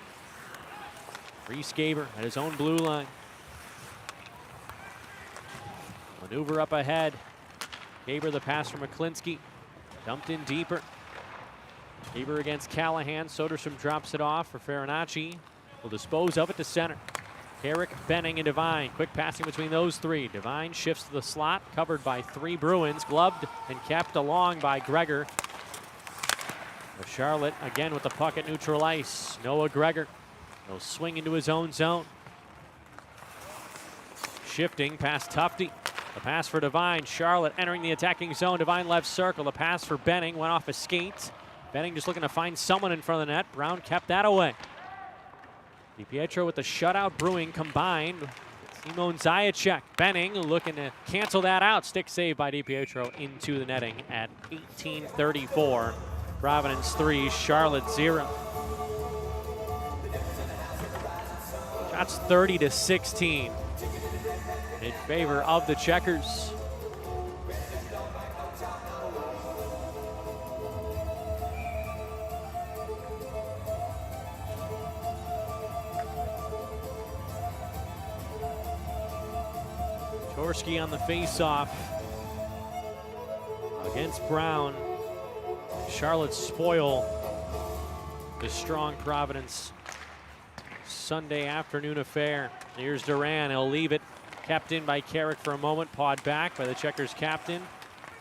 Reese Gaber at his own blue line. Maneuver up ahead. Gaber the pass from McClinsky. Dumped in deeper. Gaber against Callahan. Soderstrom drops it off for Farinacci. Will dispose of it to center. Herrick, Benning, and Devine. Quick passing between those three. Devine shifts to the slot, covered by 3 Bruins. Gloved and kept along by Gregor. For Charlotte, again with the puck at neutral ice. Noah Gregor. He'll swing into his own zone. Shifting past Tufte. The pass for Devine. Charlotte entering the attacking zone. Devine left circle. The pass for Benning went off a skate. Benning just looking to find someone in front of the net. Brown kept that away. DiPietro with the shutout Brewing combined. Simon Zajac. Benning looking to cancel that out. Stick save by DiPietro into the netting at 18:34. Providence 3, Charlotte 0. Shots 30-16 in favor of the Checkers. Torski on the face-off against Brown. Charlotte spoil the strong Providence Sunday afternoon affair. Here's Duran, he'll leave it. Kept in by Carrick for a moment, pawed back by the Checkers captain.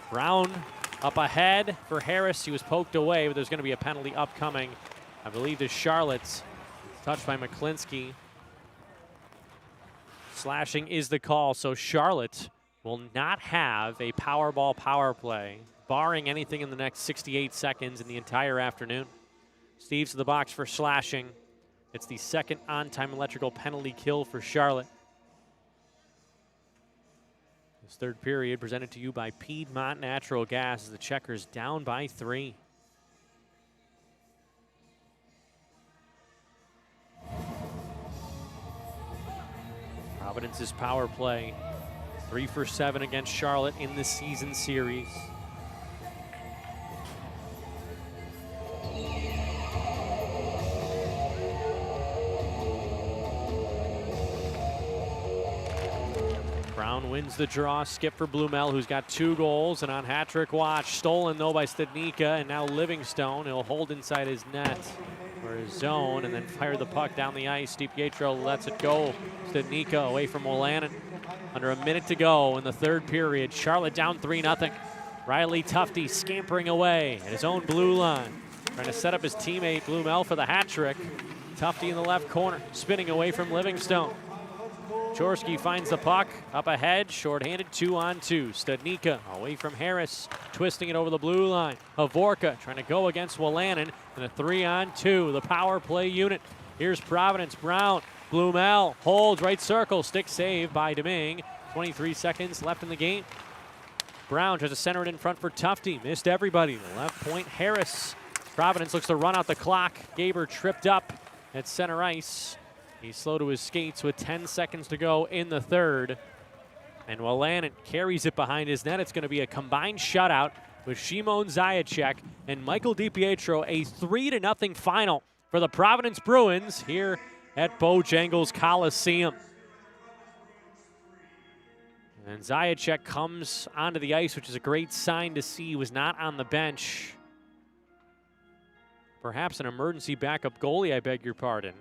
Brown up ahead for Harris. He was poked away, but there's going to be a penalty upcoming. I believe to Charlotte's. Touched by McClinsky. Slashing is the call, so Charlotte will not have a Powerball power play, barring anything in the next 68 seconds in the entire afternoon. Steve's to the box for slashing. It's the second on-time electrical penalty kill for Charlotte. This third period presented to you by Piedmont Natural Gas as the Checkers down by 3. Providence's power play, 3 for 7 against Charlotte in the season series. Brown wins the draw. Skip for Blumel, who's got 2 goals and on hat-trick watch. Stolen, though, by Stadnicka, and now Livingstone. He'll hold inside his net for his zone and then fire the puck down the ice. DiPietro lets it go. Stadnicka away from Wolanin. Under a minute to go in the third period. Charlotte down 3-0. Riley Tufte scampering away at his own blue line. Trying to set up his teammate Blumel for the hat-trick. Tufte in the left corner, spinning away from Livingstone. Chorski finds the puck up ahead, shorthanded 2-on-2. Stadnicka away from Harris, twisting it over the blue line. Havorka trying to go against Wolanin in a 3-on-2, the power play unit. Here's Providence. Brown, Blumel holds right circle, stick save by Domingue. 23 seconds left in the game. Brown tries to center it in front for Tufte, missed everybody. The left point, Harris. Providence looks to run out the clock. Gaber tripped up at center ice. He's slow to his skates with 10 seconds to go in the third. And Wolanin carries it behind his net. It's going to be a combined shutout with Simon Zajac and Michael DiPietro. A 3-0 final for the Providence Bruins here at Bojangles Coliseum. And Zajac comes onto the ice, which is a great sign to see. He was not on the bench. Perhaps an emergency backup goalie, I beg your pardon.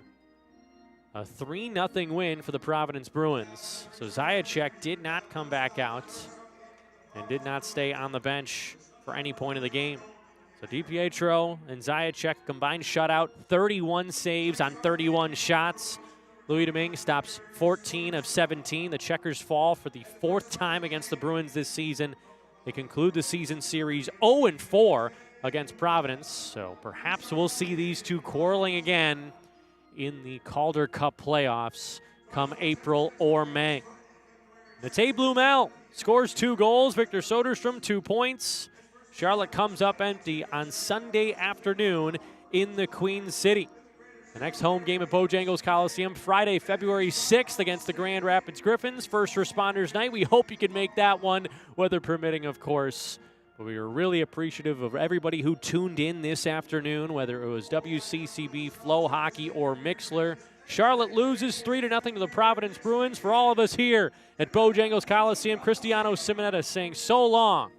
A 3-0 win for the Providence Bruins. So Zajac did not come back out. and did not stay on the bench for any point of the game. So DiPietro and Zajac combined shutout, 31 saves on 31 shots. Louis Domingue stops 14 of 17. The Checkers fall for the 4th time against the Bruins this season. They conclude the season series 0-4 against Providence. So perhaps we'll see these two quarreling again in the Calder Cup playoffs come April or May. Nate Blumel scores 2 goals. Victor Soderstrom 2 points. Charlotte comes up empty on Sunday afternoon in the Queen City. The next home game at Bojangles Coliseum, Friday, February 6th against the Grand Rapids Griffins. First Responders Night. We hope you can make that one, weather permitting, of course. But we are really appreciative of everybody who tuned in this afternoon, whether it was WCCB, FloHockey, or Mixler. Charlotte loses 3-0 to the Providence Bruins. For all of us here at Bojangles Coliseum, Cristiano Simonetta saying so long